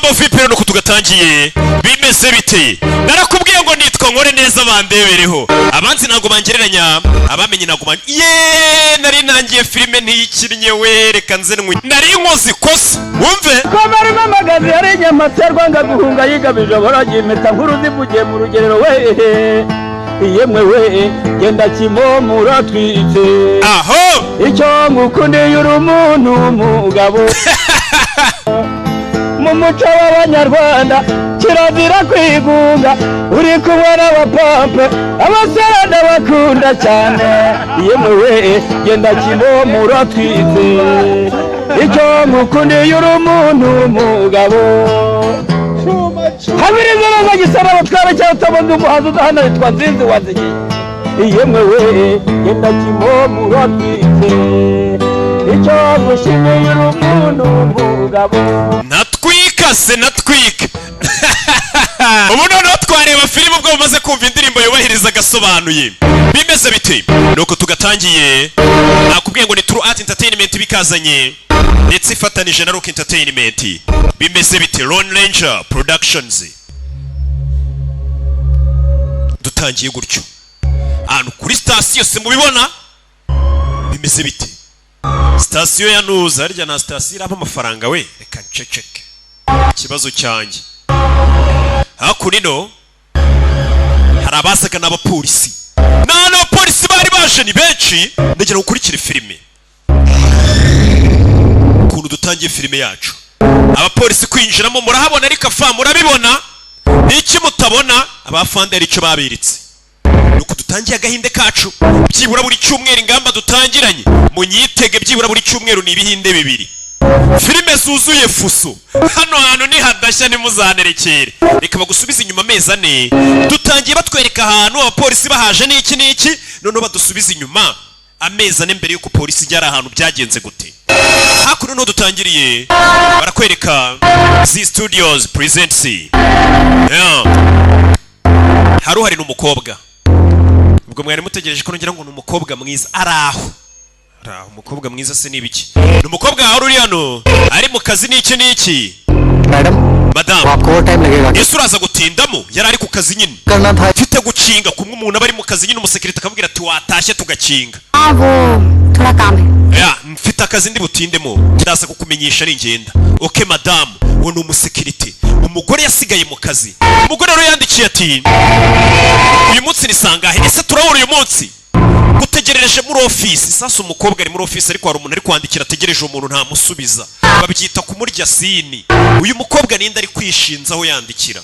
mambo vipi rero nuko tugatangiye bimeze bite narakubwiye ngo nitwa nkore neza bandebereho abanzi nago bangereranya abamenye nago nari nangiye filime ntiyikinnye we reka nze nari nkozi kosa wumve ko bari mamagazi yari nyamaterwa ngaguhunga yigabije baragiye impeta nkuru zivugiye mu rugerero we yemwe we genda kimomura twite aho icyo ngukundiye uri umuntu umugabo mu muco w'abanyarwanda kirazira kwigunga uri kumwe n'abapampe abasore ndabakunda cyane yemwe we genda kimomura twite icyo ngukundiye uri umuntu umugabo habiri zero gisara abatwara cyangwa utabundi umuhanzi udahana yitwa nzinzi wazigiye yemwe we genda kimomura twite icyo gushimiye uri umuntu umugabo natwikase natwike ubu noneho twareba filime ubwo bumaze kumva indirimbo yubahiriza agasobanuye bimeze bite nuko tugatangiye nakubwiye ngo ni True Art Entertainment bikazanye ndetse ifatanije na Rock Entertainment bimeze bite Lone Ranger Productions dutangiye gutyo ahantu kuri station se mubibona bimeze bite station ya Nuza harya na station iraba amafaranga we reka nceceke ikibazo cyanjye hakurino hari abasaga n'abapolisi n'abapolisi bari baje ni benshi ndagira gukurikira filime ukuntu dutangiye filime yacu abapolisi kwinjiramo murahabona ariko afa murabibona n'iki mutabona abafande ari cyo babiritse nuko dutangiye agahinde kacu byibura buri cyumweru ingamba dutangiranye munyitege byibura buri cyumweru ni ibihinde bibiri filime zuzuye fuso hano hantu ni hadashya nimuzanerekere reka bagusubiza inyuma amezi 4 dutangiye batwereka ahantu abapolisi bahaje n'iki none badusubiza inyuma amezi 4 mbere yuko polisi ijya ahantu byagenze gute hakuno no dutangiriye barakwereka Z Studios presents hari n'umukobwa ubwo mwari mutegereje ko ngira ngo n'umukobwa mwiza araho umukobwa mwiza se nibiki n'umukobwa haru uri hano ari mu kazi n'iki madam आपको टाइम लगेगा Yesu uraza gutindamo yari ari ku kazi nyine mfite gucinga kumwe umuntu abari mu kazi nyine umusekirite akabwira ati watashye tugacinga वो थोड़ा काम है ya mfite akazi ndi butindemo ndaza kukumenyesha ari ngenda okay madam we ni umusekirite umugore yasigaye mu kazi umugore rero yandikiye ati uyu munsi ni sangahe ese turabona uyu munsi gutegerereje muri office sasa umukobwa ari muri office ariko hari umuntu ari kwandikira ategereje umuntu nta musubiza babyita kumurya sini uyu mukobwa ninde ari kwishinzaho yandikira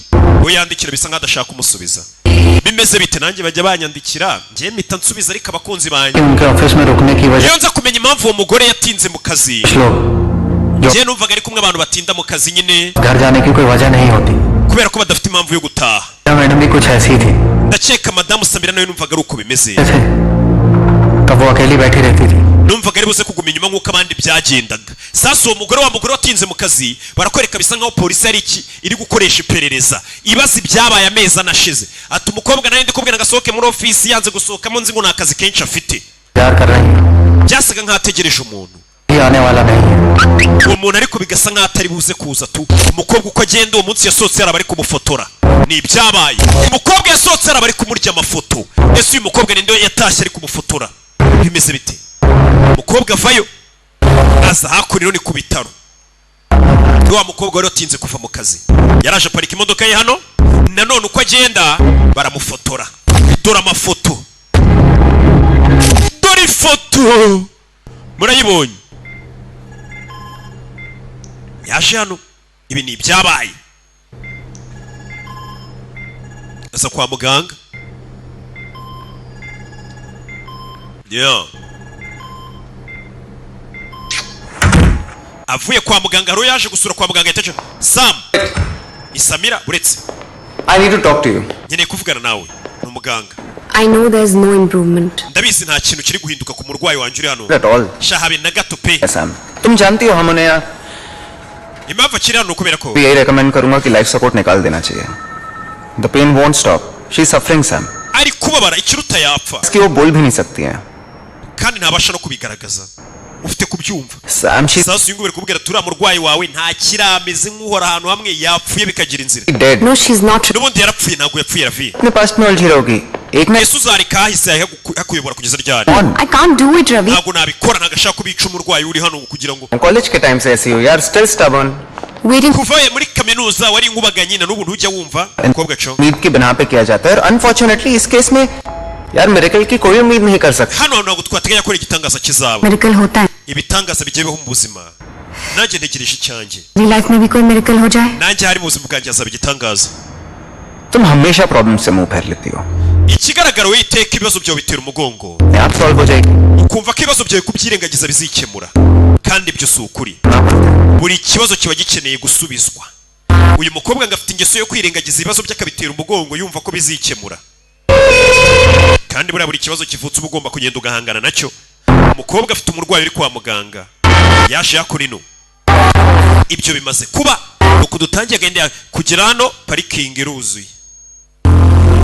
bisa nk'adashaka umusubiza bimeze bite nanjye bajya banyandikira ngiye mpita nsubiza ariko abakunzi banjye iyo nza kumenya impamvu uwo mugore yatinze mu kazi ngiye numvaga ari kumwe abantu batinda mu kazi nyine kubera ko badafite impamvu yo gutaha ndakeka madamu Samira nawe numvaga ari uko bimeze numvaga ari buze kuguma inyuma nk'uko abandi byagendaga sasa uwo mugore watinze mu kazi barakwereka bisa nk'aho polisi ari iri gukoresha iperereza ibaza ibyabaye amezi anashize ati umukobwa nawe ndi kubwira ngasohoke muri ofisi yanze gusohokamo nzi ngo nta kazi kenshi afite byasaga nk'ategereje umuntu uwo muntu ariko bigasa nk'atari buze kuza tu umukobwa uko agenda uwo munsi yasohotse yaraba ari kumufotora ni ibyabaye umukobwa yasohotse yaraba ari kumurya amafoto ese uyu mukobwa ninde yatashye ari kumufotora bimeze bite umukobwa avayo aza hakurino ni ku bitaro wa mukobwa wari watinze kuva mu kazi yaraje aparika imodoka ye hano nanone uko agenda baramufotora dore amafoto dore ifoto murayibonye yaje hano ibi ni ibyabaye aza kwa muganga avuye kwa muganga ro yaje gusura kwa muganga yateje Sam Isamira buretse I need to talk to you. Nyene kuvugana nawe n'umuganga I know there's no improvement. ndabizi nta kintu kiri guhinduka ku murwayi wanje uri hano At all. shahabe na gato pe Sam तुम जानती हो हम उन्हें impamvu akiri hano kubera ko यही recommend करूंगा कि life support निकाल देना चाहिए. The pain won't stop. She's suffering, Sam. ari kubabara ikiruta yapfa इसकी वो बोल भी नहीं सकती है. kandi ntabasha no kubigaragaza ufite kubyumva Sam, she's sasu yungu bari kubwira turiya murwayi wawe nta kirameze nk'uhora ahantu hamwe yapfuye bikagira inzira dead. No, she's not. n'ubundi yarapfuye ntabwo yapfuye Ravi अपने पास में उलझी रहोगी एक ने Yesu uzareka hahise hakuyobora kugeza ryari on I can't do it, Ravi. ntabwo nabikora ntabwo ashaka kubica umurwayi uri hano kugira ngo college के टाइम से ऐसी हो यार still stubborn Waiting. kuva muri kaminuza wari inkubaganye na n'ubu ntujya wumva umukobwa co उम्मीद की बिना पे किया जाता है और अनफॉर्चुनेटली इस केस में यार मिरेकल की कोई उम्मीद नहीं कर सकता hano ntabwo twateganya ko igitangaza kizaba Miracle होता है. ibitangaza bigiye bibaho mu buzima nanjye ntegereje icyanjye मेरी लाइफ में भी कोई मिरेकल हो जाए. nanjye hari mu buzima bwanjye hazaba igitangaza तुम हमेशा प्रॉब्लम से मुंह फेर लेती हो ikigaragara wowe iteka ibibazo byawe bitera umugongo आप सॉल्व हो जाएगी ukumva ko ibibazo byawe kubyirengagiza bizikemura kandi ibyo si ukuri buri kibazo kiba gikeneye gusubizwa uyu mukobwa ngo afite ingeso yo kwirengagiza ibibazo by'akabitera umugongo yumva ko bizikemura kandi buriya buri kibazo kivutse uba ugomba kugenda ugahangana nacyo umukobwa afite umurwayi uri kwa muganga yaje yakora ino ibyo bimaze kuba nuko dutangiye agenda kugera hano parikingi iruzuye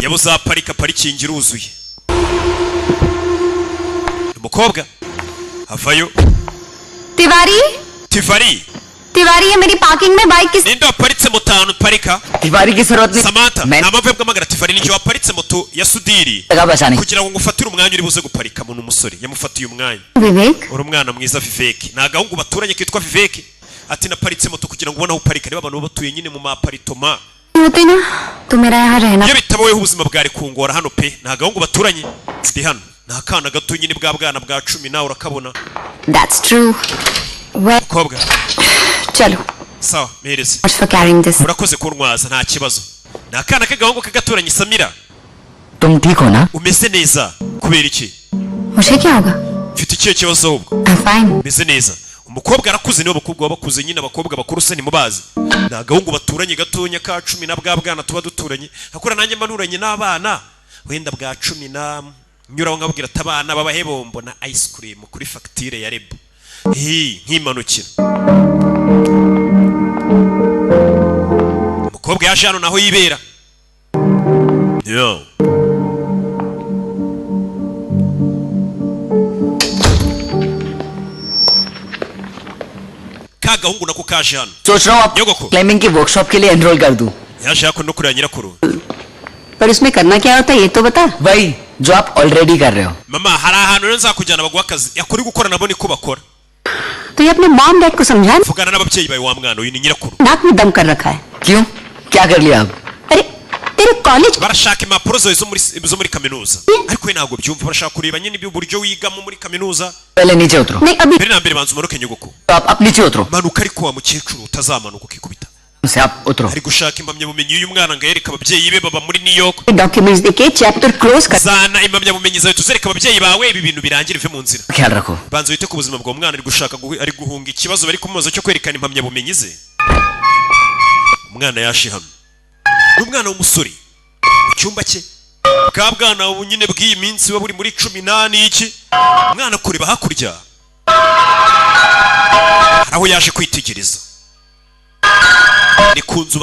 yabuze aparika parikingi iruzuye umukobwa avayo Tiwari Tivari तिवारी ये मेरी पार्किंग में बाइक किस ninde waparitse moto ahantu parika Tiwari की जरूरत नहीं Samantha मैं nta mpamvu yo guhamagara Tivari nicyo waparitse moto ya Sudiri जगह बचाने kugira ngo ngufatire umwanya uri buze guparika mu n'umusore yamufatiye umwanya विवेक, uri umwana mwiza Vivek ni agahungu baturanye kitwa Vivek ati naparitse moto kugira ngo ubone aho uparika niba abantu batuye nyine mu maparitoma होते ना तो मेरा यहाँ रहना. iyo bitabayeho ubuzima bwari kungora hano pe ni agahungu baturanye ndi hano ni akana gato nyine bwa bwana bwa 10 nawe urakabona That's true. Well, mukobwa चलो. sawa mehereze Much for carrying this. urakoze kuntwaza nta kibazo ni akana k'agahungu k'agaturanye Samira तुम ठीक हो ना umeze neza kubera iki मुझे क्या होगा? mfite ikihe kibazo ahubwo I'm fine. umeze neza umukobwa arakuze nibo bakobwa bakuze nyine abakobwa bakuru se nimubazi ni agahungu baturanye gatonya ka 10 na bwa bwana tuba duturanye hakora nanjye manuranye n'abana wenda bwa 10 na nyuraho nkabwira atabana babahebombo na ice cream kuri facture ya Rebo nkimanukira umukobwa yaje hano naho yibera yo ka gahungu nako kaje hano सोच रहा हूँ आप योगोको। क्लाइंबिंग की वर्कशॉप के लिए एनरोल कर दूं yaje hano no kureba nyirakuru पर इसमें करना क्या होता है ये तो बता वही जो आप ऑलरेडी कर रहे हो mama hari ahantu rero nzakujyana baguha akazi yakuri gukora nabo niko bakora तो ये अपने मॉम डैड को समझा vugana n'ababyeyi bawe wa mwana uyu ni nyirakuru नाक में दम कर रखा है क्यों क्या कर लिया आप अरे तेरे college barashaka impapuro zawe zo muri kaminuza ariko we ntabwo byumva barashaka kureba nyine uburyo wigamo muri kaminuza पहले नीचे उतरो नहीं अभी mbere na mbere banza umanuke nyogoko तो आप नीचे उतरो manuka ariko wa mukecuru utazamanuka ukikubita से आप उतरो ari gushaka impamyabumenyi y'uyu mwana ngo yereke ababyeyi be baba muri New York documents देके चैप्टर क्लोज कर zana impamyabumenyi zawe tuzereka ababyeyi bawe ibi bintu birangire bive mu nzira ख्याल रखो banza wite ku buzima bwa mwana ari gushaka ari guhunga ikibazo bari kumubaza cyo kwerekana impamyabumenyi ze umwana yashi hano n'umwana w'umusore mu cyumba cye bwa bwana ubu nyine bw'iyi minsi buba buri muri 18 iki umwana kureba hakurya aho yaje kwitegereza ni ku nzu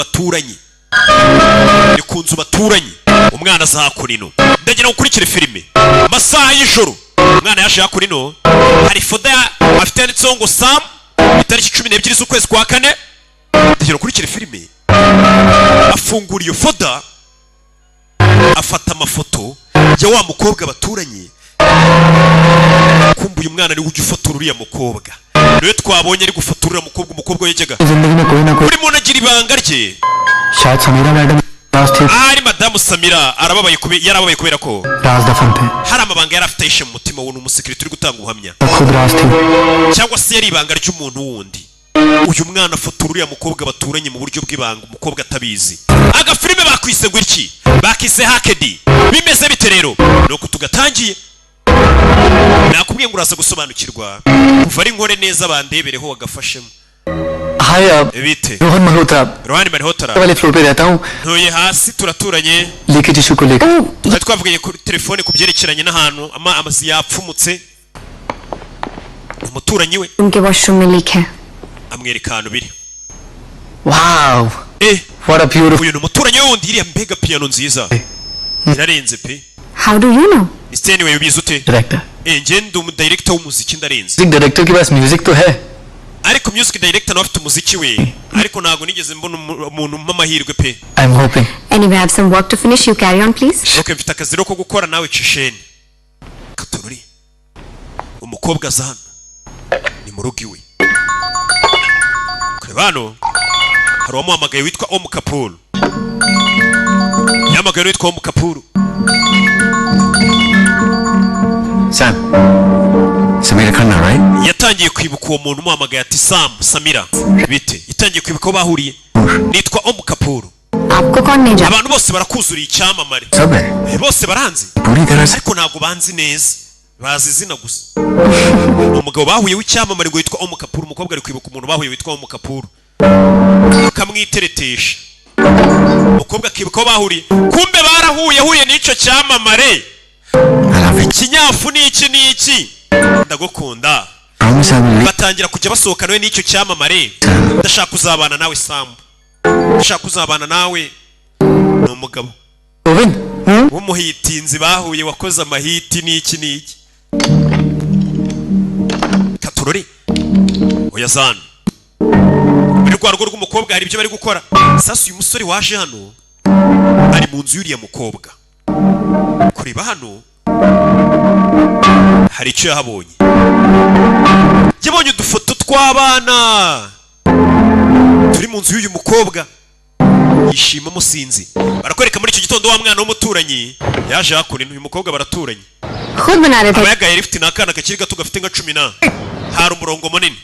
baturanye umwana azahakura ino ndagira ngo ukurikire filime amasaha y'ijoro umwana yaje hakura ino hari foda afite yanditseho ngo Sam itariki 12 z'ukwezi kwa kane ndagira ngo ukurikire filime afungura iyo foda afata amafoto ya wa mukobwa baturanye kumbuye umwana ari ujya ufotora uriya mukobwa niwe twabonye ari gufotora umukobwa yajyaga जिंदगी में कोई ना कोई buri muntu agira ibanga rye शायद समीरा मैडम राज थे ahari madamu Samira yarababaye kubera ko राज दफन थे hari amabanga yari afite yishe mu mutima we n'umusekirite uri gutanga ubuhamya खुद राज थे cyangwa se yari ibanga ry'umuntu wundi uyu mwana afotora uriya mukobwa baturanye mu buryo bw'ibanga umukobwa atabizi agafilime bakwise ngo iki bakise hakedi bimeze bite rero nuko tugatangiye nakubwiye ngo uraza gusobanukirwa kuva ari nkore neza bandebereho wagafashemo हाय अब bite Rohan Malhotra Rohani Malhotra वाले फ्लोर पे रहता हूँ ntuye hasi turaturanye leakage tissue को लेकर twari twavugiye kuri telefone ku byerekeranye n'ahantu amazi yapfumutse umuturanyi we उनके वॉशरूम में लीक है. amwereka ahantu biri wow what a beautiful uyu ni umuturanyi we wundi iriya mbega piano nziza irarenze pe How do you know? Steny we ubizi ute director njye ndi umudirector w'umuziki ndarenze. Music director के पास म्यूजिक तो है ariko music director nawe afite umuziki we, ariko ntago nigeze mbona umuntu mpamahirwe pe. I'm hoping. Anyway, I have some work to finish. You carry on, please. Okay, mfite akazi rero ko gukora nawe cisheni. Katorori. Umukobwa aza hano. Ni mu rugo iwe. Kureba hano hari uwamuhamagaye witwa Om Kapoor. Yahamagaye witwa Om Kapoor. Sam. Samira Khanna, right? Yatangiye kwibuka uwo muntu umuhamagaye ati Samira. Bite? Yatangiye kwibuka aho bahuriye. Nitwa Om Kapoor. आपको कौन नहीं जानता? Abantu bose barakuzuriye icyamamare. सब है Bose baranzi. पूरी तरह से Ariko ntago banzi neza. Bazi izina gusa. Umugabo bahuye w'icyamamare ngo yitwa Om Kapoor, umukobwa ari kwibuka umuntu bahuye witwa Om Kapoor. Akamwiteretesha. Umukobwa akibuka aho bahuriye. Kumbe barahuye n'icyo cyamamare. Ikinyafu ni iki? Ndagukunda. Batangira kujya basohoka nawe n'icyo cyamamare. Ndashaka kuzabana nawe Sam. Ndashaka kuzabana nawe. Ni umugabo Govind w'umuhitinzi bahuye wakoze amahiti n'iki. Katorori. Oya zana. Muri rwa rugo rw'umukobwa hari ibyo bari gukora. Sasa uyu musore waje hano ari mu nzu y'uriya mukobwa. Kureba hano hari icyo yahabonye. Yabonye udufoto tw'abana turi mu nzu y'uyu mukobwa. Yishima musinzi. Barakwereka muri icyo gitondo wa mwana w'umuturanyi yaje hakuri uyu mukobwa baraturanye. खुद बना रहे थे. Abayagaye rifite nakana kakiri gato gafite nka 10 hari umurongo munini.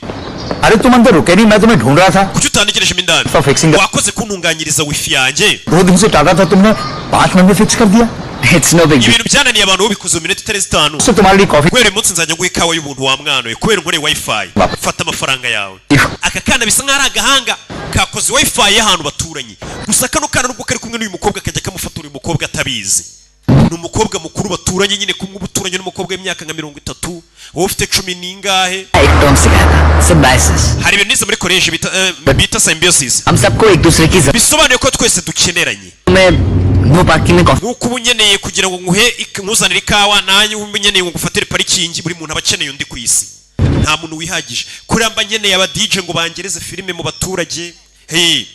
अरे तुम अंदर रुके नहीं, मैं तुम्हें ढूंढ रहा था. Kuki utantegereje mindani? So fixing the- Wakoze kuntunganyiriza wifi yanjye. 2 दिन से टाटा था तुमने, 5 मिनट में फिक्स कर दिया. It's no big deal. Ibintu byananiye abantu ubikoze mu minota itari 5. उससे तुम्हारे लिए coffee. Kubera umunsi nzajya nguha ikawa y'ubuntu wa mwana we kubera unkoreye wifi. Fata amafaranga yawe. Aka kana bisa nk'ari agahanga kakoze wifi y'ahantu baturanye. Gusa kano kana nubwo kari kumwe n'uyu mukobwa kajya kamufatura uyu mukobwa atabizi. Ni umukobwa mukuru baturanye nyine kumwe ubuturanye n'umukobwa w'imyaka nka 30. Wowe ufite 10 n'ingahe? एक टर्म सिखाया था symbiosis. Hari ibintu nize muri college bita symbiosis. हम सबको एक दूसरे की जरूरत Bisobanuye ko twese dukeneranye. में नो पार्किंग में coffee Nuko ubunyeneye kugira ngo nguhe nkuzanire ikawa nanjye ubunyeneye ngo ngufatire parikingi buri muntu abakeneye undi ku isi. Nta muntu wihagije. Kuramba nyeneye aba DJ ngo bangereze filime mu baturage. Hey,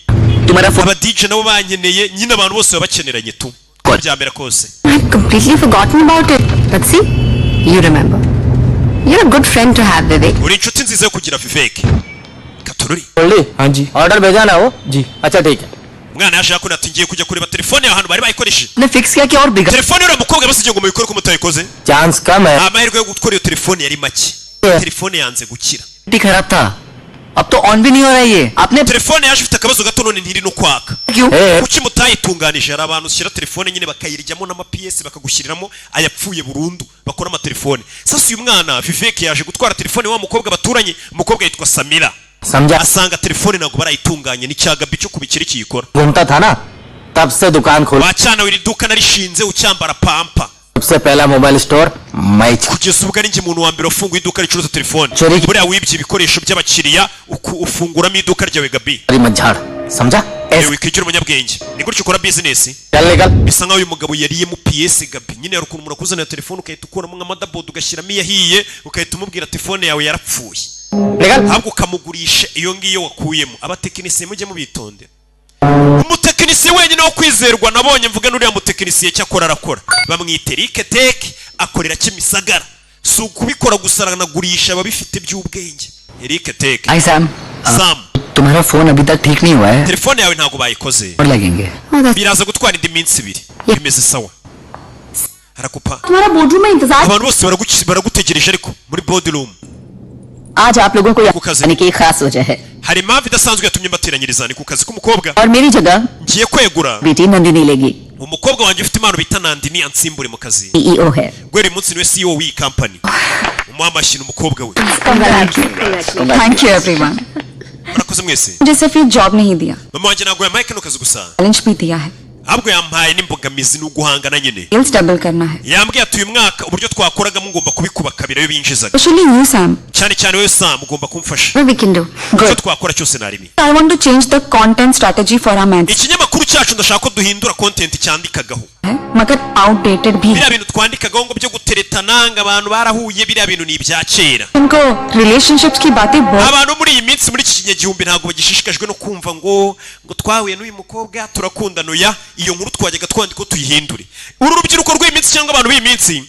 तुम्हारा phone aba DJ nabo banyeneye nyine abantu bose babakeneranye tu. Byambera kose. I'd completely forgotten about it. But see, you remember. You're a good friend to have, Vivek. Uri inshuti nziza yo kugira Vivek. Katorori. हाँ जी. ऑर्डर भेजा ना वो? जी. अच्छा ठीक है. Umwana yaje akora ati ngiye kujya kureba telefone y'ahantu bari bayikoreshe. ने फिक्स किया कि और बिगड़ Telefone y'uriya mukobwa basigiye ngo muyikore ko mutayikoze. Chance कम है. Amahirwe yo gutwara iyo telefone yari make. Telefone yanze gukira. खराब था अब तो ऑन भी नहीं हो रहा है ये आपने Telefone yaje ifite akabazo gato none ntiri no kwaka. क्यों Kuki mutayitunganije hari abantu ushyira telefone nyine bakayirijyamo n'ama PS bakagushyiriramo ayapfuye burundu bakora ama telefone. Sasa uyu mwana Vivek yaje gutwara telefone wa mukobwa baturanye, umukobwa yitwa Samira. समझा. Asanga telefone ntabwo barayitunganye n'icyagabi cyo kubikira kiyikora. घूमता था ना, तब से दुकान खोला. Wacana wiri duka narishinze ucyambara pampa. सबसे पहला मोबाइल स्टोर मैं Kugeza ubwo ari njye muntu wa mbere ufunguye iduka ricuruza telefone. Chori. Buriya wibye ibikoresho by'abakiriya ufunguramo iduka ryawe Gabi. मझाड़ समझा. Ewe wikigira umunyabwenge. Ni gutyo ukora business. चल निकल. Bisa nkaho uyu mugabo yariyemo PS Gabi. Nyine hari ukuntu umuntu akuzanira telefone ukahita ukuramo nka motherboard ugashyiramo iyahiye ukahita umubwira telefone yawe yarapfuye. निकल. Ahubwo ukamugurisha iyo ngiyo wakuyemo. Abatekinisiye mujye mubitondera. Umutekinisiye wenyine wo kwizerwa nabonye mvuga n'uriya mutekinisiye cyakora arakora. Bamwita Eric Tech akorera Kimisagara. Si ukubikora gusa aranagurisha ababifite by'ubwenge. Eric Tech. आई Sam Sam, तुम्हारा फोन अभी तक ठीक नहीं हुआ है telefone yawe ntago bayikoze. और लगेंगे Oh, that's... Biraza gutwara indi minsi 2. Bimeze sawa. Harakupa. तुम्हारा बोर्डरूम में इंतजार. Abantu bose baragutegereje ariko muri boardroom. आज आप लोगों को को कैसे? यानी कि एक खास वजह है Hari impamvu idasanzwe yatumye mbateranyiriza ni ku kazi k'umukobwa. और मेरी जगह Ngiye kwegura बेटी नंदिनी लेगी. umukobwa wanjye ufite impano bita Nandini ansimbure mu kazi. CEO है. Gwere munsi niwe CEO w'iyi company. Umuha amashyi umukobwa we. Thank you, everyone. Murakoze mwese. मुझे सिर्फ ये जॉब नहीं दिया, Mama wanjye naguye Mike no kazi gusa. Challenge भी दिया है. ahubwo yampaye n'imbogamizi n'uguhangana nyine Sales double करना है. yambwiye ati uyu mwaka uburyo twakoragamo ngomba kubikuba kabiri ayo binjizaga Especially you, Sam. cyane cyane wowe Sam ugomba kumfasha What we can do? icyo Good. twakora cyose narimi I want to change the content strategy for our man. ikinyamakuru cyacu ndashaka ko duhindura content cyandikagaho मगर outdated भी. biriya bintu twandikagaho ngo byo guteretana ngo abantu barahuye biriya bintu ni ibya kera इनको relationships की बातें बहुत abantu muri iyi minsi muri iki kinyagihumbi ntabwo bagishishikajwe no kumva ngo twahuye n'uyu mukobwa turakundana oya iyo nkuru twajyaga twandika ko tuyihindure uru rubyiruko rw'iyi minsi cyangwa abantu b'iyi minsi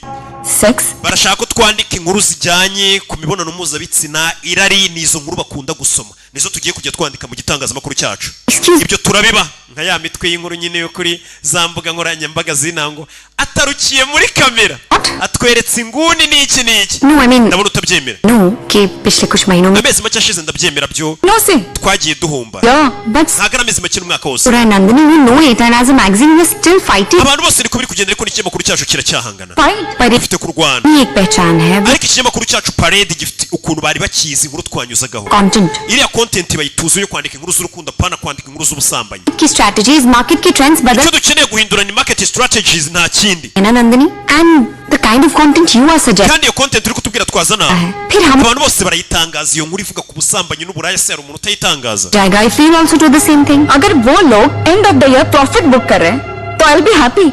sex. barashaka ko twandika inkuru zijyanye ku mibonano mpuzabitsina irari n'izo nkuru bakunda gusoma nizo tugiye kujya twandika mu gitangazamakuru cyacu Excuse ibyo turabiba nka ya mitwe y'inkuru nyine yo kuri za mbuga nkoranyambaga zinango atarukiye muri kamera atweretse inguni n'iki n'iki No, I mean ndabona utabyemera no कि पिछले कुछ महीनों में amezi make ashize ndabyemera byo no से twagiye duhomba yeah but ntabwo ari amezi make n'umwaka wose Sura Nandini we know it and as a magazine we're still fighting abantu bose niko biri kugenda ariko n'ikinyamakuru cyacu kiracyahangana fight पर dufite kurwana ये एक पहचान है ariko ikinyamakuru cyacu parade gifite ukuntu bari bakizi inkuru twanyuzagaho content iriya content bayituze yo kwandika inkuru z'urukundo apana kwandika inkuru z'ubusambanyi की strategies market की trends icyo बदल dukeneye guhindura ni market strategies nta kindi है ना Nandini and the kind of content you are suggesting kandi iyo content uri kutubwira twazana फिर हम abantu bose barayitangaza iyo nkuru ivuga ku busambanyi n'uburaya se hari umuntu utayitangaza जाएगा if we also do the same thing अगर वो लोग end of the year profit book कर रहे हैं तो I'll be happy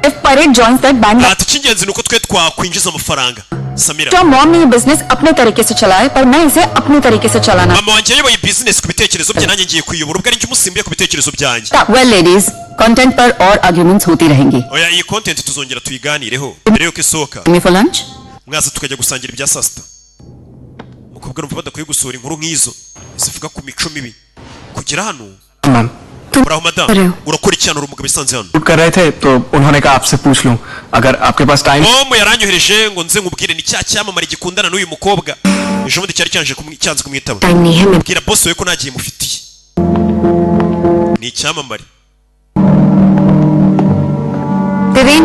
if Parade joins that band ati icy'ingenzi ni uko twe twakwinjiza amafaranga Samira तो मॉम ने ये बिजनेस अपने तरीके से चलाए पर मैं इसे अपने तरीके से चलाना mama wanjye yayoboye business ku bitekerezo bye nanjye ngiye kuyobora ubwo ari njye umusimbuye ku bitekerezo byanjye well ladies content पर और आर्ग्यूमेंट्स होती रहेंगी oya iyi content tuzongera tuyiganireho mbere yuko isohoka me for lunch mwaza tukajya gusangira ibya saa sita umukobwa urumva badakwiye gusohora inkuru nk'izo zivuga ku mico mibi kugera hano ma'am uraho madamu urakora icyanura umugabo isanze hano shoot कर रहे थे तो उन्होंने कहा आपसे पूछ लूं अगर आपके पास time Tom yaranyohereje ngo nze nkubwire ni cya cyamamare gikundana n'uyu mukobwa ejo bundi cyari cyanze kumwitaba time नहीं है मेरे bwira boss we ko nta gihe mufitiye ni icyamamare Deven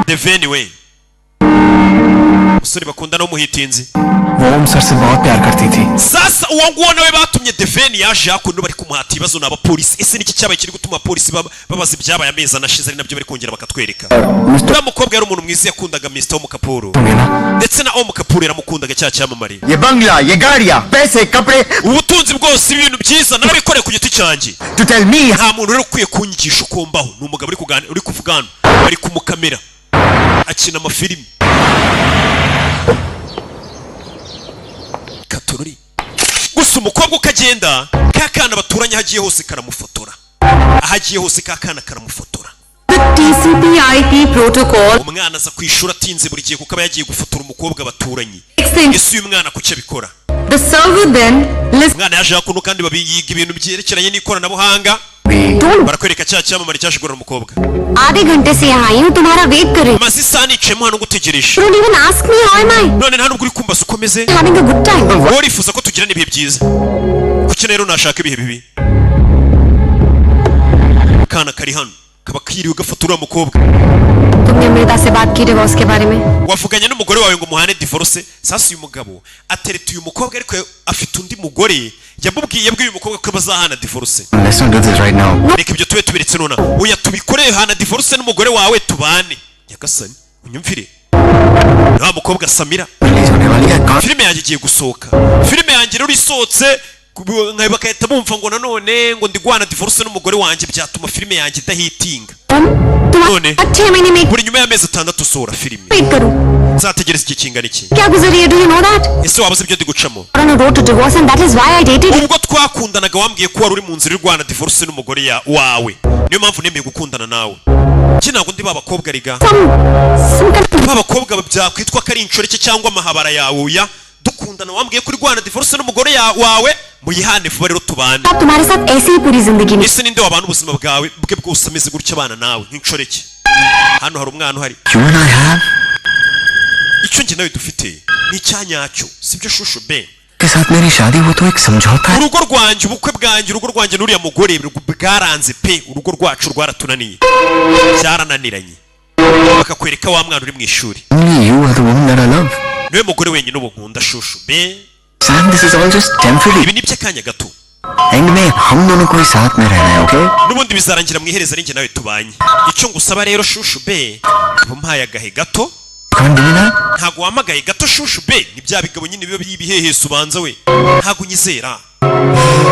Deveni we umusore bakundana w'umuhitinzi वो ओम सर से बहुत प्यार करती थी sasa uwo nguwo nawe batumye Deveni yaje hakuno bari kumuhata ibibazo n'abapolisi ese niki cyabaye kiri gutuma abapolisi babaza ibyabaye amezi anashize ari nabyo bari kongera bakatwereka uriya mukobwa yari umuntu mwiza yakundaga Mr. Om Kapoor तुम्हें ना ndetse na Om Kapoor yaramukundaga cya cyamamare ये बंगला ये गाड़ियां पैसे कपड़े ubutunzi bwose ibintu byiza narabikoreye ku giti cyanjye to tell me nta muntu rero ukwiye kunyigisha uko mbaho ni umugabo uri kuvuga hano bari kumukamera akina amafilimi katorori gusa umukobwa ukagenda ka kana baturanye hagiye hose karamufotora ahagiye hose ka kana karamufotora the TCP/IP protocol umwana aza ku ishuri atinze buri gihe kuko aba yagiye gufotora umukobwa baturanye extends ese uyu mwana kuki abikora the server then listen umwana yaje hakuno kandi babiyiga ibintu byerekeranye n'ikoranabuhanga barakwereka cya cyamamare cyaje kugorora umukobwa आधे घंटे से यहाँ आई हूँ तुम्हारा वेट कर रही हूँ amaze isaha nicayemo hano ngutegereje don't even ask me how am I none nta nubwo uri kumbaza uko umeze having a good time wowe urifuza ko tugirana ibihe byiza kuki rero nashaka ibihe bibi akana kari hano kaba kiriwe gafata uriya mukobwa तुमने अमृता से बात की डिवोर्स के बारे में wavuganye n'umugore wawe ngo muhane divorce sasa uyu mugabo atereta uyu mukobwa ariko afite undi mugore yabwiye uyu mukobwa ko bazahana divorce let's not do this right now reka ibyo tube tubiretse nona oya tubikoreye hana divorce n'umugore wawe tubane nyagasani unyumvire nta mukobwa Samira release होने वाली है filime yanjye igiye gusohoka filime yanjye rero isohotse nkabe bakahita bumva ngo nanone ngo ndigwana divorce n'umugore wanjye byatuma filime yanjye idahitinga none अच्छे महीने में buri nyuma y'amezi 6 usohora filime wait करूँ nzategereza iki kingana iki क्या गुजरी है do you know that ese wabuze ibyo ndi gucamo on a road to divorce and that is why I dated you ubwo twakundanaga wambwiye ko wari uri mu nzira irwana divorce n'umugore wawe niyo mpamvu nemeye gukundana nawe iki ntabwo ndi babakobwa riga some kind of babakobwa byakwitwa ko ari inshoreke cyangwa amahabara yawe uya dukundana wambwiye ko uri rwana divorce n'umugore wawe muyihane vuba rero tubane आप तुम्हारे साथ ऐसे ही पूरी जिंदगी में ese ninde wabana ubuzima bwawe bwe bwose ameze gutya abana nawe nk'inshoreke hano hari umwana uhari you and I have icyo njye nawe dufite ni icyanyacyo sibyo shusho ben के साथ मेरी शादी वो तो एक समझौता है urugo rwanjye ubukwe bwanjye urugo rwanjye n'uriya mugore bwaranze pe urugo rwacu rwaratunaniye byarananiranye bakakwereka wa mwana uri mu ishuri only you are the woman that I love niwe mugore wenyine ubu nkunda shusho be Sam this is all just temporary ibi ni by'akanya gato and में हम दोनों को ही साथ में रहना है, okay? n'ubundi bizarangira mu ihereza ari njye nawe tubanye. Icyo ngusaba rero shushu be, umpaye agahe gato. Ntago wamagaye gato shushu be, ni bya bigabo nyine biba by'ibihehese ubanza we. Ntago unyizera.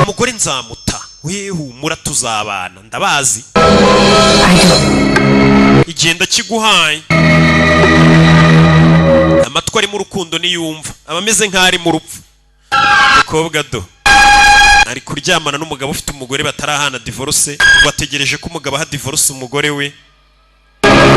Umugore nzamuta. We humura tuzabana, ndabazi. Igenda kiguhaye. Amatwi ari mu rukundo niyumva, abameze nk'ari mu rupfu. Umukobwa do ari kuryamana n'umugabo ufite umugore batarahana divorce, bategereje ko umugabo aha divorce umugore we.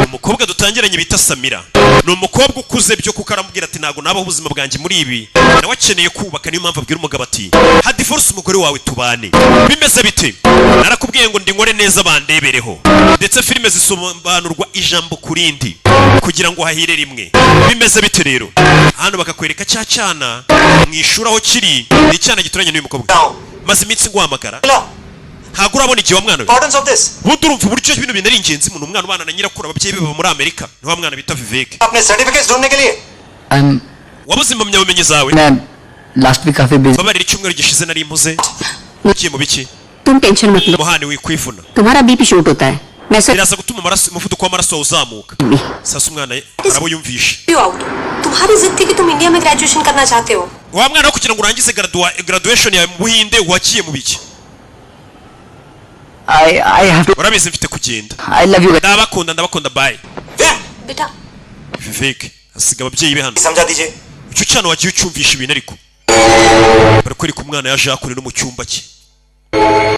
Umukobwa dutangiranye bita Samira ni umukobwa ukuze byo kuko aramubwira ati ntago nabaho ubuzima bwanjye muri ibi, nawe akeneye kubaka, niyo mpamvu abwira umugabo ati ha divorce umugore wawe tubane. Bimeze bite? Narakubwiye ngo ndi nkore neza bandebereho, ndetse filime zisobanurwa ijambo kurindi kugira ngo hahire rimwe. Bimeze bite rero? Hano bakakwereka cyacana mwishura aho kiri, ni cyana gituranye n'uyu mukobwa maze iminsi ngwamagara. Ntago urabona igihe wa mwana we bundi urumva uburyo bino bintu ari ingenzi umuntu umwana ubana na nyirakuru ababyeyi be baba muri Amerika, niho mwana bita Vivek. Wabuze impamyabumenyi zawe? Last week काफी busy babarira icyumweru gishize nari mpuze. Ugiye mu biki? तुम tension मत लो, Muhani wikwivuna. तुम्हारा BP shoot होता है, मैं Biraza gutuma amaraso umuvuduko w'amaraso uzamuka. Sasa umwana arabo yumvisha. तुम्हारी जिद थी कि तुम इंडिया में ग्रेजुएशन करना चाहते हो. Wa mwana kugira ngo urangize graduation yawe mu Buhinde wakiye mu biki? I have to. Urabizi mfite kugenda. I love you. Ndabakunda bye. बेटा Vivek asiga ababyeyi be hano. समझा दीजिए. Icyo cyana wagiye ucyumvisha ibintu ariko. Barakwereka umwana yaje akure no mu cyumba cye.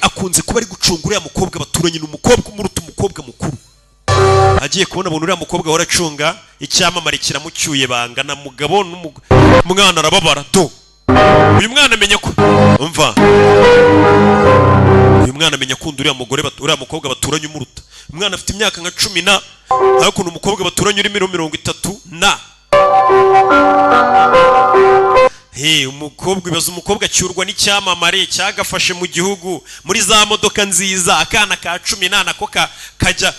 Akunze kuba ari gucungura ya mukobwa baturanye n'umukobwa umuruta umukobwa mukuru. Agiye kubona abantu uriya mukobwa waracunga icyamamare kiramucyuye bangana mugabo n'umwana arababara do. Uyu mwana amenya ko umva. Uyu mwana amenya ko uriya mugore uriya mukobwa baturanye umuruta. Umwana afite imyaka nka 10 na ariko umukobwa baturanye uri 30 na. Umukobwa ibaza umukobwa cyurwa n'icyamamare cyagafashe mu gihugu muri za modoka nziza, akana ka 10 nako kajya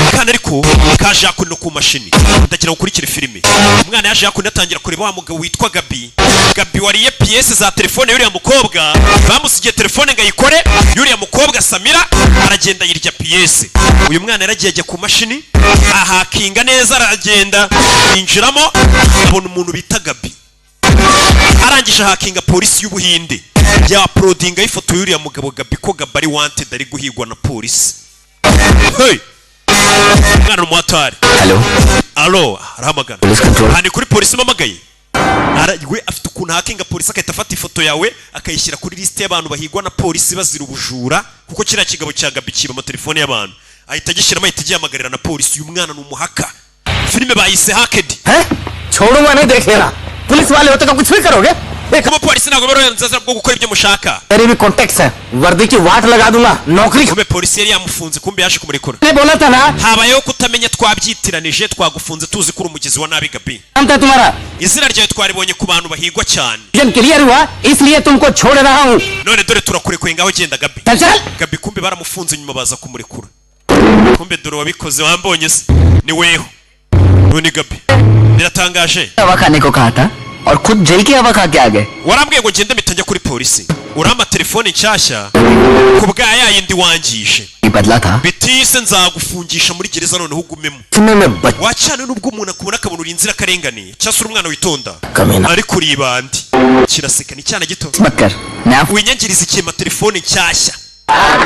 akana ariko kaje yakunno ku mashini. Ndagira gukurikira filime. Umwana yaje yakunno atangira kureba wa mugabo witwa Gabi wariye PS za telefone yuriya mukobwa, bamusigiye telefone ngo ayikore, yuriya mukobwa Samira aragenda yirya PS. Uyu mwana yaragiye ajya ku mashini ahakinga neza, aragenda yinjiramo abona umuntu bita Gabi. Arangije hakinga polisi y'Ubuhinde ya uploadinga ifoto yuriya mugabo Gabi ko Gabi ari wanted ari guhigwa na polisi. Hey, mwana umwatari. Allo arahamagara. Hani kuri polisi mamagaye. Aragwe afite ukuntu hakinga polisi akahita afata ifoto yawe akayishyira kuri liste y'abantu bahigwa na polisi bazira ubujura, kuko kiriya kigabo cya Gabi kiba ama telefone y'abantu. Ahita agishyiramo ahita agihamagarira na polisi. Uyu mwana ni umuhaka. Filime bayise Hacked. छोड़ो मैं नहीं देखेगा पुलिस वाले होते तो कुछ भी करोगे Kama polisi ntabwo barohereza bwo gukora ibyo mushaka. तेरी भी कॉन्टेक्ट है वर्दी की वाट लगा दूंगा नौकरी Kumbe polisi yari yamufunze kumbe yaje kumurekura. ने बोला था ना Habayeho kutamenya twabyitiranije twagufunze tuzi kuri umugizi wa nabi Gabi. नाम था तुम्हारा Izina ryawe twaribonye ku bantu bahigwa cyane. जन क्लियर हुआ इसलिए तुमको छोड़ रहा हूँ None dore turakurekuye ngaho genda Gabi. चल चल Gabi kumbe baramufunze nyuma baza kumurekura. Kumbe dore wabikoze wambonye se ni weho. None Gabi biratangaje. हवा खाने को कहा था और खुद जेल की हवा खा के आ गए Warambwiye ngo genda mitajya kuri polisi. Uramba telefone nshyashya kubwa yayindi wangije. बदला था Bitise nzagufungisha muri gereza noneho ugumemo. तुम्हें मैं बच Wacana nubwo umuntu akubona akabona uri inzira karengane cyasura umwana witonda. कमीना Ari kuri ibandi. Kiraseka ni cyana gito. मत कर मैं Winyangiriza ikema telefone nshyashya.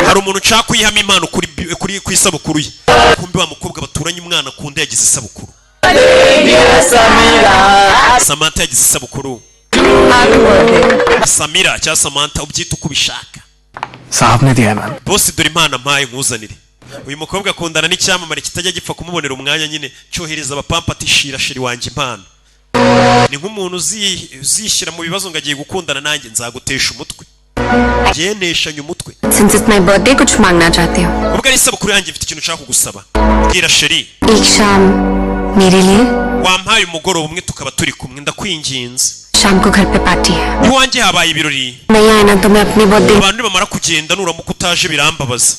Hari umuntu nshaka kuyihama impano kuri ku isabukuru ye. Kumbe wa mukobwa baturanye umwana kunda yagize isabukuru. Samantha yagize isabukuru. Samira cyangwa Samantha ubyita uko ubishaka. साहब ने दिया है ma'am Boss dore impano mpaye nkuzanire. Uyu mukobwa akundana n'icyamamare kitajya gipfa kumubonera umwanya nyine cyohereza abapampa atishira shiri wanjye impano. Ni nk'umuntu uzishyira mu bibazo ngo agiye gukundana nanjye nzagutesha umutwe. Yeneshanya umutwe. Since it's my birthday, कुछ मांगना चाहते हो? Ubwo ari isabukuru yanjye mfite ikintu nshaka kugusaba. Bwira sheri. एक शाम मेरे लिए Wampaye umugoroba umwe tukaba turi kumwe ndakwinginze. शाम को घर पे पार्टी है. Iwanjye habaye ibirori. नहीं आया ना तो मैं अपनी birthday Abantu nibamara kugenda nuramuka utaje birambabaza.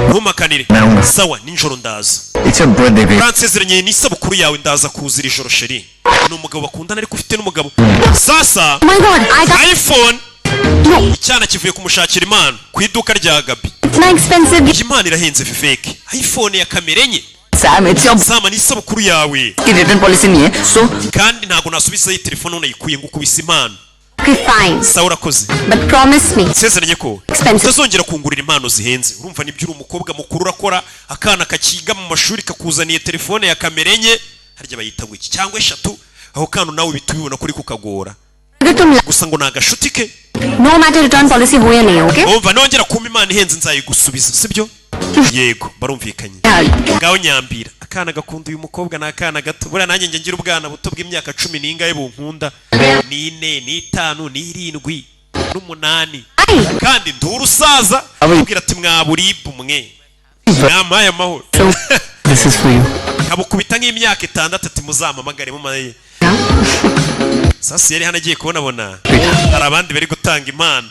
Ntumakanire. Sawa ninjoro ndaza. It's a birthday babe. Fransezeranye ni isabukuru yawe ndaza kuzira ijoro sheri. Ni umugabo bakundana ariko ufite n'umugabo. Sasa Oh my God, I got iPhone icyana kivuye kumushakira impano ku iduka rya Gabi. इतना expensive iyi mpano irahenze fifeke, iPhone ya kamera enye. Sam, it's your Sama ni isabukuru yawe की return policy नहीं है, so kandi ntago nasubiza iyi telefone unayikuye ngo ukubise impano. fine, Sawa urakoze, but promise me. nsezeranye ko Expensive. utazongera kungurira impano zihenze. Urumva nibyo uri umukobwa mukuru urakora, akana kakiga mu mashuri kakuzaniye telefone ya kamera enye, harya bayita ngo iki cyangwa eshatu, aho kano nawe bitubibona kuri kukagora. अगर तुम Gusa ngo nagashuti ke. no matter return policy हो या नहीं, okay? Umva nongera kumpa impano ihenze nzayigusubiza, sibyo? Yego, barumvikanye. Ngaho nyambira, akana gakunda uyu mukobwa na akana gato. Buriya nanjye nge ngira ubwana buto bw'imyaka 10 n'ingahe bunkunda. Ni 4, ni 5, ni 7, n'umunani. Kandi ndurusaza abwira ati mwaburibu mwe. Namaye amahoro. This is for you. Kabukubita nk'imyaka 6 ati muzamamagare mu maye. Sasa yari hana agiye kubona hari abandi bari gutanga impano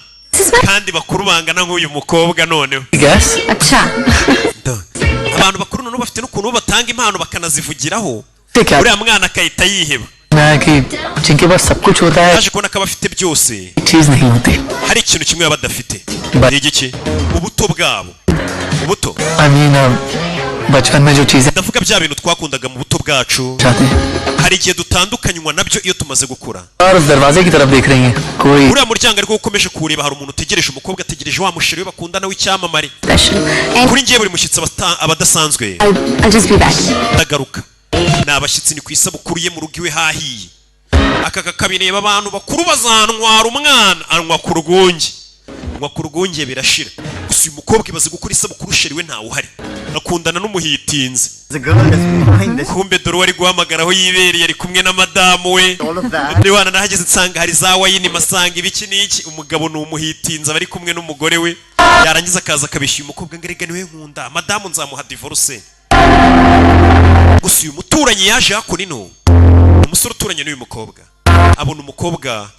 kandi bakuru bangana nk'uyu mukobwa noneho. Yes. अच्छा Abantu bakuru noneho bafite n'ukuntu batanga impano bakanazivugiraho. ठीक है Uriya mwana akahita yiheba. मैं कि जिनके पास सब कुछ होता है Yaje kubona ko abafite byose चीज नहीं होती. hari ikintu kimwe baba badafite. Ni igiki? Ubuto bwabo. Ubuto. I mean, बचपन में जो चीजें Ndavuga bya bintu twakundaga mu buto bwacu. चाहते हैं Hari igihe dutandukanywa nabyo iyo tumaze gukura. और उस दरवाजे की तरफ देख रही हैं कोई Uriya muryango ariko ukomeje kureba, hari umuntu utegereje, umukobwa ategereje wa musheri we bakundana w'icyamamare. special and Kuri ngiye buri mushyitsi abadasanzwe I'll just be back. ndagaruka. Ni abashyitsi, ni ku isabukuru ye mu rugo iwe hahiye. Aka kakabireba abantu bakuru bazantwara umwana anywa ku rwunge. Anywa ku rwunge birashira. Gusa uyu mukobwa ibaze gukora isabukuru sheri we ntawe uhari. Akundana n'umuhitinze. Kumbe dore wari guhamagaraho yibereye ari kumwe na madamu we. Ndi wana nahageze nsanga hari za wayini masanga ibiki n'iki. Umugabo ni umuhitinze bari kumwe n'umugore we. Yarangiza akaza akabishyuye umukobwa ngo erega niwe nkunda. Madamu nzamuha divorce. Gusa uyu muturanyi yaje hako nino. Umusore uturanye n'uyu mukobwa. Abona umukobwa,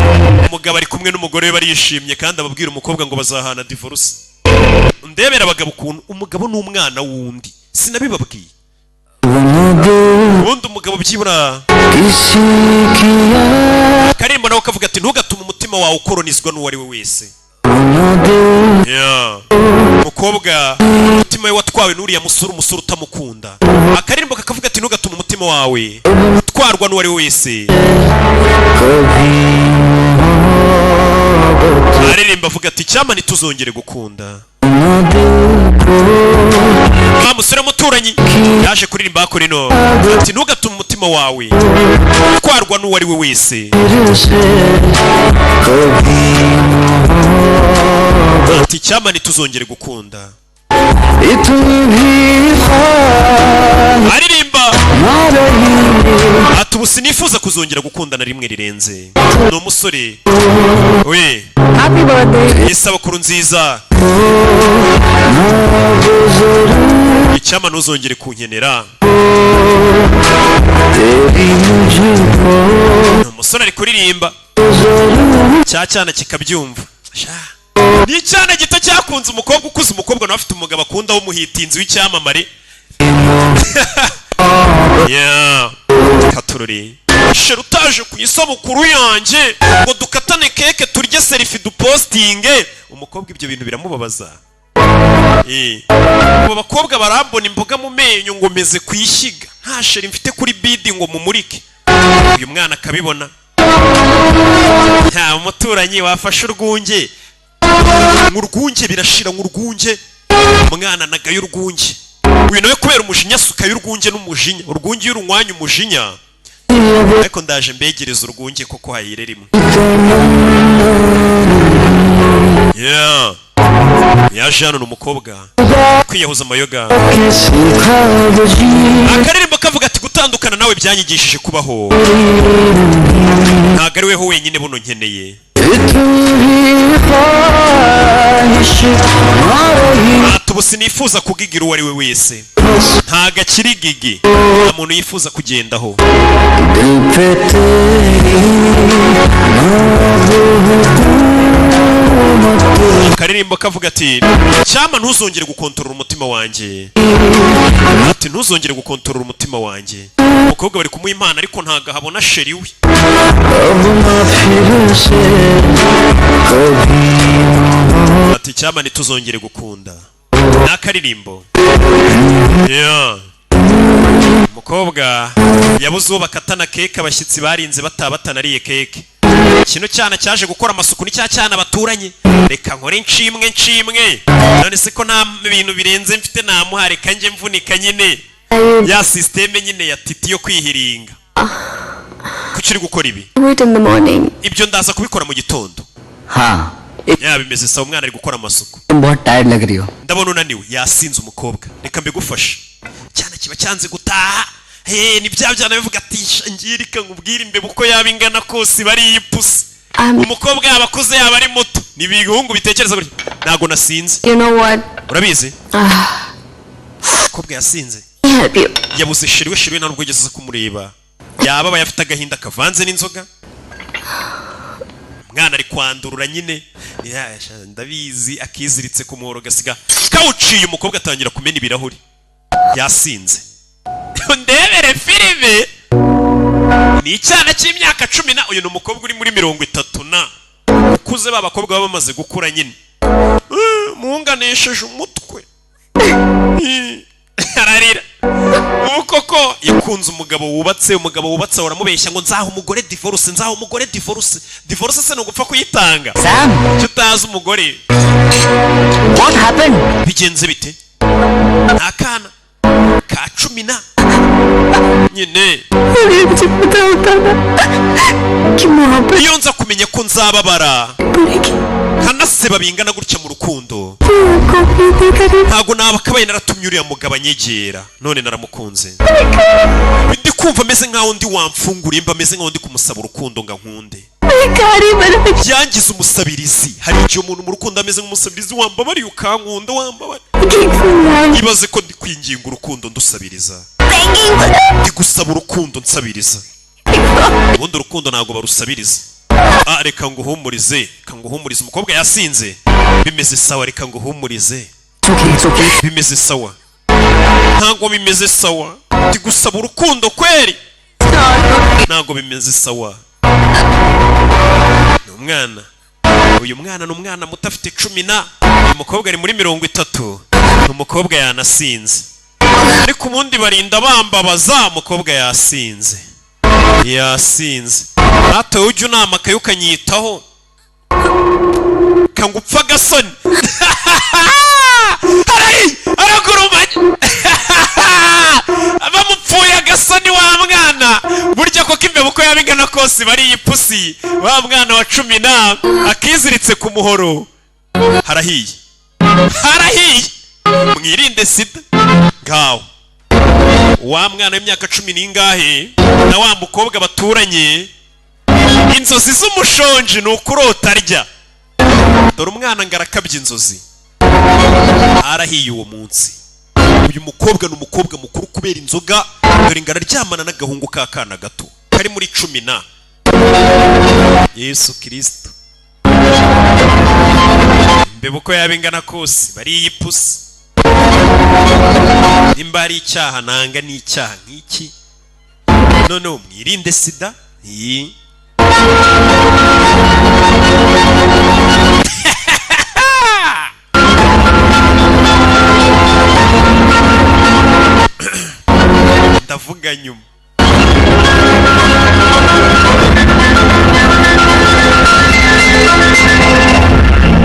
umugabo ari kumwe n'umugore we barishimye kandi ababwira umukobwa ngo bazahana divorce. Ndebera abagabo ukuntu umugabo n'umwana wundi. Sinabibabwiye. Ubundi umugabo byibura Karimbo nawe kavuga ati ntugatume umutima wawe ukoronizwa n'uwo ari we wese. Yeah. Umukobwa umutima we watwawe n'uriya musore, umusore utamukunda. Akarimbo kakavuga ati ntugatume umutima wawe utwarwa n'uwo ari we wese. Aririmba avuga ati cyama ntituzongere gukunda. Wa musore muturanyi yaje kuririmba hako rino ati ntugatume umutima wawe utwarwa n'uwo ari we wese. Ati cyama ntituzongere gukunda. Aririmba ati ubu sinifuza kuzongera gukundana rimwe rirenze. Ni umusore we Happy birthday. isabukuru nziza. Icyama ntuzongere kunkenera. Umusore ari kuririmba cya cyana kikabyumva. Ni icyana gito cyakunze umukobwa ukuze, umukobwa nawe afite umugabo akunda w'umuhitinzi w'icyamamare. Yeah. Katururi. Sheri utaje ku isabukuru yanjye ngo dukatane keke turye selfie dupostinge. Umukobwa ibyo bintu biramubabaza. Abo bakobwa barambona imboga mu menyo ngo meze kwishyiga. Nta sheri mfite kuri bidi ngo mumurike. Uyu mwana akabibona. Nta umuturanyi wafashe urwunge. Urwunge birashira nk'urwunge. Umwana nagaye urwunge. Uyu nawe kubera umujinya suka y'urwunge n'umujinya. Urwunge y'urunywanya umujinya. Ariko ndaje mbegereza urwunge koko hayire rimwe. Yeah. Yaje hano n'umukobwa kwiyahuza amayoga. Akaririmbo kavuga ati gutandukana nawe byanyigishije kubaho. Ntago ari weho wenyine buno nkeneye. Ati ubu sinifuza kugigira uwo ari we wese. ntago akiri gigi nta muntu yifuza kugendaho akaririmbo kavuga ati cyama ntuzongere gukontorora umutima wanjye ati ntuzongere gukontorora umutima wanjye umukobwa bari kumuha impano ariko ntago ahabona sheri we ati cyama ntituzongere gukunda n'akaririmbo umukobwa yabuze uwo bakatana keke abashyitsi barinze batanariye keke kino cyana cyaje gukora amasuku ni cya cyana baturanye reka nkore nshimwe none se ko nta bintu birenze mfite namuha reka njye mvunika nyine ya systeme nyine ya titi yo kwihiringa kuki uri gukora ibi ibyo ndaza kubikora mu gitondo bimeze sawa umwana ari gukora amasuku ndabona unaniwe yasinze umukobwa reka mbigufashe cyane kiba cyanze gutaha ni bya byana bivuga ati ngirika nkubwire imbeba uko yaba ingana kose bari ipusi umukobwa yaba akuze yaba ari muto ni ibihungu bitekereza gutya ntago nasinze urabizi umukobwa yasinze yabuze shiriwe ntabwo yigeze kumureba yaba bayafite agahinda kavanze n'inzoga umwana ari kwandurura nyine ndabizi akiziritse ku muhoro gasiga kawuciye umukobwa atangira kumena ibirahuri yasinze ndebere filime ni icyana cy'imyaka 10 uyu ni umukobwa uri muri 30 ukuze b'abakobwa baba bamaze gukura nyine muhunganisheje umutwe ararira koko yakunze umugabo wubatse waramubeshya ngo nzaho umugore divorce se nugupfa kuyitanga cyo utazi umugore What happened? bigenze bite nakana ka 10 nyine iyo nza kumenya ko nzababara kanaseba bingana gutya mu rukundo ntago nabakabaye naratumye uriya mugabo anyegera none naramukunze ndi kumva ameze nkaho ndi wamfunguriye mba ameze nkaho ndi kumusaba urukundo nga nkunde yangize umusabirizi hari igihe umuntu mu rukundo ameze nk'umusabirizi wambabariye ukankunda wambabariye ibaze ko ndi kwinginga urukundo ndusabiriza ndi gusaba urukundo nsabiriza ubundi urukundo ntago barusabiriza reka nguhumurize umukobwa yasinze bimeze sawa reka nguhumurize bimeze sawa ntago bimeze sawa ndi gusaba urukundo kweri ntago bimeze sawa umwana uyu mwana ni umwana muto afite 10 umukobwa ari muri 30 umukobwa yanasinze ariko ubundi barinda bambabaza umukobwa yasinze hata ujya unama kayo ukanyitaho kangupfa gasoni aragurumanye bamupfuye agasoni wa mwana burya koko imbeba uko yabingana kose bari ipusi wa mwana wa 10 akiziritse ku muhoro harahiye mwirinde sida ngaho wa mwana w'imyaka 10 n'ingahe na wa mukobwa baturanye inzozi z'umushonji ni ukurota arya dore umwana ngarakabye inzozi arahiye uwo munsi uyu mukobwa ni umukobwa mukuru kubera inzoga dore ngararyamana n'agahungu k'akana gato kari muri 10 Yesu Kristo imbeba uko yabingana kose bari ipusi nimba ari icyaha nanga ni icyaha nk'iki none mwirinde sida ndavuga nyuma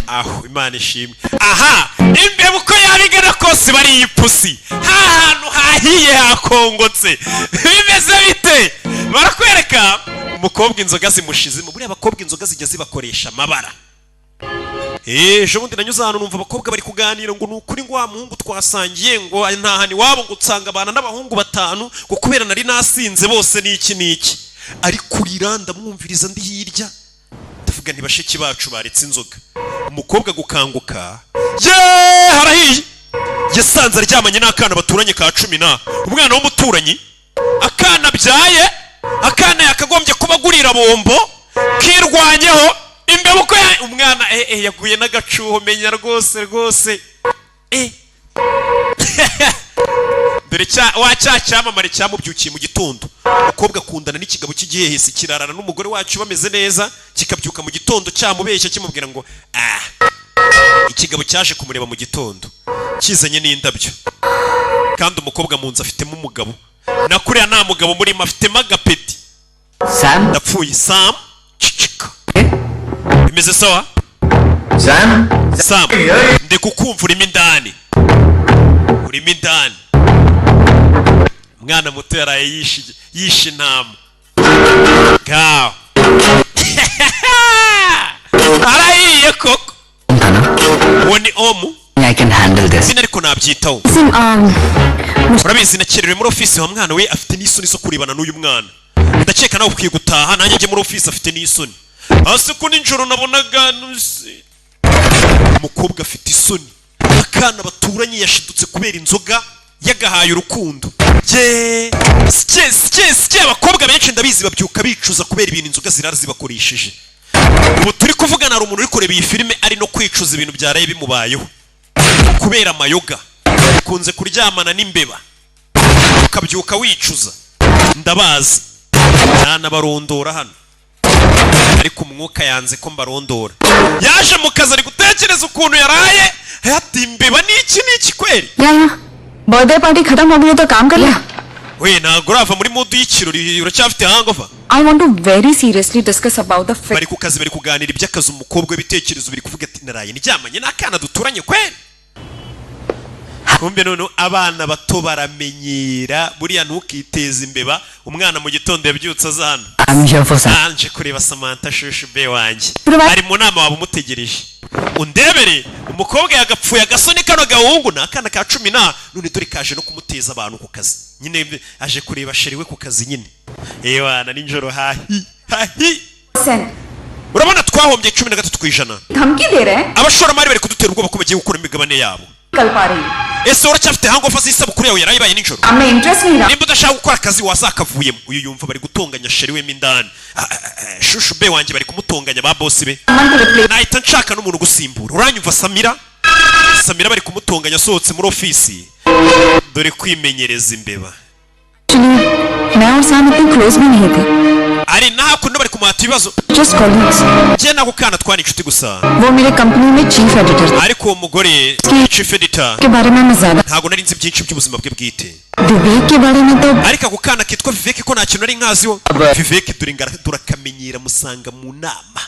aho imana ishimwe aha imbeba uko yabigana kose bari ipusi hantu hahiye hakongotse bimeze bite barakwereka umukobwa inzoga zimushizemo buriya abakobwa inzoga zijya zibakoresha amabara ejo bundi nanyuze ahantu numva abakobwa bari kuganira ngo nukuri ngo wa muhungu twasangiye ngo ntahani wabo ngo utsanga abana n'abahungu 5 ngo kubera nari nasinze bose niki ariko urira ndamwumviriza ndi hirya ndavuga ntibashiki bacu baretse inzoga umukobwa gukanguka harahiye yasanze aryamanye n'akana baturanye ka 10 umwana w'umuturanyi akana byaye akana yakagombye kubagurira bombo kirwanyeho imbebo ko umwana yaguye n'agacuho menya rwose dore wacyamamare cyamubyukiye mu gitondo umukobwa akundana n'ikigabo cy'igihehesi kirarana n'umugore wacu bameze neza kikabyuka mu gitondo cyamubeshya kimubwira ngo ikigabo cyaje kumureba mu gitondo kizanye n'indabyo kandi umukobwa mu nzu afitemo umugabo nakuriya nta mugabo murimo afitemo agapeti Sam? ndapfuye Sam bimeze sawa Sam ndekukumva urimo indani umwana muto yaraye yishe intama gaho arahiye koko uwo ni omu I can handle this. zina ariko nabyitaho urabizi nakererewe muri ofisi wa mwana we afite n'isoni zo kurebana n'uyu mwana ndakeka nawe ukwiye gutaha nanjye njye muri ofisi afite n'isoni hasi ko nijoro nabonaga umukobwa afite isoni akana baturanye yashidutse kubera inzoga yagahaye urukundo sike abakobwa benshi ndabizi babyuka bicuza kubera ibintu inzoga zirara zibakoresheje ubu turi kuvugana hari umuntu uri kureba iyi filime ari no kwicuza ibintu byaraye bimubayeho kubera amayoga ukunze kuryamana n'imbeba ukabyuka wicuza ndabazi ntanabarondora hano ariko umwuka yanze ko mbarondora yaje mu kazi ari gutekereza ukuntu yaraye ati imbeba n'iki kweri birthday party खत्म हो गई तो काम कर ले we ntabwo urava muri mood y'ikirori uracyafite hangover I want to very seriously discuss about the bari ku kazi bari kuganira iby'akazi umukobwa w'ibitekerezo biri kuvuga ati naraye niryamanye n'akana duturanye kweri kumbe none abana bato baramenyera buriya ntukiteze imbeba umwana mu gitondo yabyutse azana anje kureba Samantha shushu be wanjye ari mu nama waba umutegereje undebere umukobwa yagapfuye agasoni kano gahungu n'akana ka 10 none dore kaje no kumuteza abantu ku kazi nyine aje kureba sheriwe ku kazi nyine wana ninjoro hahi urabona twahombye 13% धमकी दे रहे हैं abashoramari bari kudutera ubwoba ko bagiye gukora imigabane yabo कल पा रही ese uracyafite hangover z'isabukuru yawe yarayibaye nijoro हमें इंटरेस्ट नहीं रहा nimba udashaka gukora akazi wazakavuyemo uyu yumva bari gutonganya sheri we mindani shushu be wanjye bari kumutonganya ba boss be nahita nshaka n'umuntu gusimbura uranyumva Samira bari kumutonganya asohotse muri ofisi dore kwimenyereza imbeba मैं और सैम इतने क्लोज भी नहीं थे ari naho kuno bari kumuhata ibibazo just colleagues je nako kana twani inshuti gusa वो मेरे कंपनी में chief editor थे ariko uwo mugore chief editor के बारे में मैं ज्यादा ntago nari nzi byinshi by'ubuzima bwe bwite विवेक के बारे में तो ariko ako kana kitwa Vivek ko nta kintu nari nkaziho Vivek turakamenyera musanga mu nama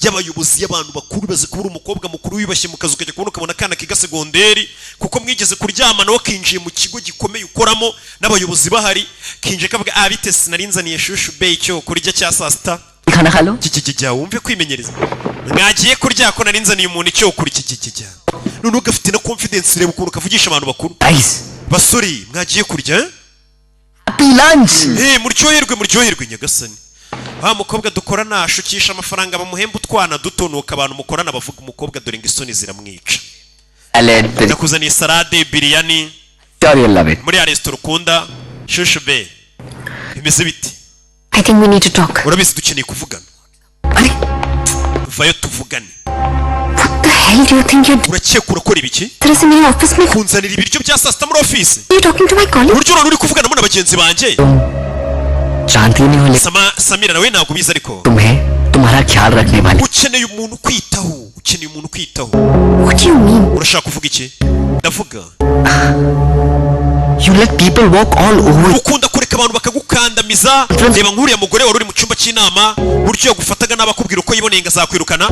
y'abayobozi y'abantu bakuru baze kubura umukobwa mukuru wibashye mu kazi ukajya kubona ukabona kana kiga segonderi kuko mwigeze kuryama nawe kinjiye mu kigo gikomeye ukoramo n'abayobozi bahari kinje kavuga bite sinarinzaniye shushu be cyo kurya cya sasta खाना खा लो kijya wumve kwimenyereza mwagiye kurya ko narinzaniye umuntu icyo kuri kijya none ugafite na confidence reba ukuntu kavugisha abantu bakuru guys basori mwagiye kurya happy lunch muryoherwe nyagasani mukobwa dukorana ashukisha amafaranga bamuhemba utwana dutonuka abantu mukorana bavuga umukobwa dore ngo isoni ziramwica nakuzaniye salade biryani muri ya resitora ukunda shushu be bimeze biti I think we need to talk urabizi dukeneye kuvugana अरे vayo tuvugane what the hell do you think you're urakeka urakora ibiki तरह से मेरे ऑफिस में kunzanira ibiryo bya saa sita muri ofisi you talking to my colleague uburyo uri kuvugana muri bagenzi banjye जानती नहीं हो लेकिन Samira nawe ntabwo ubizi ariko तुम्हें तुम्हारा ख्याल रखने वाली ukeneye umuntu kwitaho what do you mean urashaka kuvuga iki ndavuga you let people walk all over ukunda kureka abantu bakagukandamiza reba nk'uriya mugore wari uri mu cyumba cy'inama buryo yagufataga n'abakubwira uko yiboneye ngo azakwirukana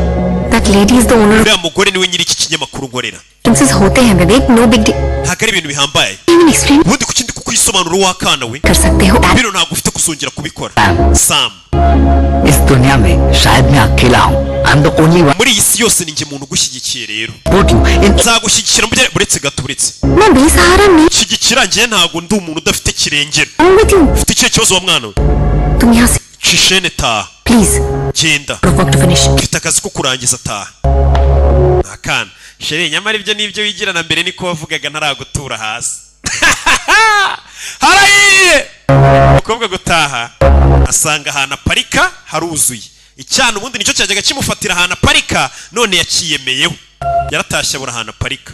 that lady is the owner of uriya mugore niwe nyiri iki kinyamakuru nkorera princess होते हैं विवेक no big deal ntabwo ari ibintu bihambaye even explain ubundi kuki ndi kuyisobanura wakana we कर सकते हो bino ntabwo ufite kuzongera kubikora Sam इस दुनिया में शायद मैं अकेला हूँ I'm the only one muri iyi si yose ni njye muntu ugushyigikiye rero support you in nzagushyigikira buretse gato buretse मैं बेसहारा नहीं shyigikira njye ntabwo ndi umuntu udafite kirengera हूँ with you ufite ikihe kibazo wa mwana we तुम यहाँ से Shishene taha. Please. Genda. Work to finish. Mfite akazi ko kurangiza taha. Akana. Sheri nyamara ibyo nibyo wigira na mbere niko wavugaga ntaragutura hasi. Harayiye. Umukobwa gutaha asanga ahantu aparika haruzuye. Icyana ubundi nicyo cyajyaga kimufatira ahantu aparika none yakiyemeyeho. Yaratashye abura ahantu aparika.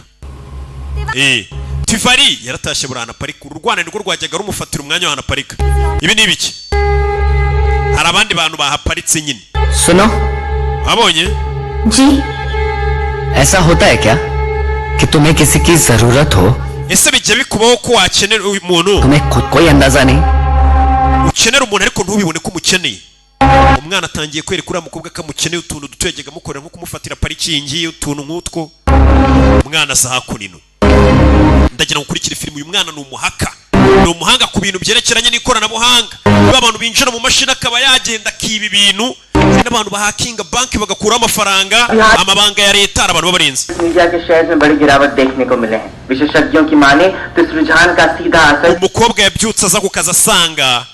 Tivari yaratashye abura ahantu aparika. Urwana nirwo rwajyaga rumufatira umwanya w'ahantu aparika. Ibi ni ibiki? Hari abandi bantu bahaparitse nyine. सुनो Abonye? जी ऐसा होता है क्या कि तुम्हें किसी की जरूरत हो Ese bijya bikubaho ko wakenera umuntu तुम्हें खुद कोई अंदाजा नहीं ukenera umuntu ariko ntubibone ko umukeneye. Umwana atangiye kwereka uriya mukobwa ko amukeneye utuntu duto yajyaga amukorera nko kumufatira parikingi utuntu nk'utwo. Umwana asa hakunino. Ndagira ngo ukurikire filime. Uyu mwana ni umuhaka, ni umuhanga ku bintu byerekeranye n'ikoranabuhanga. Niba abantu binjira mu mashini akaba yagenda akiba ibintu, n'abantu bahakinga banki bagakuraho amafaranga, amabanga ya leta abantu babarenze. Media के शेयर में बड़ी गिरावट देखने को मिले हैं विशेषज्ञों की माने तो इस रुझान का सीधा असर Umukobwa yabyutse aza ku kazi asanga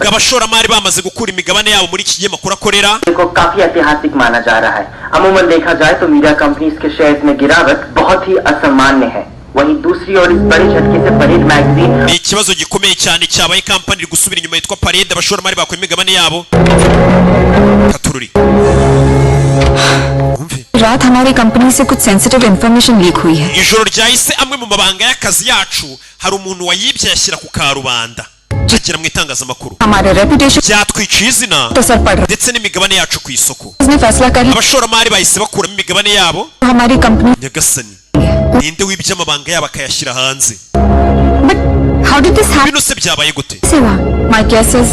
abashoramari bamaze gukura imigabane yabo muri iki kinyamakuru akorera. को काफी ऐतिहासिक माना जा रहा है अमूमन देखा जाए तो मीडिया कंपनीज के शेयर्स में गिरावट बहुत ही असामान्य है वहीं दूसरी ओर इस बड़ी झटके से parade magazine Ni ikibazo gikomeye cyane cyabaye kampani iri gusubira inyuma yitwa Parade abashoramari bakuye imigabane yabo. Katururi. रात हमारी कंपनी से कुछ सेंसिटिव इंफॉर्मेशन लीक हुई है Ijoro ryahise amwe mu mabanga y'akazi yacu hari umuntu wayibye yashyira ku karubanda. Cyakira mu itangazamakuru. हमारे reputation Byatwiciye izina तो सर पड़ रहा ndetse n'imigabane yacu ku isoko. उसने फैसला कर लिया Abashoramari bahise bakuramo imigabane yabo. हमारी company Nyagasani. Ninde wibye amabanga yabo akayashyira hanze? But how did this Bino se byabaye gute? Happen my guess is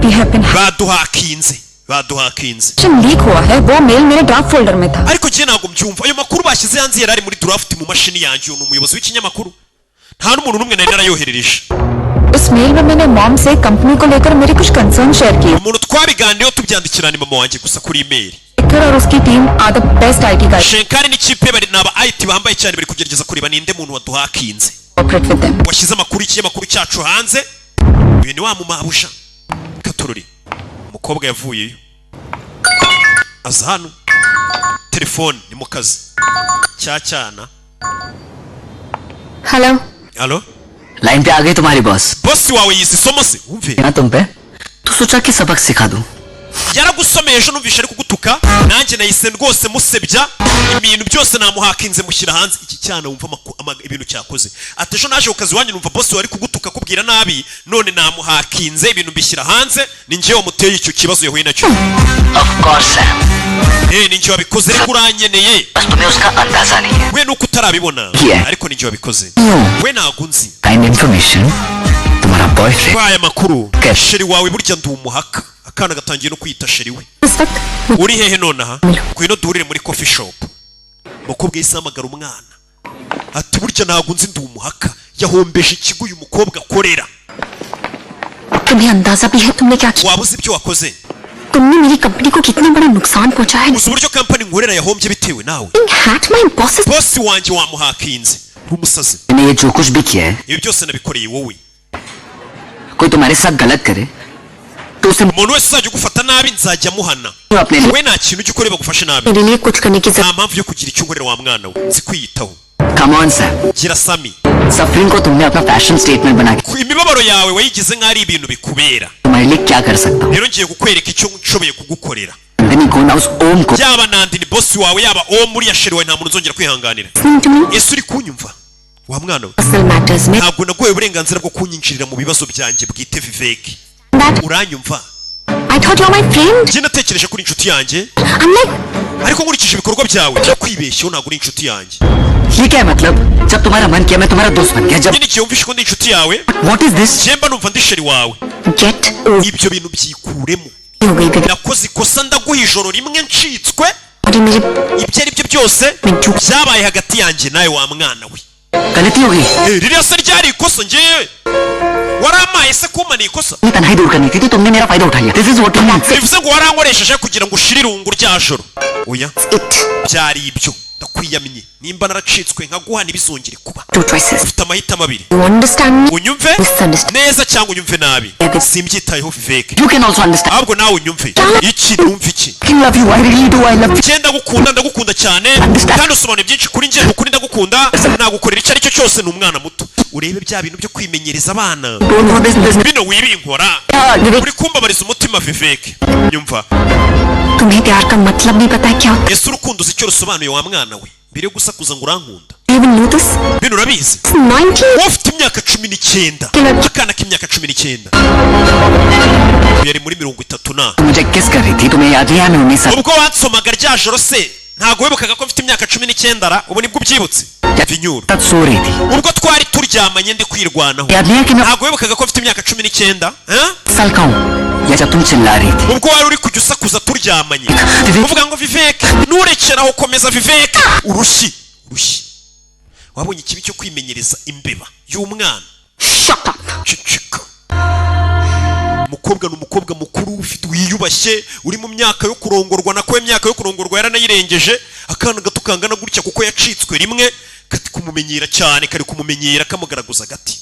we have been Baduhakinze. Leak हुआ है वो मेल मेरे draft folder में था Ariko je ntabwo mbyumva. Ayo makuru bashyize hanze yari ari muri draft mu mashini yanjye. Uyu ni umuyobozi w'ikinyamakuru. Nta n'umuntu n'umwe nari narayoherereje. उस मेल में मैंने मॉम से कंपनी को लेकर मेरे कुछ कंसर्न शेयर किए Umuntu twabiganiriyeho tubyandikirana mama wanjye gusa kuri email. और उसकी team are the best IT guide Shenkari n'ikipe bari naba IT bambaye cyane bari kugerageza kureba ninde muntu waduhakinze. Operate with them Washyize amakuru y'ikinyamakuru cyacu hanze. Uyu ni wa mumabusha. Katururi. Umukobwa yavuyeyo. Aza hano. Telefone ni mu kazi. Cyacyana. Hello Allo? Line पे आ गई तुम्हारी boss Boss wawe yize isomo se? Umve. ना तुम पे तो सोचा कि सबक सिखा दूं Yaragusomeye ejo numvishe ari kugutuka. Nanjye nahise rwose musebya. Ibintu byose namuhakinze mushyira hanze. Iki cyana wumva ibintu cyakoze. Ati ejo naje ku kazi wanyu numva boss wari kugutuka kubwira nabi. None namuhakinze ibintu bishyira hanze. Ni njye wamuteye icyo kibazo yahuye nacyo. Of course Sam Ni njye wabikoze ariko uranyeneye. बस तुम्हें उसका अंदाजा नहीं है We nuko utarabibona. Yeah. Ariko ni njye wabikoze. No. We ntabwo nzi. Kind information तुम्हारा boyfriend Aya makuru. Okay. Sheri wawe burya ndi umuhaka. Akana gatangiye no kwita sheri we. इस वक्त Uri hehe nonaha? Kwino duhurire muri coffee shop. Mukobwa yise amagara umwana. Ati burya ntabwo nzi ndi umuhaka. Yahombeje ikigo uyu mukobwa akorera. तुम्हें अंदाजा भी है तुमने क्या किया Waba uzi ibyo wakoze? तुमने मेरी कंपनी को कितना बड़ा नुकसान पहुंचाया है Uzi uburyo kampani nkorera yahombye bitewe nawe. Hat my bosses Boss wanjye wamuhakinze. Umusazi. मैंने ये जो कुछ भी किया है Ibi byose nabikoreye wowe. कोई तुम्हारे साथ गलत करे तो उसे Umuntu wese uzajya ugufata nabi nzajya muhana. अपने लिए We nta kintu ujya ukora bagufashe nabi. मेरे लिए कुछ करने की जरूरत Nta mpamvu yo kugira icyo unkorera wa mwana we. Nzi kwiyitaho. Come on Sam Gira Sami. Suffering को तुमने अपना फैशन स्टेटमेंट बना के Imibabaro yawe wayigize nk'ari ibintu bikubera. तुम्हारे लिए क्या कर सकता हूँ Rero ngiye kukwereka icyo nshoboye kugukorera. Nandini को ना उस ओम को Yaba Nandini boss wawe yaba uwo muri ya sheri wawe nta muntu uzongera kwihanganira. To me Ese uri kunyumva? Wa mwana we. Personal matters में Ntabwo naguhaye uburenganzira bwo kunyinjirira mu bibazo byanjye bwite Vivek. That Uranyumva? I thought you are my friend Njye natekereje kuri inshuti yanjye. I am like Ariko nkurikije ibikorwa byawe ndakwibeshyeho ntabwo uri inshuti yanjye. ये क्या है मतलब जब तुम्हारा मन किया मैं तुम्हारा दोस्त बन गया जब Nyine igihe wumvishe ko ndi inshuti yawe what is this njye mba numva ndi sheri wawe. Get Ibyo bintu byikuremo. हो गई baby Nakoze ikosa ndaguha ijoro rimwe ncitswe. और ये मेरे Ibyo ari byo byose byabaye hagati yanjye nawe wa mwana we. गलती हो गई Ririya se ryari ikosa njyewe. Waramaye se kumana ikosa. ये तन्हाई दूर करनी थी तो तुमने मेरा फायदा उठा लिया this is what you need Bivuze ngo warankoresheje kugira ngo ushire irungu rya joro. Oya it byari ibyo ndakwiyamye nimba naracitswe nkaguha ntibizongere kuba Two choices. ufite amahitamo abiri You understand me? unyumve Misunderstand. neza cyangwa unyumve nabi simbyitayeho Vivek You can also understand. ahubwo nawe unyumve iki numva iki I love you. I really do. I love you. cyenda ndagukunda cyane kandi usobanura byinshi kuri njye ukuri ndagukunda nagukorera icyo ari cyo cyose ni umwana muto urebe bya bintu byo kwimenyereza abana Don't know this. bino wibinkora Vivek, uri kumbabariza umutima Vivek nyumva तुम्हें प्यार का मतलब नहीं पता है क्या होता ese urukundo uzi icyo rusobanuye wa mwana we mbere yo gusakuza ngo urankunda है? You even know this? bino urabizi 19. wowe ufite imyaka 19 akana k'imyaka 19 yari muri 30 na तू मुझे किस कर रही थी तुम्हें याद नहीं है मैं 19 साल ubwo wansomaga rya joro se ntago wibukaga ko mfite imyaka 19 ara ubu nibwo ubyibutse vinyuru तक सो रही थी ubwo twari turyamanye ndi kwirwanaho याद नहीं है कि मैं ntago wibukaga ko mfite imyaka 19 साल का हूँ या जब तुम चिल्ला रही थी ubwo wari uri kujya usakuza turyamanye Vivek. uvuga ngo Vivek nurekeraho komeza Vivek urushyi wabonye ikibi cyo kwimenyereza imbeba y'umwana Shut up. cicika umukobwa ni umukobwa mukuru ufite wiyubashye uri mu myaka yo kurongorwa nako imyaka yo kurongorwa yaranayirengeje akana gato kangana gutya kuko yacitswe rimwe kati kumumenyera cyane kari kumumenyera kamugaragaza gati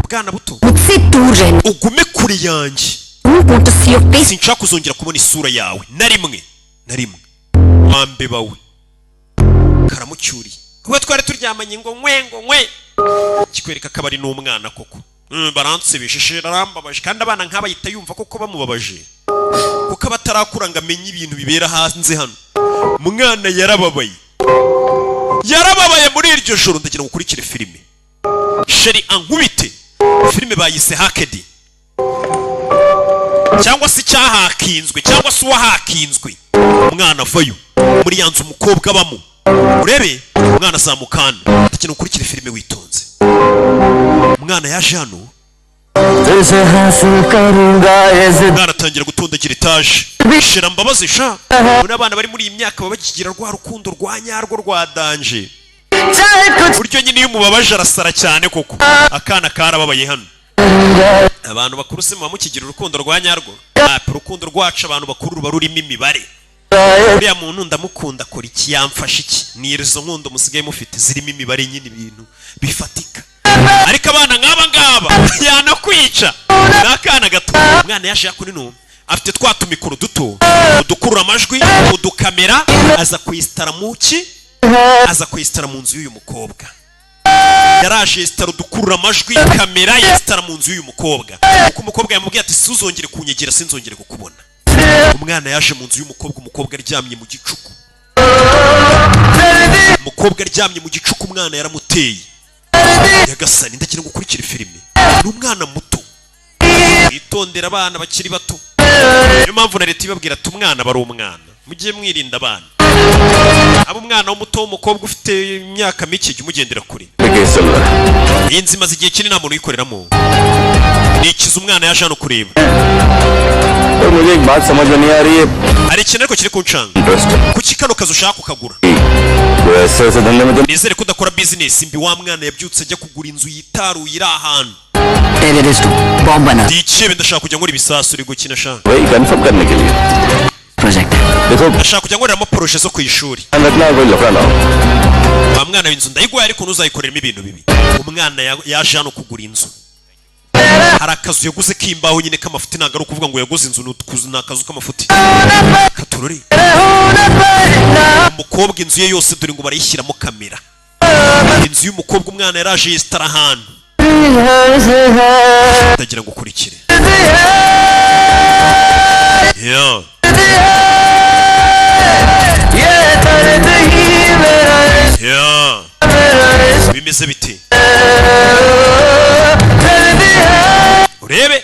bwana buto मुझसे दूर रहना. ugume kure yanjye Don't want to see your face. sinshaka kuzongera kubona isura yawe na rimwe wambeba we karamucyuriye kuba twari turyamanye ngo nkwe kikwereka ko ari n'umwana koko baransebeshe arambabaje kandi abana nk'aba yita yumva koko bamubabaje kuko abatarakura ngo amenye ibintu bibera hanze hano umwana yarababaye muri iryo joro ndagira ngo ukurikire filime sheri ankubite filime bayise hakedi cyangwa se icyahakinzwe cyangwa se uwahakinzwe umwana avayo muri ya nzu umukobwa abamo urebe umwana azamukana ndagira ngo ukurikire filime witonze umwana yaje hano umwana atangira gutondagira etaje shira mbabazi sha muri abana bari muri iyi myaka baba bakigira rwa rukundo rwa nyarwo rwa danje buryo nyine iyo umubabaje arasara cyane koko akana karababaye hano abantu bakuru se muba mukigira urukundo rwa nyarwo urukundo rwacu abantu bakuru ruba rurimo imibare uriya muntu ndamukunda akora iki yamfasha iki ni izo nkundo musigaye mufite zirimo imibare nyine ibintu bifatika ariko abana nk'aba ngaba yanakwica ni akana gato umwana yaje yakuninu afite twa tumikoro duto udukurura amajwi udukamera aza kwesitara muki aza kwesitara mu nzu y'uyu mukobwa yaraje yesitara udukurura amajwi kamera yesitara mu nzu y'uyu mukobwa kuko umukobwa yamubwiye ati suzongere kunyegera sinzongere kukubona umwana yaje mu nzu y'umukobwa umukobwa aryamye mu gicuku umwana yaramuteye yagasani ndagira ngo ukurikire filime ni umwana muto witondera abana bakiri bato niyo mpamvu na leta ibabwira ati umwana bari umwana mujye mwirinda abana aba umwana w'umuto w'umukobwa ufite imyaka mike jya umugendera kure iyi nzu imaze igihe kinini nta muntu uyikoreramo ni ikiza umwana yaje hano kureba hari ikintu ariko kiri kuncanga kuki kano kazi ushaka kukagura nizere ko udakora bizinesi mbi wa mwana yabyutse ajya kugura inzu yitaruye iri ahantu ndikebe ndashaka kujya nkora ibisasu uri gukina shaka ndashaka kujya nkoreramo poroje zo ku ishuri wa mwana w'inzu ndayiguhaye ariko ntuzayikoreremo ibintu bibi umwana yaje hano kugura inzu hari akazu yaguze k'imbaho nyine k'amafuti ntabwo ari ukuvuga ngo yaguze inzu ni akazu k'amafuti katurore umukobwa inzu ye yose dore ngo barayishyiramo kamera inzu y'umukobwa umwana yaraje yesitara ahantu ndagira ngo ukurikire bimeze bite urebe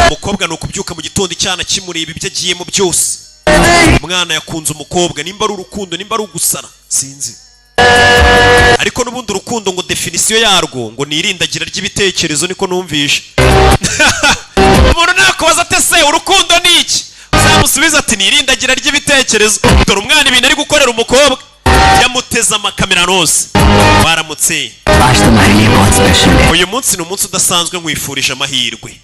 umukobwa ni ukubyuka mu gitondo icyana kimureba ibyo agiyemo byose umwana yakunze umukobwa nimba ari urukundo nimba ari ugusara sinzi ariko n'ubundi urukundo ngo definisiyo yarwo ngo ni irindagira ry'ibitekerezo niko numvishe umuntu nakubaza ati se urukundo ni iki uzamusubiza ati ni irindagira ry'ibitekerezo dore umwana ibintu ari gukorera umukobwa yamuteze amakamera rose baramutse uyu munsi ni umunsi udasanzwe nkwifurije amahirwe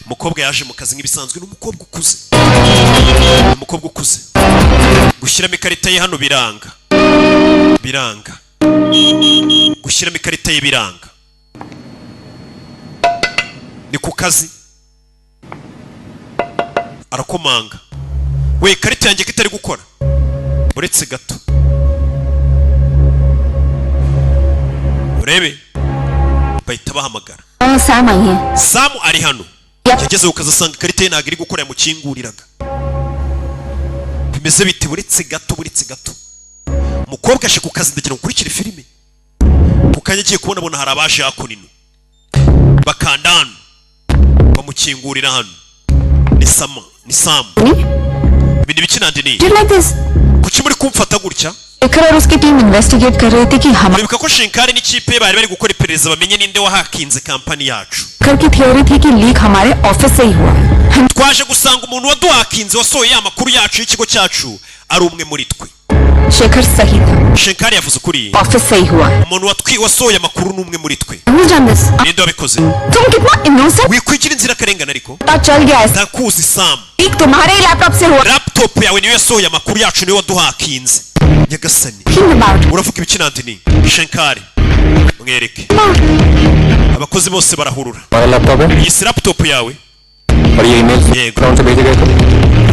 umukobwa yaje mu kazi nk'ibisanzwe n'umukobwa ukuze gushyiramo ikarita ye hano biranga gushyiramo ikarita ye biranga ni ku kazi arakomanga we ikarita yanjye ko itari gukora uretse gato urebe bahita bahamagara Samu ari hano yageze ukazasanga ikarita ye ntabwo iri gukora yamukinguriraga bimeze bite buretse gato umukobwa ashe ku kazi ndagira ngo ukurikire filime kukanya agiye kubona hari abaje hakunino bakanda hano bamukingurira hano ni Samu ibintu biki nande ni kuki muri kumfata gutya और उसकी team investigate कर रही थी कि हम Muribuka ko Shinkari n'ikipe bari gukora iperereza bamenye ninde wahakinze kampani yacu. की थियोरी थी कि लीक हमारे ऑफिस से ही हुआ है. Twaje gusanga umuntu waduhakinze wasohoye amakuru yacu y'ikigo cyacu ari umwe muri twe. Shekhar सही था. Shinkari yavuze ukuri. ऑफिस से ही हुआ है. Umuntu wasohoye amakuru n'umwe muri twe. Ninde wabikoze? तुम कितना innocent. Wikwigira inzira karengana ariko. पता चल गया है. Ndakuzi Sam. लीक तुम्हारे ही लैपटॉप से हुआ. Laptop yawe niyo yasohoye amakuru yacu niyo waduhakinze. Nyagasani. Uravuga ibiki nande ni? Shinkari. Mwereke. Abakozi bose barahurura. Iyi si laptop yawe.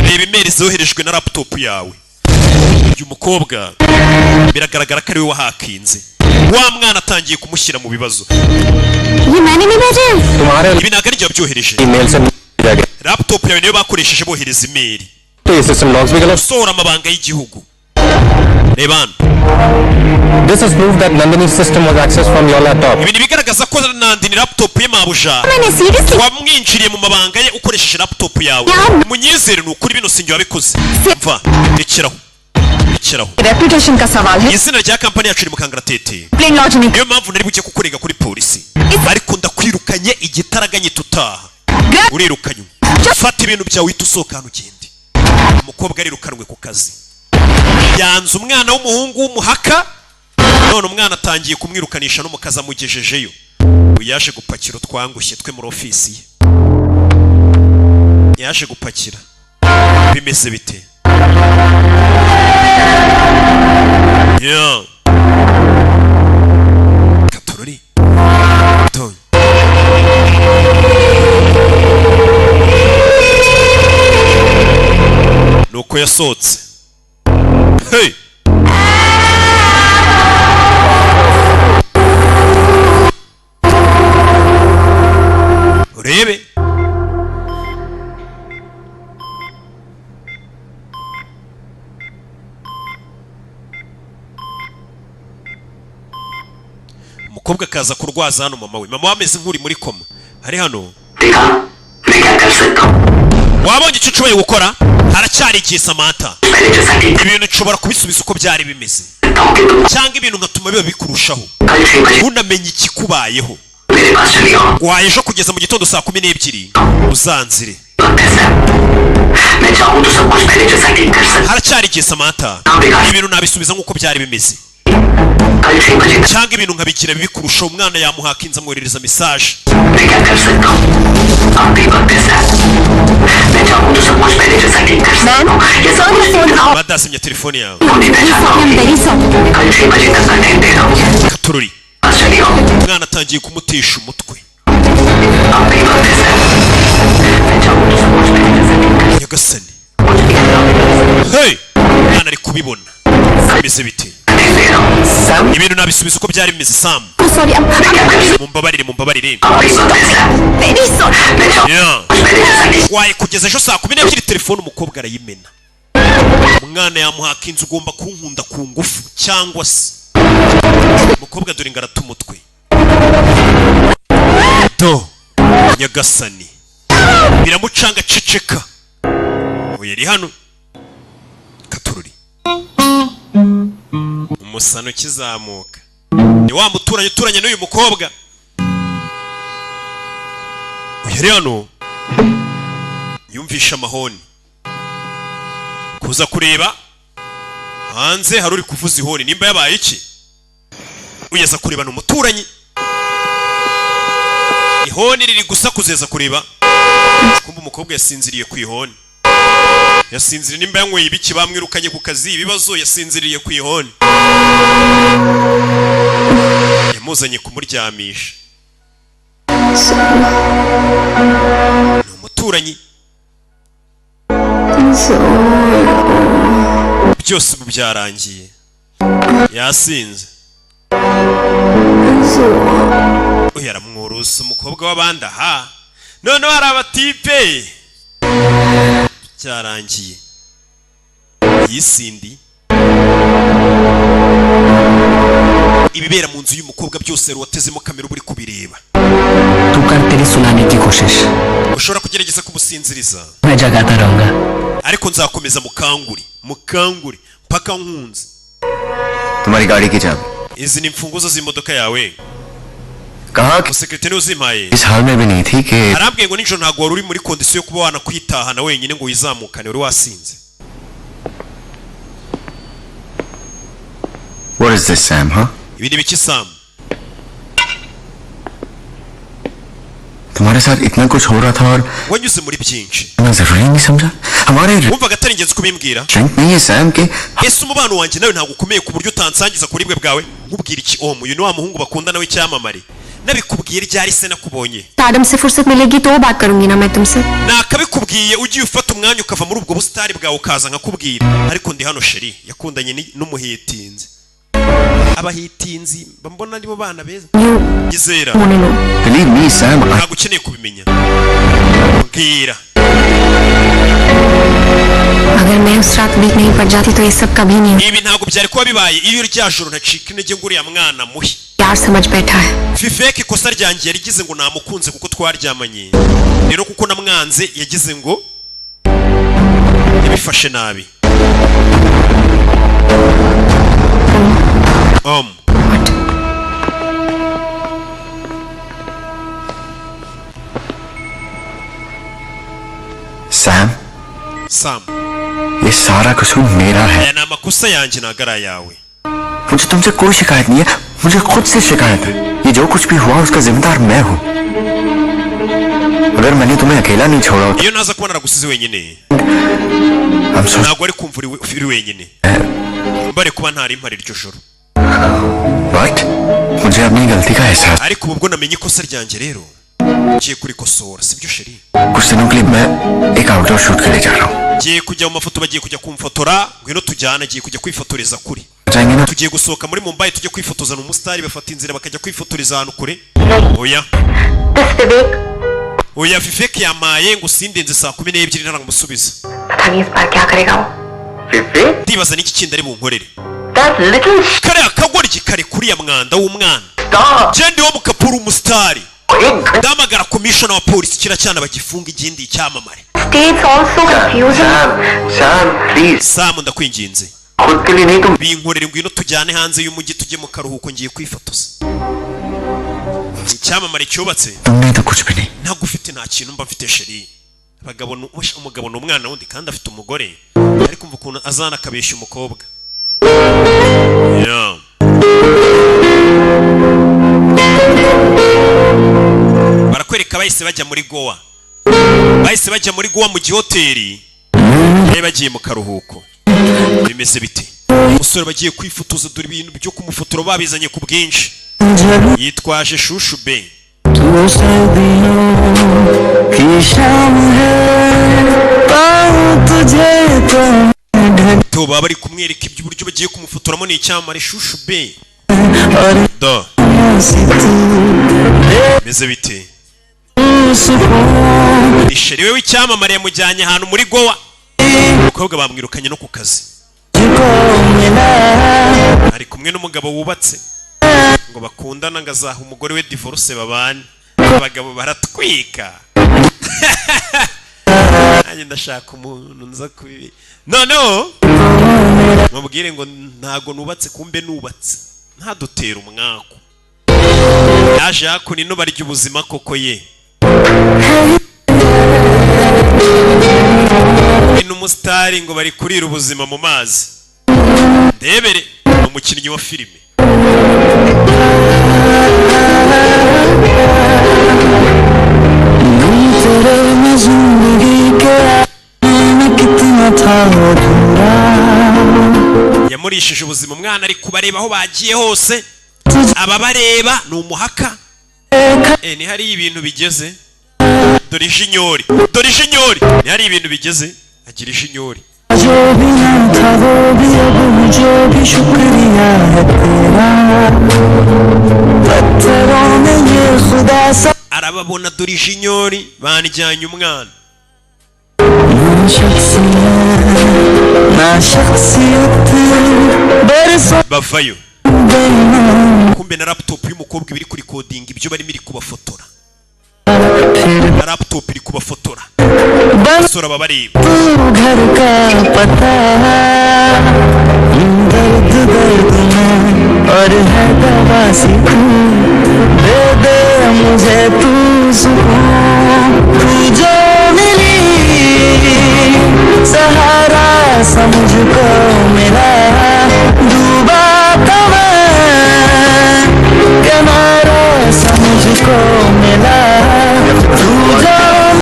Reba email zoherejwe na laptop yawe. Uyu mukobwa biragaragara ko ari we wahakinze. Wa mwana atangiye kumushyira mu bibazo. Ibi ntabwo ari byo byohereje. Laptop yawe niyo bakoresheje bohereza email. Sohora amabanga y'igihugu. Reban. This is proof that Nandini's system was accessed from your laptop. Ibi bigaragaza ko Nandini laptop ye mabuja. Wamwinjiriye mu mabanga ye ukoresheje laptop yawe. Munyizere n'ukuri bino sinjye wabikoze. Mva, rekeraho. Reputation का सवाल है. Izina rya kampani yacu iri mu kangaratete. Plain logic. Niyo mpamvu nari bugiye kukurega kuri polisi. Ariko ndakwirukanye igitaraganye tutaha. Urirukanye. Fata ibintu byawe usohoka hano ugende. Umukobwa arirukanwe ku kazi. Yanze umwana w'umuhungu w'umuhaka none umwana atangiye kumwirukanisha no mukaza mugejejeyo uyaje gupakira twangushye twe muri ofisi ye yaje gupakira bimeze bite Katorori Tony nuko yasohotse. Hey! Urebe. Umukobwa kaza kurwaza hano mama we. Mama wameze nk'uri muri koma. Hari hano. Wabonye icyo ushoboye gukora? Haracyari igihe Samantha. Ibintu nshobora kubisubiza uko byari bimeze. Cyangwa ibintu ngatuma biba bikurushaho. Unamenye ikikubayeho. Waje ejo kugeza mu gitondo saa 12 uzanzire. Haracyari igihe Samantha. Ibintu nabisubiza nk'uko byari bimeze. Cyangwa ibintu nkabigira bibikurushaho umwana yamuhakinza amwoherereza message. Badasimye telefone yawe. Katorori. Umwana atangiye kumutesha umutwe. Nyagasani. Hey! Umwana ari kubibona. Bimeze bite? Ibintu nabisubiza uko byari bimeze Sam. Mumbabarire. Waye kugeza ejo saa 12 telefone umukobwa arayimena. Umwana yamuhakinze ugomba kunkunda ku ngufu cyangwa se. Umukobwa dore ngarata umutwe. Do Nyagasani. Biramucanga ceceka. Oyeri hano. Katorori. Umusano kizamuka. Ni wa muturanye n'uyu mukobwa. Oyeri hano. Yumvisha amahoni. Kuza kureba hanze hari uri kuvuza ihoni nimba yabaye iki? Ugeza kureba n'umuturanyi. Ihoni riri gusa kuzeza kureba kumva umukobwa yasinziriye ku ihoni. Yasinziriye nimba yanyweye ibiki bamwirukanye ku kazi ibibazo, yasinziriye ku ihoni. Yamuzanye kumuryamisha. Ni umuturanyi. Byose ubu byarangiye. Yasinze. Oya aramwurusa umukobwa w'abandi aha. None hari abatipe. Cyarangiye. Yisindi. Ibibera mu nzu y'umukobwa byose ruwatezemo kamera buri kubireba. तू कर तेरी सुनाने की कोशिश. Ushobora kugerageza kumusinziriza. मैं जगाता रहूंगा. Ariko nzakomeza mukanguri paka nkunze. तुम्हारी गाड़ी की चाबी Izi ni imfunguzo z'imodoka yawe. कहा कि Umusekreteri uzimpaye. इस हाल में भी नहीं थी कि Arambwiye ngo nijoro ntago wari uri muri kondisiyo yo kuba wanakwitahana wenyine ngo wizamukane wari wasinze. What is this, Sam, huh? Ibi ni biki Sam? तुम्हारे साथ इतना कुछ हो रहा था और Wanyuze muri byinshi. मैं जरूरी नहीं समझा हमारे Wumvaga atari ingenzi kubimbwira? Drink नहीं है सैम के Ese umubano wanjye nawe ntago ukomeye ku buryo utansangiza kuribwe bwawe? Nkubwira iki uyu ni wa muhungu bakunda nawe cyamamare. Nabikubwiye ryari se nakubonye? Madam से फुर्सत मिलेगी तो बात करूंगी ना मैं तुमसे. Nakabikubwiye ugiye ufata umwanya ukava muri ubwo busitari bwawe ukaza nkakubwira. Ariko ndi hano sheri yakundanye n'umuhitinzi. Abahitinzi mbona nibo bana beza. Nyizera. Believe me, Sam. Ntago ukeneye kubimenya. Mbwira. अगर मैं उस रात वीक नहीं पड़ जाती तो ये सब कभी नहीं. Ibi ntago byari kuba bibaye iyo rya joro ntacika intege nguriya mwana muhi. यार समझ बैठा है. Fifeke ikosa ryanjye yarigize ngo namukunze kuko twaryamanye. Rero kuko namwanze yagize ngo yabifashe nabi. Sam. ये सारा कसूर मेरा है. Aya ni amakosa yanjye nagara yawe. मुझे तुमसे कोई शिकायत नहीं है. मुझे खुद से शिकायत है. ये जो कुछ भी हुआ उसका जिम्मेदार मैं हूँ. अगर मैंने तुम्हें अकेला नहीं छोड़ा Iyo naza kuba naragusize wenyine. Ntabwo ari kumva uri wenyine. Mbare kuba ntari mpari iryo joro. What? मुझे अपनी गलती का एहसास. Ariko ubwo namenye ikosa ryanjye rero. Ngiye kurikosora sibyo sheri? कुछ दिनों के लिए मैं एक आउटडोर शूट के लिए जा रहा हूँ. Ngiye kujya mu mafoto bagiye kujya kumfotora, ngwino tujyana ngiye kujya kwifotoreza kuri. Tugiye gusohoka muri Mumbai tujye kwifotozana umusitari bafata inzira bakajya kwifotoreza ahantu kure. Oya. Oya Fifeke yamaye ngo sindenze saa 12 ntaramusubiza. पता नहीं इस बार क्या करेगा वो. Fifi? Ndibaza niki kindi ari bunkorere. That little Kare akagoryi kare kuri ya mwanda w'umwana. stop. Jendi wo mukapuru umusitari. Ndamagara commissioner wa polisi kiracyana bagifunga igindi icyamamare. States also confusing. Sam, please. Sam ndakwinginze. खुद के लिए नहीं तुम. Binkorere ngwino tujyane hanze y'umujyi tujye mu karuhuko ngiye kwifotoza. Icyamamare cyubatse. तुमने तो कुछ भी नहीं. Ntabwo ufite nta kintu mba mfite sheri. Umugabo n'umwana wundi kandi afite umugore. Ariko umva ukuntu azana akabeshya umukobwa. Yeah. Barakwereka bahise bajya muri Goa. Bahise bajya muri Goa mu gihoteli. Bagiye mu karuhuko. Bimeze bite? Umusore bagiye kwifotoza dore ibintu byo kumufotora babizanye ku bwinshi. Yitwaje Shushu Ben. Toba bari kumwereka iby'uburyo bagiye kumufotoramo ni icyamamare Shushu Ben. Do. Bimeze bite? Isheri wewe icyamamare yamujyanye ahantu muri Goa. Umukobwa bamwirukanye no ku kazi. Ari kumwe n'umugabo wubatse ngo bakundana ngazaha umugore we divorce babane. Abagabo baratwika. Nanjye ndashaka umuntu nza kubi. No. Mubwire ngo ntago nubatse kumbe nubatse. Ntadutera umwako. Yaje hako nino barya ubuzima koko ye. Umusitari ngo bari kurira ubuzima mu mazi. Ndebere umukinnyi wa filime. yahesheje ubuzima umwana ari kubareba aho bagiye hose ababareba ni umuhaka ni hari ibintu bigeze dore ijinyori ni hari ibintu bigeze agira ijinyori arababona dore ijinyori banjyanye umwana bavayo kumbe na laptop y'umukobwa ibiri kuri coding ibyo barimo iri kubafotora na laptop iri kubafotora basora babareba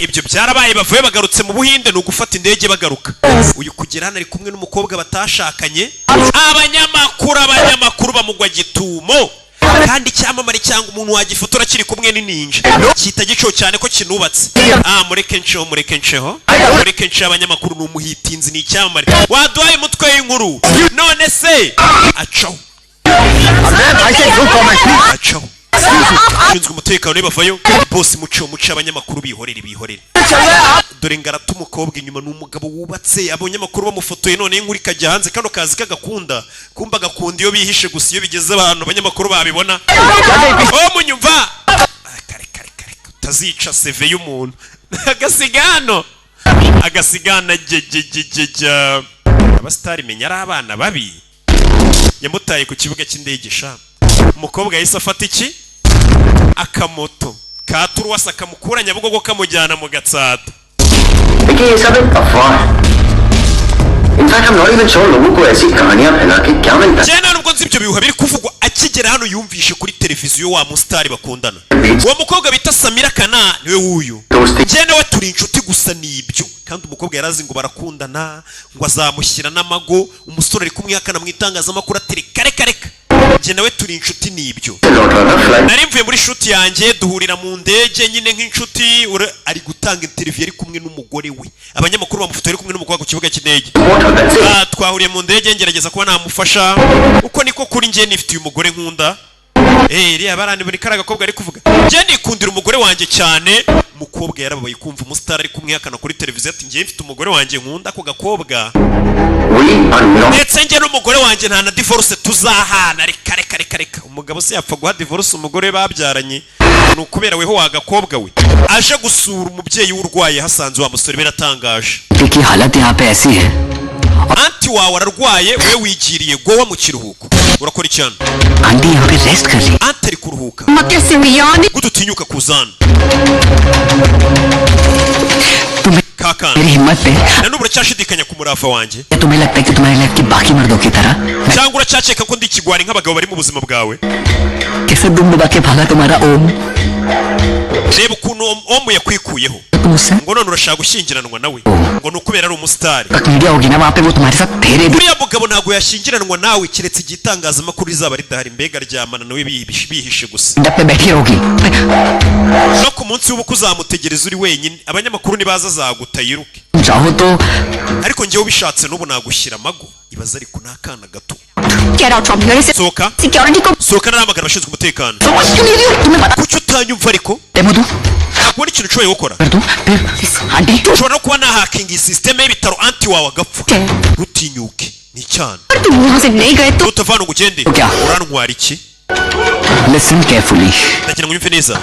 ibyo byarabaye bavuye bagarutse mu Buhinde ni ugufata indege bagaruka uyu kugera hano ari kumwe n'umukobwa batashakanye abanyamakuru bamugwa gitumo kandi icyamamare cyangwa umuntu wagifotora kiri kumwe n'inninja kita gico cyane ko kinubatse mureke nceho abanyamakuru n'umuhitinzi ni icyamamare waduhaye umutwe w'inkuru none se acaho ushinzwe umutekano bavayo bose muce abanyamakuru bihorere dore ngarata umukobwa inyuma n'umugabo wubatse abanyamakuru bamufotoye none inkuru ikajya hanze kano kazi kagakunda kumba gakunda iyo bihishe gusa iyo bigeze abantu abanyamakuru babibona munyumva kare utazica CV y'umuntu agasigana jejejeja abastari menya ari abana babi yamutaye ku kibuga cy'indege sha umukobwa yahise afata iki akamoto katuruwasa kamukura Nyabugogo kamujyana mu Gatsata cyane nubwo nzi ibyo bihuha biri kuvugwa akigera hano yumvishe kuri televiziyo wa mustari bakundana uwo mukobwa bita Samira Kana niwe wuyu cyane nawe turi inshuti gusa nibyo kandi umukobwa yarazi ngo barakundana ngo azamushyira n'amago umusore ari kumwihakana mu itangazamakuru atiri kare njye nawe turi inshuti nibyo nari mvuye muri shoot yanjye duhurira mu ndege nyine nk'inshuti ari gutanga interview ari kumwe n'umugore we abanyamakuru bamufotoye ari kumwe n'umukobwa ku kibuga cy'indege twahuriye mu ndege ngerageza kuba namufasha uko niko kuri njye nifitiye umugore nkunda iriya barani buri karaga gakobwa ari kuvuga njye nikundira umugore wanjye cyane umukobwa yarababaye kumva umustar ari kumwihakana kuri televiziyo ati njye mfite umugore wanjye nkunda ako gakobwa ndetse njye n'umugore wanjye nta na divorce tuzahana reka umugabo se yapfa guha divorce umugore babyaranye ni ukubera weho wagakobwa we aje gusura umubyeyi w'urwaye hasanze wa musore biratangaje anti wawe ararwaye we wigiriye gowa mu kiruhuko urakora icyano anti ari kuruhuka gututinyuka kuzana na n'ubu uracyashidikanya ku murava wanjye cyangwa uracyakeka ko ndi ikigwari nk'abagabo bari mu buzima bwawe reba ukuntu omu yakwikuyeho ngo none urashaka gushyingiranwa nawe ngo ni ukubera ari umusitari uriya mugabo ntabwo yashyingiranwa nawe keretse igitangazamakuru rizaba ridahari mbega ryamana nawe bihishe gusa no ku munsi w'ubukwe uzamutegereza uri wenyine abanyamakuru nibaza azaguta yiruke ariko njyewe ubishatse n'ubu nagushyira amago ibaza ariko n'akana gato sohoka naramagana abashinzwe umutekano kuki utanyumva ariko ntabwo ikintu ushoboye gukora ushobora no kuba nahakinga iyi sisiteme y'ibitaro anti wawe agapfa ntutinyuke ni icyana utavana ngo ugende urantwara iki ndagira ngo unyumve neza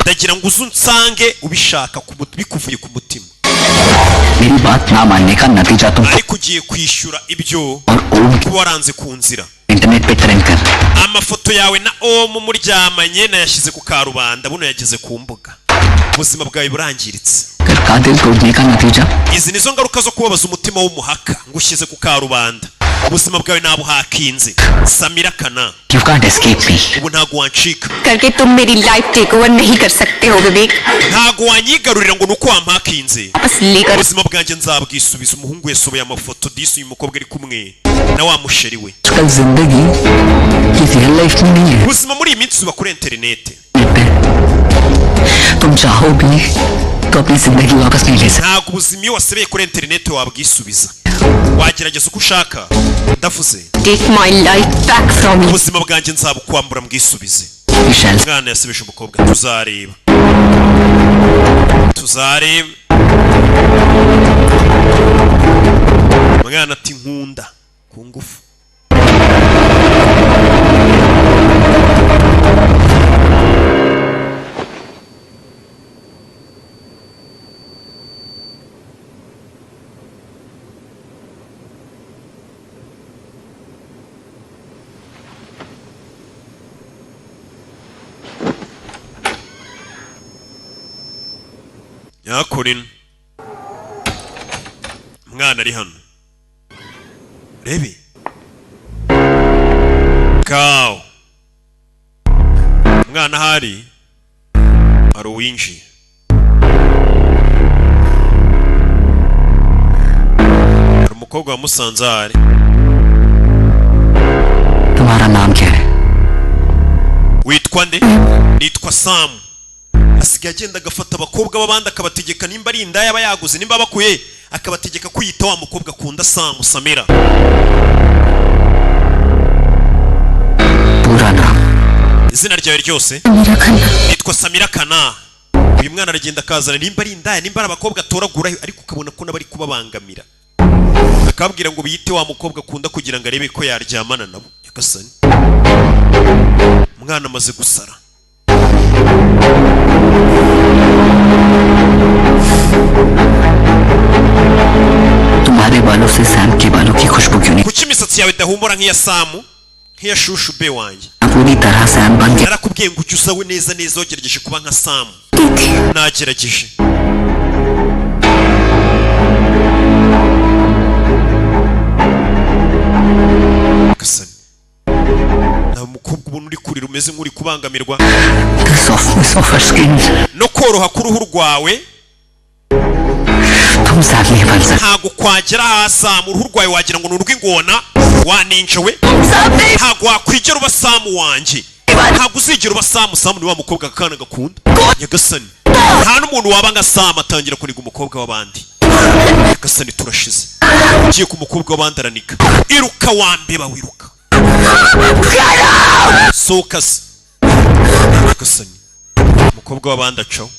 ndagira ngo uze unsange ubishaka bikuvuye ku mutima ariko ugiye kwishyura ibyo kuba waranze ku nzira amafoto yawe na omu muryamanye nayashyize ku karubanda buno yageze ku mbuga ubuzima bwawe burangiritse izi nizo ngaruka zo kubabaza umutima w'umuhaka ngo ushyize ku karubanda ubuzima bwawe nabuhakinze Samira Kana You can't escape me. ubu ntago wancika करके तुम मेरी life take over नहीं कर सकते हो विवेक ntago wanyigarurira ngo nuko wampakinze बस लेकर ubuzima bwanjye nzabwisubiza umuhungu yasoboye amafoto disi uyu mukobwa ari kumwe na wa musheri we कल जिंदगी ये रियल लाइफ में नहीं है ubuzima muri iyi minsi uba kuri internet तुम चाहो भी तो अपनी जिंदगी वापस नहीं ले सकते ntago ubuzima iyo wasebeye kuri internet wabwisubiza wagerageza uko ushaka ndavuze take my life back from you ubuzima bwanjye nzabukwambura mbwisubize Vishal umwana yasubije umukobwa tuzareba umwana ati nkunda ku ngufu yakorin umwana ari hano rebe kaw umwana hari uwinjiye hari umukobwa wamusanze hari तुम्हारा नाम क्या है witwa nde nitwa Sam asigaye agenda agafata abakobwa b'abandi akabategeka nimba ari indaya aba yaguze nimba bakuye akabategeka kwiyita wa mukobwa akunda Sam Samira पूरा नाम izina ryawe ryose nitwa Samira Kana uyu mwana aragenda akazana nimba ari indaya nimba ari abakobwa atoragura ariko ukabona ko nabari kubabangamira akabwira ngo biyite wa mukobwa akunda kugira ngo arebe ko yaryamana nabo yakasani umwana amaze gusara तुम्हारे बालों से सैम के बालों की खुशबू क्यों नहीं kuki imisatsi yawe idahumura nk'iya Samu nk'iya shushu be wanjye पूरी तरह सैम बन गया narakubwiye ngo ujye usawe neza neza wagerageje kuba nka Samu nagerageje kasani nta mukobwa ubona uri kurira umeze nk'uri kubangamirwa The softness of her skin no koroha k'uruhu rwawe तुम सैम नहीं बन सकते ntago kwagera hasamu uruhu rwawe wagira ngo ni urw'ingona waninjowe ntago wakwigera uba Samu wanjye ntago uzigera uba Samu Samu ni wa mukobwa akana gakunda nyagasani nta n'umuntu waba nka Samu atangira kuniga umukobwa w'abandi nyagasani turashize ugiye ku mukobwa w'abandi araniga iruka wambeba wiruka sohoka se nyagasani umukobwa w'abandi acaho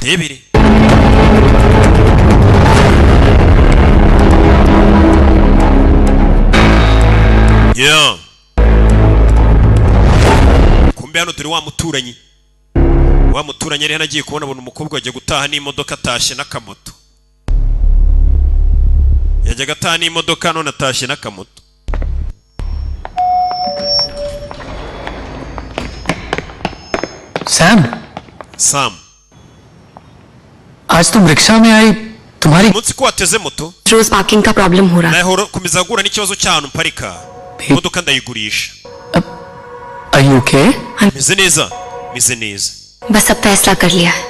debere yeah kumbe hano turi wa muturanyi yari hanagiye kubona abona umukobwa wajya gutaha n'imodoka atashye n'akamoto yajyaga ataha n'imodoka none atashye n'akamoto Sam आज तुम रिक्शा में आई तुम्हारी umunsi ko wateze moto रोज पार्किंग का प्रॉब्लम हो रहा है naho komeza guhura n'ikibazo cy'ahantu mparika imodoka ndayigurisha Are you okay? meze neza बस अब फैसला कर लिया है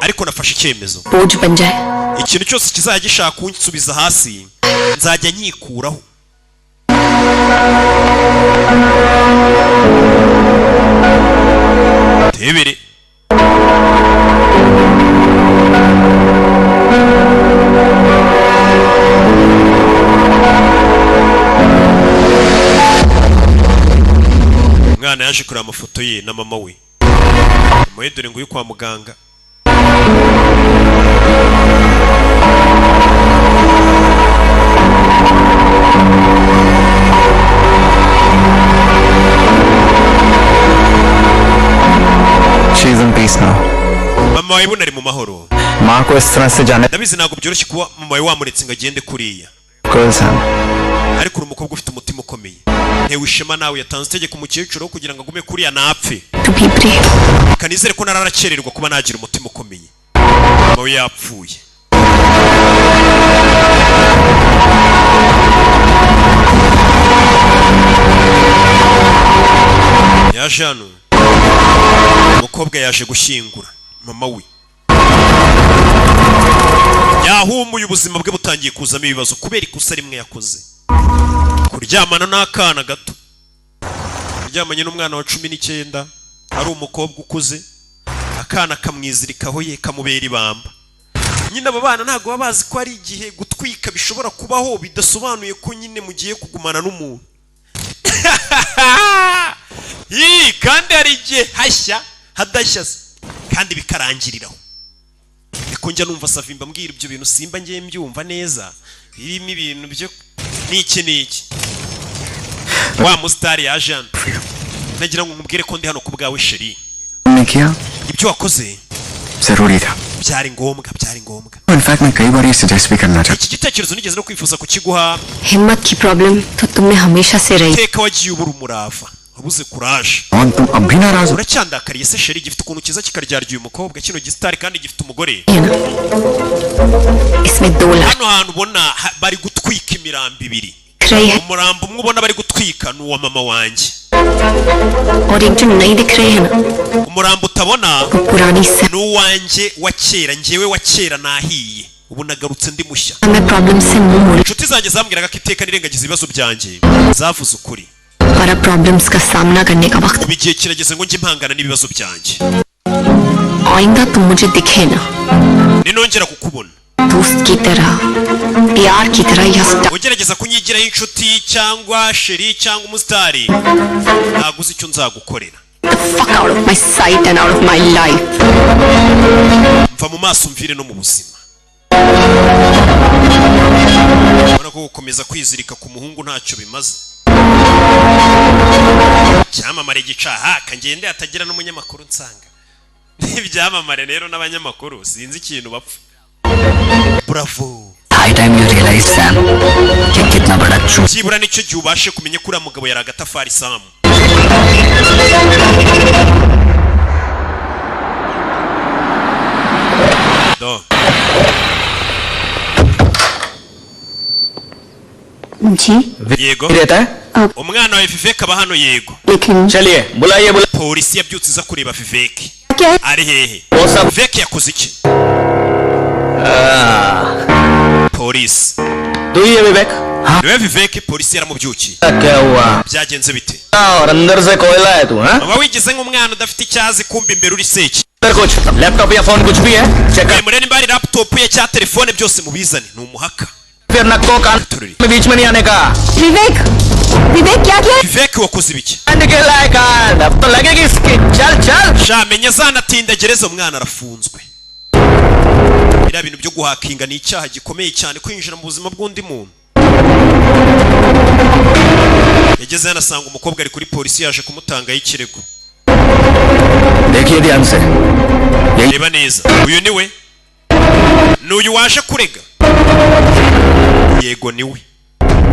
ariko nafashe icyemezo बोझ बन जाए ikintu cyose kizajya gishaka kunsubiza hasi nzajya nyikuraho tebere umwana yaje kureba amafoto ye na mama we dore ngo uyu kwa muganga She is in peace now. mama wawe ibona ari mu mahoro माँ को इस तरह से जाने ndabizi ntabwo byoroshye kuba mama wawe wamuretse ngo agende kuriya को Sam ariko uri umukobwa ufite umutima ukomeye ntewe ishema nawe yatanze itegeko umukecuru kugira ngo agume kuriya napfe to be brave kanizere ko nararakererwa kuba nagira umutima ukomeye mama we yapfuye yaje hano umukobwa yaje gushyingura mama we yahumuye ubuzima bwe butangiye kuzamo ibibazo kubera ikosa rimwe yakoze kuryamana n'akana gato kuryamanye n'umwana wa 19 ari umukobwa ukuze akana kamwizirikaho ye kamubera ibamba nyine abo bana ntago babazi ko ari igihe gutwika bishobora kubaho bidasobanuye ko nyine mugiye kugumana n'umuntu kandi hari igihe hashya hadashya kandi bikarangiriraho ariko njya numva Savimba mbwira ibyo bintu simba ngiye mbyumva neza birimo ibintu byo niki wa mustari yaje hano nagira ngo nkubwire ko ndi hano ku bwawe sheri ibyo wakoze जरूरी था byari ngombwa in fact मैं कई बार ये सजेस्ट भी करना चाहता iki gitekerezo nigeze no kwifuza kukiguha हिम्मत की प्रॉब्लम तो तुम में हमेशा से रही teka wagiye ubura umurava wabuze courage और तुम अब भी नाराज हो uracyandakariye se sheri gifite ukuntu kiza kikaryarya uyu mukobwa kino gisitari kandi gifite umugore इसमें 2 lakh hano hantu ubona bari gutwika imirambo ibiri रही है umurambo umwe ubona bari gutwika ni uwa mama wanjye और एक जो नहीं दिख रही है ना umurambo utabona वो पुरानी से ni uwanjye wa kera njyewe wa kera nahiye ubu nagarutse ndi mushya मैं प्रॉब्लम से मुंह मोड़ inshuti zanjye zambwiraga ko iteka nirengagiza ibibazo byanjye zavuze ukuri और अब प्रॉब्लम्स का सामना करने का वक्त ubu igihe kirageze ngo njye impangana n'ibibazo byanjye आइंदा तुम मुझे दिखे ना ninongera kukubona दोस्त की तरह प्यार की तरह या ugerageza kunyigiraho inshuti cyangwa sheri cyangwa umusitari ntabwo uzi icyo nzagukorera fuck out of my sight and out of my life mva mu maso mvire no mu buzima ubona ko gukomeza kwizirika ku muhungu ntacyo bimaze cyamamare gicaha kangende atagira n'umunyamakuru nsanga ibyamamare rero n'abanyamakuru sinzi ikintu bapfa bravo high time you realize Sam कि कितना बड़ा चूक byibura nicyo gihe ubashe kumenya ko uriya mugabo yari agatafari Samu do जी yego रहता है umwana wa Vivek aba hano yego लेकिन चलिए बुलाइए polisi yabyutse iza kureba Vivek क्या है ari hehe वो सब Vivek yakoze iki polisi तू ही है विवेक niwe Vivek polisi yaramubyukiye क्या हुआ byagenze bite और अंदर से कोयला है तू हाँ uba wigize nk'umwana udafite icyazi kumva imbere uri seki अंदर कुछ लैपटॉप या फोन कुछ भी है चेक कर mureni mbari laptop ye cyangwa telefone byose mubizane ni umuhaka फिर नक्को कान में बीच में नहीं आने का विवेक विवेक क्या किया Vivek wakoze ibiki कांड के लायक कांड अब तो लगेगी इसकी चल चल sha menya zanatinda gereza umwana arafunzwe biriya bintu byo guhakinga ni icyaha gikomeye cyane kwinjira mu buzima bw'undi muntu yageze yanasanga umukobwa ari kuri polisi yaje kumutangaho ikirego देखिए ध्यान से reba neza uyu ni we ni uyu waje kurega yego ni we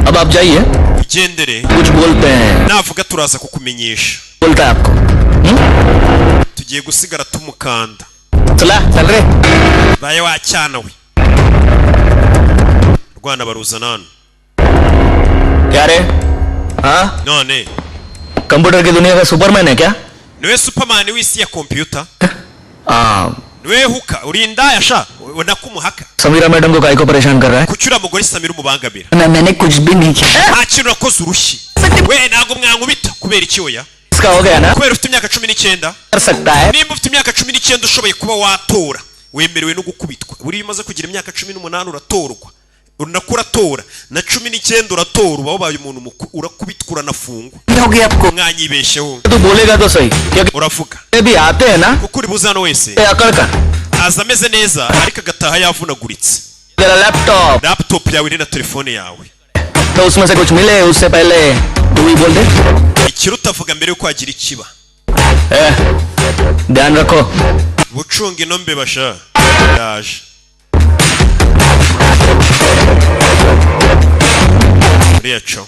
अब आप जाइए ugendere कुछ बोलते हैं navuga turaza kukumenyesha बोलता है आपको tugiye gusigara tumukanda चला चल रहे baye wacyana we Rwanda baruzana hano क्या रे हाँ none कंप्यूटर की दुनिया का सुपरमैन है क्या niwe superman w'isi ya computer हाँ niwe huka urinda yasha nakumuhaka Sameera madam को काहे को परेशान कर रहा है kucyura mugore Samira umubangamira मैंने कुछ भी नहीं किया nta kintu nakoze urushyi we ntago mwankubita kubera iki oya इसका हो गया ना kubera ufite imyaka 19 कर सकता है nimba ufite imyaka 19 ushoboye kuba watora wemerewe no gukubitwa buri umaze kugira imyaka 18 uratorwa unakuratora na 19 uratora uba wabaye umuntu urakubitwa uranafungwa हो गया आपको mwanyibesheho तू बोलेगा तो सही क्योंकि uravuga ये भी आते हैं ना kuko uri buzano wese ये अकड़ का aza ameze neza ariko agataha yavunaguritse तेरा laptop laptop yawe ni na telefone yawe तो उसमें से कुछ मिले उससे पहले तू ही बोल दे ikiruta avuga mbere yuko hagira ikiba ध्यान रखो bucunga ino mbeba sha yaje Riacho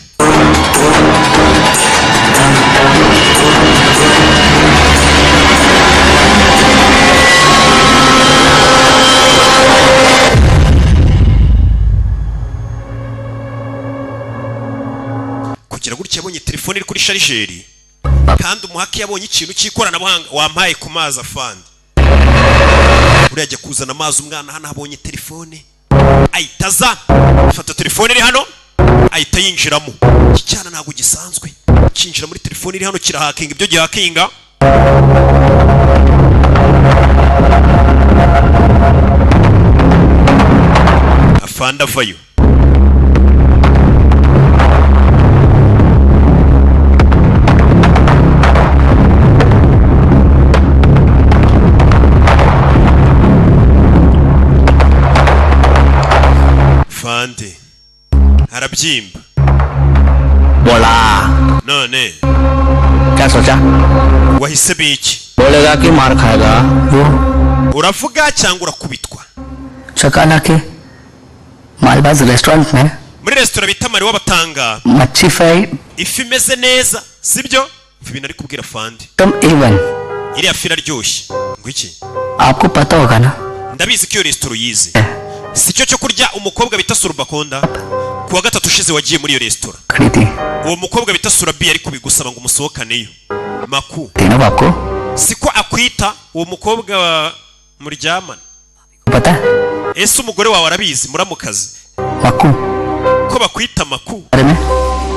kugira gutya yabonye telefone iri kuri sharijeri kandi umuhaki yabonye ikintu cy'ikoranabuhanga wampaye ku mazi afande urajya kuzana amazi umwana hano abonye telefone ahita aza afata telefone iri hano ahita yinjiramo iki cyana ntabwo gisanzwe kinjira muri telefone iri hano kirahakinga ibyo gihakinga afande avayo fande arabyimba बोला none क्या सोचा wahise biki बोलेगा कि मार खाएगा वो uravuga cyangwa urakubitwa चकाना के मालबाज रेस्टोरेंट में muri resitora bita mari w'abatanga मच्छी fry ifi imeze neza sibyo ifi bintu ari kubwira fande तुम A1 iriya fi iraryoshye ngo iki आपको पता होगा ना ndabizi ko iyo resitora uyizi si cyo cyo kurya umukobwa bita Surubakonda kuwa gatatu ushize wagiye muri iyo resitora खड़ी थी uwo mukobwa bita Surabi ari kubigusaba ngo umusohokaneyo maku तीनों आपको siko akwita uwo mukobwa muryamana पता है ese umugore wawe arabizi muramukazi Makku ko bakwita maku अरे मैं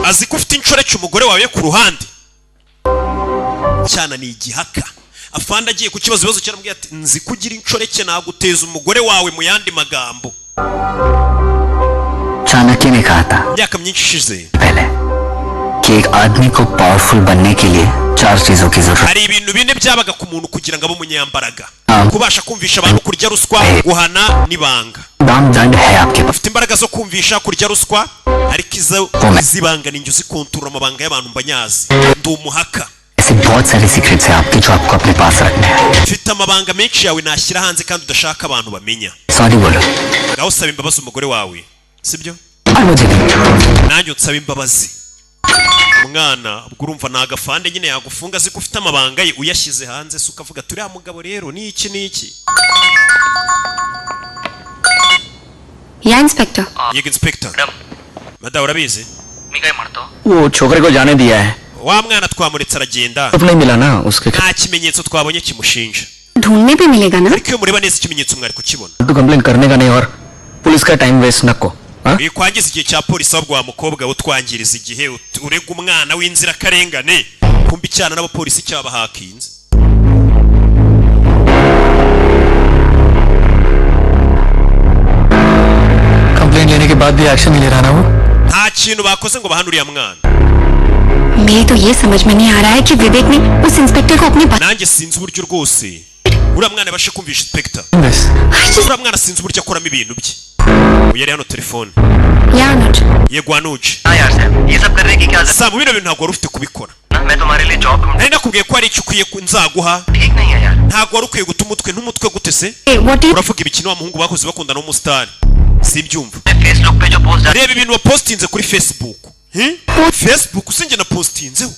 azi ko ufite inshoreke umugore wawe ku ruhande cyana ni igihaka afande agiye ku kibazo cyaramubwiye ati nzi kugira inshoreke naguteza umugore wawe mu yandi magambo Chanakya ने कहा था imyaka myinshi ishize पहले कि एक आदमी को पावरफुल बनने के लिए 4 चीजों की जरूरत hari ibintu bine byabaga ku muntu kugira ngo abe umunyambaraga Ah. kubasha kumvisha abantu kurya ruswa guhana n'ibanga दाम दंड है आपके पास ufite imbaraga zo kumvisha kurya ruswa ariko izibanga ninjye uzikontorora amabanga y'abantu mbanyazi ndi umuhaka ऐसे बहुत सारे सीक्रेट्स हैं आपके जो आपको अपने पास रखने हैं mfite amabanga menshi yawe nashyira hanze kandi udashaka abantu bamenya sorry बोलो ngaho usaba imbabazi umugore wawe sibyo और मुझे भी nanjye unsaba imbabazi umwana ubwo urumva ni agafande nyine yagufunga azi ko ufite amabanga ye uyashyize hanze se ukavuga turiya mugabo rero ni iki या inspector yego inspector madamu urabizi वो छोकरे को जाने दिया है wa mwana twamuretse aragenda अब नहीं मिला ना उसके nta kimenyetso twabonye kimushinja ढूंढने पे मिलेगा ना ariko iyo mureba neza ikimenyetso mwari kukibona तो कंप्लेन करने का नहीं और पुलिस का टाइम वेस्ट न को हाँ? kwangiza igihe cya polisi ahubwo wa mukobwa we utwangiriza igihe urega umwana w'inzirakarengane kumva icyana n'abapolisi cyabahakinze complain लेने के बाद भी एक्शन नहीं ले रहा ना वो nta kintu bakoze ngo bahane uriya mwana मेरी तो ये समझ में नहीं आ रहा है कि विवेक ने उस इंस्पेक्टर को अपनी बात nanjye sinzi uburyo rwose uriya mwana yabashe kumvisha inspector बस uriya mwana sinzi uburyo akoramo ibintu bye uyu yari hano telefone या अनुज yego anuje हाँ यार सैम ये सब करने की क्या saa mu bino bintu ntabwo wari ufite kubikora जरूरत मैं तुम्हारे लिए जॉब ढूंढ nari nakubwiye ko hari icyo ukwiye nzaguha ठीक नहीं है यार ntabwo wari ukwiye guta umutwe n'umutwe gute se what is uravuga ibikino wa muhungu bakoze bakundana n'umusitari simbyumva Facebook पे जो post reba ibintu wapostinze kuri facebook facebook usinjye na postinzeho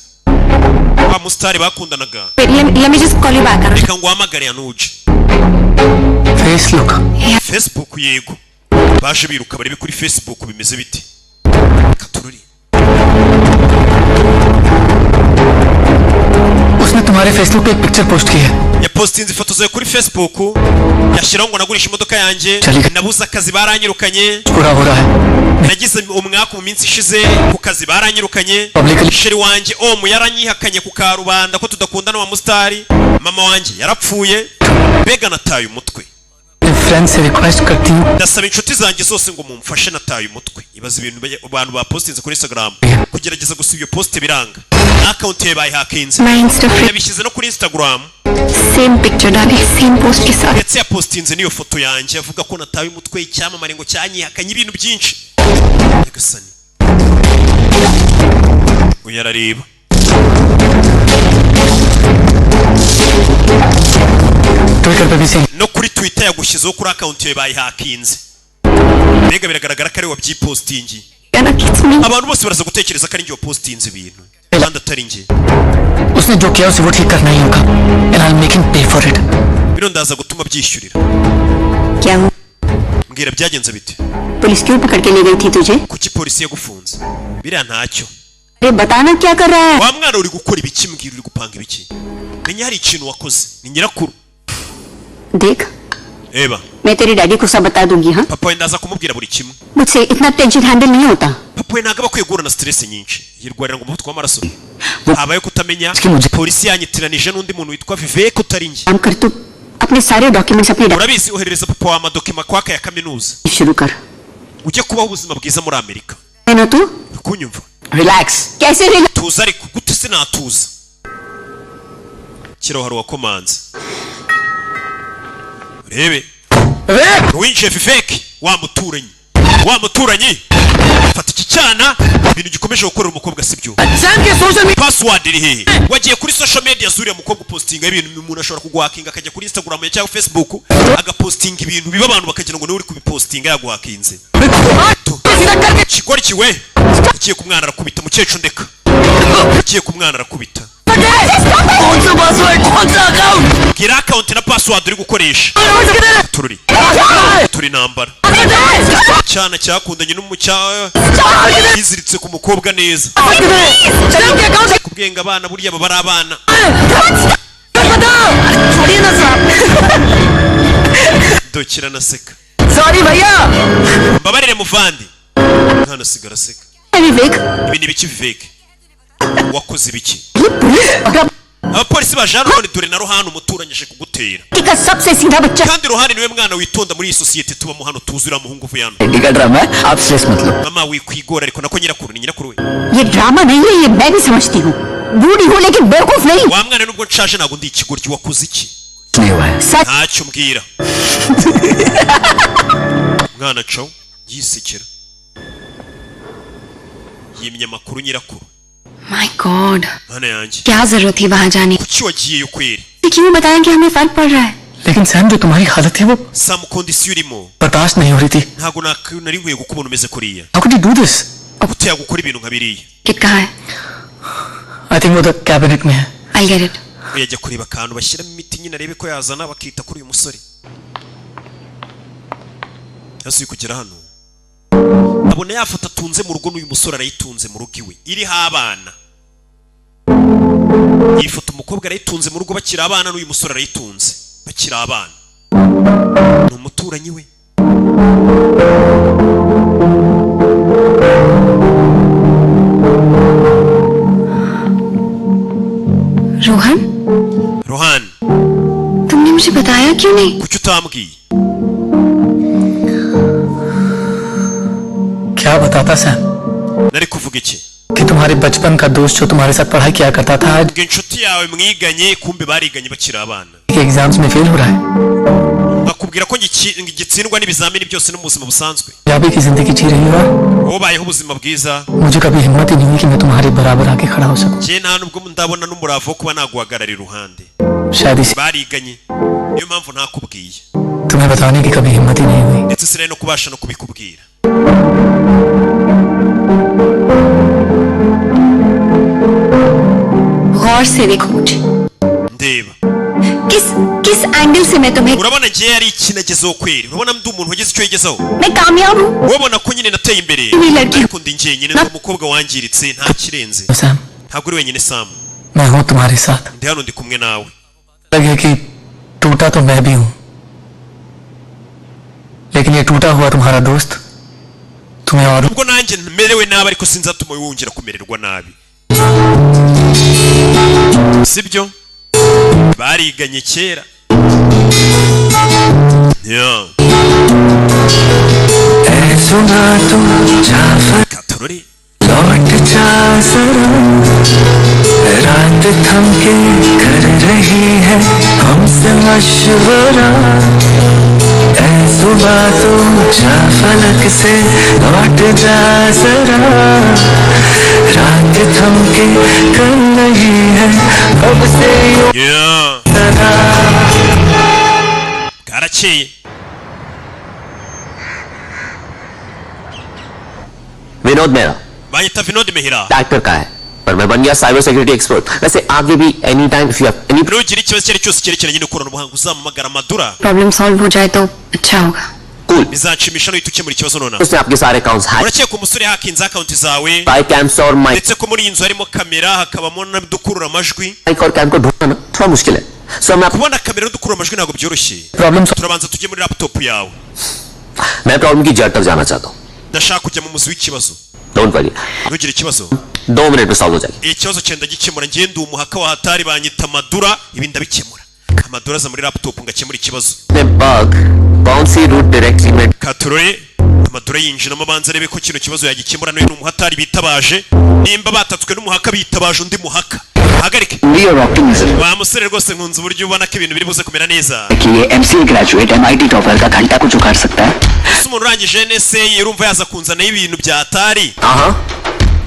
wa musitari bakundanaga let me just call you back Anuj reka ngo uhamagare anuje face look facebook yego baje biruka barebe kuri facebook bimeze bite katururi उसने तुम्हारे फेसबुक पे एक picture post की है yapostinze ifoto zawe kuri facebook yashyiraho ngo nagurisha imodoka yanjye nabuze akazi baranyirukanye पूरा हो रहा है nagize umwaka mu minsi ishize ku kazi baranyirukanye Publicly. sheri wanjye omu yaranyihakanye ku karubanda ko tudakundana wa musitari mama wanjye yarapfuye mbega nataye umutwe friend से रिक्वेस्ट करती हूँ ndasaba inshuti zanjye zose ngo mumfashe nataye umutwe ibaza ibintu abantu bapostinze kuri instagram kugerageza gusiba iyo poste biranga account ye bayihakinze मैं Insta yabishyize no kuri instagram same picture डाली same post के साथ ndetse yapostinze n'iyo foto yanjye avuga ko nataye umutwe icyamamare ngo cyanyihakanye ibintu byinshi nyagasani uyu arareba Twitter पे भी same no kuri twitter yagushyizeho kuri account ye bayihakinze mbega biragaragara ko ari we wabyipostingi ना किट्स मी abantu bose baraza gutekereza ko ari njye wapostinze ibintu kandi atari njye उसने जो किया उसे वो ठीक करना ही होगा and I make him pay for it bino ndaza gutuma byishyurira क्या हुआ? mbwira byagenze bite पुलिस क्यों पकड़ के ले गई थी तुझे kuki polisi yagufunze biriya ntacyo ये बताना क्या कर रहा है? wa mwana uri gukora ibiki mbwira uri gupanga ibiki menya hari ikintu wakoze ni nyirakuru देख eba मैं तेरे डैडी को सब बता दूंगी हाँ papa we ndaza kumubwira buri kimwe मुझसे इतना टेंशन हैंडल नहीं होता papa we ntabwo bakwiye guhura na stress nyinshi yirwarira ngo umuvuduko w'amaraso habaye kutamenya polisi yanyitiranije n'undi muntu witwa Vivek utari njye काम कर तू अपने सारे डॉक्यूमेंट्स अपने urabizi oherereza papa wa amadokima kwaka ya kaminuza शुरू कर ujye kubaho ubuzima bwiza muri Amerika है ना तू kunyumva रिलैक्स कैसे relax tuza ariko gute sinatuza kiraho hari wakomanze rebe winjiye Vivek wa muturanyi fata iki cyana ibintu gikomeje gukorera umukobwa sibyo password iri hehe wagiye kuri social media zuriya mukobwa postinga ibintu umuntu ashobora kuguhakinga akajya kuri Instagram cyangwa Facebook agapostinga ibintu biba abantu bakagira ngo niwe uri kubipostinga yaguhakinze kigori kiwe ugiye ku mwana arakubita mukecuru ndeka ugiye ku mwana arakubita gira account na password uri gukoresha turi nambara cyana cyakundanye n'umucyaha yiziritse ku mukobwa neza kubwenga abana buriya baba ari abana dokira naseka sorry भैया mbabarire muvandi mwana sigara seka विवेक ibi ni biki Vivek wakoze ibiki abapolisi bajana none dore na Rohani umuturanye aje kugutera का सबसे सीधा बच्चा kandi Rohani niwe mwana witonda muri iyi societe tubamo hano tuzura muhungu vuyano का ड्रामा है आप स्ट्रेस मत लो mama wikwigora ariko nako nyirakuru ni nyirakuru we ये ड्रामा नहीं है ये मैं भी समझती हूँ बूढ़ी हूँ लेकिन बेवकूफ नहीं wa mwana nubwo nshaje ntago ndi ikigoryi wakoze iki नहीं हुआ है सच ntacyo mbwira mwana caw yisekera yimye amakuru nyirakuru my God mwana yanjye क्या जरूरत थी वहां जाने की? kuki wagiyeyo kweri क्यों बताया कि हमें फर्क पड़ रहा है? लेकिन सैम जो तुम्हारी हालत है वो sam kondisiyo urimo बर्दाश्त नहीं हो रही थी ntago nari nkwiye kukubona umeze kuriya how could you do this gute yagukora ibintu nka biriya kit कहाँ है? आई थिंक वो द कैबिनेट में है I get it. yajya kureba akantu bashyiramo imiti nyine arebe ko yazana bakita kuri uyu musore yasuye kugera hano abona yafata atunze mu rugo n'uyu musore arayitunze mu rugo iwe iriho abana yifata umukobwa arayitunze mu rugo bakiri abana n'uyu musore arayitunze bakiri abana ni umuturanyi we Rohan Rohan तुमने मुझे बताया क्यों नहीं? kuki utambwiye क्या बताता Sam nari kuvuga iki कि तुम्हारे बचपन का दोस्त जो तुम्हारे साथ पढ़ाई किया करता था आज ngo inshuti yawe mwiganye kumbe bariganye bakiri abana के एग्जाम्स में फेल हो रहा है bakubwira ko gitsindwa n'ibizamini byose no mu buzima busanzwe Punjabi की जिंदगी जी रही हो wobayeho ubuzima bwiza मुझे कभी हिम्मत ही नहीं हुई कि मैं तुम्हारे बराबर आके खड़ा हो सकूं je nta nubwo ndabona n'umurava wo kuba naguhagarara iruhande शायद इसी bariganye niyo mpamvu ntakubwiye तुम्हें बताने की कभी हिम्मत ही नहीं हुई ndetse sinari no kubasha no kubikubwira गौर से देखो मुझे. ndeba किस एंगल से मैं तुम्हें urabona ngiye yari iki nagezeho kweri urabona ndi umuntu wagize icyo yigezeho मैं कामयाब हूँ ubona ko nyine nateye imbere Ibi larki- ariko ndi njyenyine ndi umukobwa wangiritse nta kirenze Sam ntabwo uri wenyine Sam मैं हूँ तुम्हारे साथ ndi hano ndi kumwe nawe लगे कि टूटा तो मैं भी हूँ लेकिन ये टूटा हुआ तुम्हारा दोस्त तुम्हें और ubwo nanjye merewe nabi ariko sinzatuma wongera kumererwa nabi sibyo bariganye kera yeah. katorori लौट जा जरा रात थम के कर रही है हमसे मशवरा ऐ सुबह तो जा फलक से लौट जा जरा रात थम के कर रही है अब से yeah. karakeye विनोद मेरा banyita Vinod Mehira एक्टर का है पर मैं बन गया साइबर सिक्योरिटी एक्सपर्ट वैसे आगे भी any time if you have any nugira ikibazo icyo ari cyose cyerekeranye n'ikoranabuhanga uzampamagara Madura problem solve हो जाए तो अच्छा होगा. Cool bizanshimisha nuhita ukemura ikibazo nonaha उसने आपके सारे accounts hack urakeka umusore hakinze akawunti zawe by cams और mic ndetse ko muri iyi nzu harimo kamera hakabamo n'udukurura amajwi और कैम को ढूंढना ना थोड़ा मुश्किल है सो मैं kubona kamera n'udukurura amajwi ntabwo byoroshye problem turabanza tujye muri laptop yawe मैं प्रॉब्लम की जड़ तक जाना चाहता हूँ ndashaka kujya mu muzi w'ikibazo don't worry ntugire ikibazo 2 मिनट में सॉल्व हो जाएगी ikibazo cyenda gikemura ngiye ndi umuhaka wa hatari banyita madura ibi ndabikemura amadura aza muri laptop ngakemura ikibazo ने बग कौन सी रूट डायरेक्टली में katurore amadura yinjiramo abanza arebe ko kino kibazo yagikemura n'uyu umuhatari bitabaje nimba batatswe n'umuhaka bitabaje undi muhaka hagarike your optimism wa musore rwose nkunze uburyo ubona ko ibintu biri buze kumera neza कि ये MCA graduate MIT topper का घंटा कुछ उखाड़ सकता है ese umuntu urangije NSA urumva yaza kunzanaho ibintu bya hatari हाँ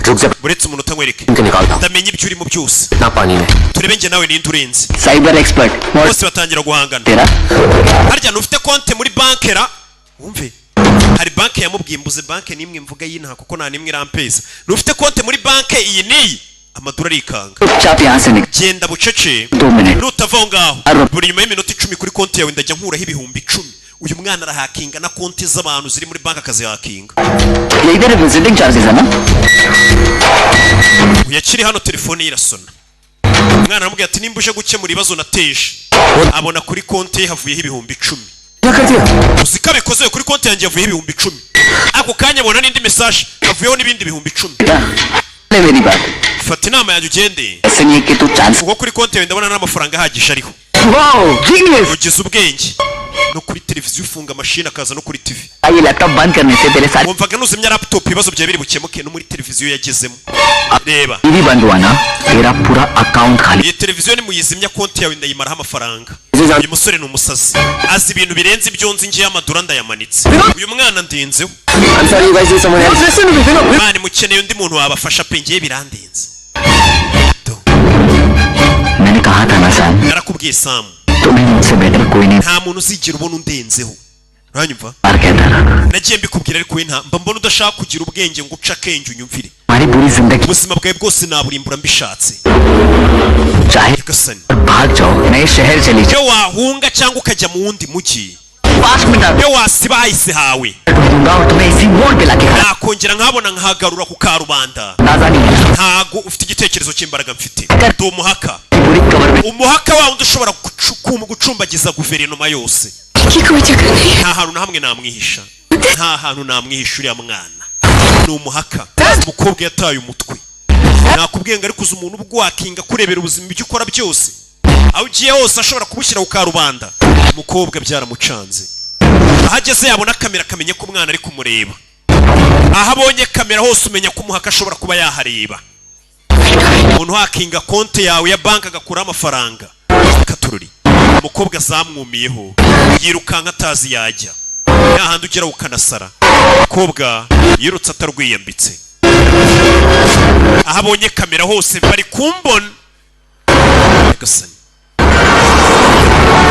रुक जा uretse umuntu utanywereke इनके निकालता हूँ ndamenya ibyo urimo byose इतना पानी में turebe njye nawe ninde urenze cyber expert bose batangira guhangana तेरा harya ntufite konte muri bankera wumve hari banke yamubwiye mbuze banke nimwe mvuga yinaha kuko nta nimwe irampeza ntufite konte muri banke iyi niyi amadura arikanga चुपचाप यहाँ से निकल genda bucece 2 minute nutava aho ngaho Aro. buri nyuma y'iminota 10 kuri konti yawe ndajya nkuraho ibihumbi 10 uyu mwana arahakinga na konti z'abantu ziri muri banki akazihakinga ये इधर visiting charges है ना uyakiri hano telefone ye irasona umwana aramubwira ati nimba uje gukemura ibibazo nateje abona kuri konti ye havuyeho ibihumbi 10 क्या कर दिया uzi ko abikoze kuri konti yanjye yavuyeho ibihumbi 10 ako kanya abona n'indi message havuyeho n'ibindi bihumbi 10 ले मेरी बात fata inama yanjye ugende ऐसे नहीं है कि तू chance kuko kuri konti yawe ndabona n'amafaranga ahagije ariho wow genius ugize ubwenge no kuri televiziyo ufunga mashini akaza no kuri TV ये लैपटॉप बंद करने से तेरे सारे wumvaga nuzimya laptop ibibazo byawe biri bukemuke no muri televiziyo yagezemo reba TV बंद हुआ ना तेरा पूरा अकाउंट खाली iyi televiziyo nimuyizimya konti yawe ndayimaraho amafaranga uyu musore ni umusazi azi ibintu birenze ibyo nzi ngiye amadura ndayamanitse uyu mwana ndinzeho I'm sorry you guys need someone else listen to me Vinod mani mukeneye undi muntu wabafasha pe ngiye birandenze मैंने कहा था ना Sam narakubwiye Sam तुम्हें मुझसे बेटर कोई नहीं nta muntu uzigera ubona undenzeho uranyumva बार कहता रहा nagiye mbikubwira ariko we mba mbona udashaka kugira ubwenge ngo uce akenge unyumvire हमारी पूरी जिंदगी ubuzima bwawe bwose naburimbura mbishatse चाहे nyagasani भाग जाओ नए शहर चली जाओ iyo wahunga cyangwa ukajya mu wundi mujyi 5 minute iyo wasiba hahise hawe दूंगा और तुम्हें इसी मोड़ पे लाके खड़ा nakongera nkabona nkahagarura ku karubanda नाजा नहीं है ntago ufite igitekerezo cy'imbaraga mfite ndi umuhaka पूरी कवर में umuhaka wa wundi ushobora gucumbagiza guverinoma yose ये कोई जगह नहीं है nta hantu na hamwe namwihisha nta hantu namwihisha uriya mwana ni umuhaka umukobwa yataye umutwe nakubwiye ngo ariko uzi umuntu ubwo wakinga kurebera ubuzima ibyo ukora byose aho ugiye hose ashobora kubushyira ku karubanda umukobwa byaramucanze aho ageze yabona kamera akamenya ko umwana ari kumureba aho abonye kamera hose umenya ko umuhaka ashobora kuba yahareba umuntu wakinga konti yawe ya banki agakuraho amafaranga katururi umukobwa zamwumiyeho yirukanka atazi yajya yahandi ugera ukanasara umukobwa yirutse atarwiyambitse aho abonye kamera hose bari kumbona nyagasani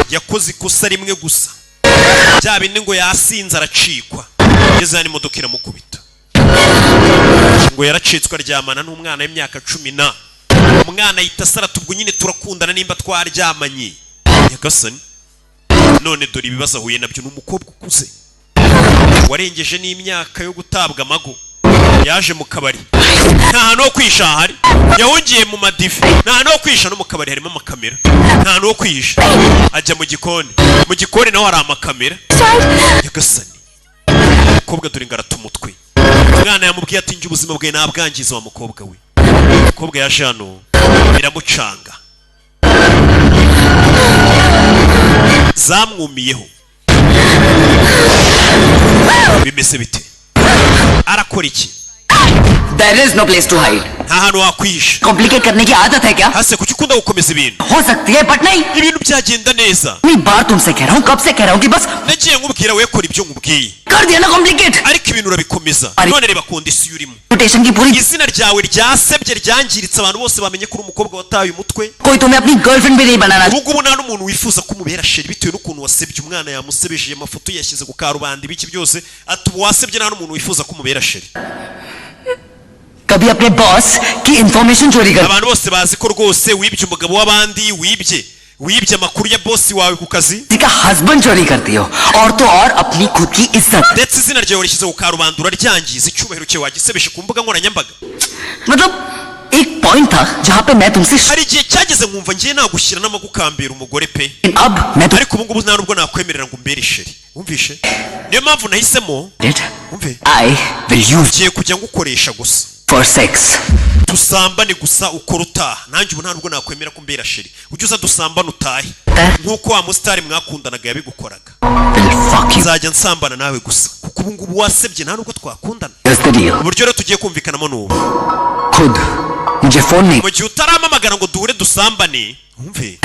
yakoze ikosa rimwe gusa bya bindi ngo yasinze aracikwa ngeze hano imodoka iramukubita ngo yaracitswe aryamana n'umwana w'imyaka 10 umwana yita sarata ubwo nyine turakundana nimba twaryamanye nyagasani none dore ibibazo ahuye nabyo n'umukobwa ukuze warengeje n'imyaka yo gutabwa amago yaje mu kabari nta hantu ho kwisha hari yahungiye mu madive nta hantu ho kwisha no mu kabari harimo amakamera nta hantu ho kwisha ajya mu gikoni naho hari amakamera nyagasani umukobwa dore ngo arata umutwe umwana yamubwiye ati njye ubuzima bwawe nabwangiza wa mukobwa we umukobwa yaje hano biramucanga zamwumiyeho bimeze bite arakora iki There is no place to hide. nta hantu wakwihisha Complicate करने की आदत है क्या? hase kuki ukunda gukomeza ibintu हो सकती है बट नहीं. ibintu byagenda neza इतनी बार तुमसे कह रहा हूँ कब से कह रहा हूँ कि बस nagiye nkubwira we kora ibyo nkubwiye कर दिया ना complicate. ariko ibintu urabikomeza Ari- none reba kondisiyo urimo Reputation की पूरी izina ryawe ryasebye ryangiritse abantu bose bamenye ko uri umukobwa wataye umutwe कोई तुम्हें अपनी गर्लफ्रेंड भी नहीं बनाना. ubu ngubu nta n'umuntu wifuza ko umubera sheri bitewe n'ukuntu wasebye umwana yamusebeje amafoto yashyize ku karubanda ibiki byose ati ubu wasebye nta n'umuntu wifuza ko umubera sheri कभी अपने बॉस की इंफॉर्मेशन चोरी कर abantu bose bazi ko rwose wibye umugabo w'abandi wibye wibye amakuru ya bosi wawe ku kazi किसी का हस्बैंड चोरी करती हो और तो और अपनी खुद की इज्जत ndetse izina ryawe rishyize ku karubanda ryangiza icyubahiro cyawe wagisebeshe ku mbuga nkoranyambaga मतलब एक पॉइंट था जहाँ पे मैं तुमसे hari igihe cyageze nkumva ngiye nagushyira n'amagukambira umugore pe अब मैं तो ariko ubu ngubu nta nubwo nakwemerera ngo umbere isheri wumvishe niyo mpamvu nahisemo wumve I will use ugiye kujya ngukoresha gusa for sex dusambane gusa ukora utaha nanjye ubu nta nubwo nakwemera ko umbera sheri ujye uza dusambane utahe nk'uko wa musitari mwakundanaga yabigukoraga nzajya nsambana nawe gusa kuko ubu ngubu wasebye nta nubwo twakundana uburyo rero tugiye kumvikanamo n'ubu खुद मुझे फोन नहीं mu gihe utaramamagara ngo duhure dusambane wumve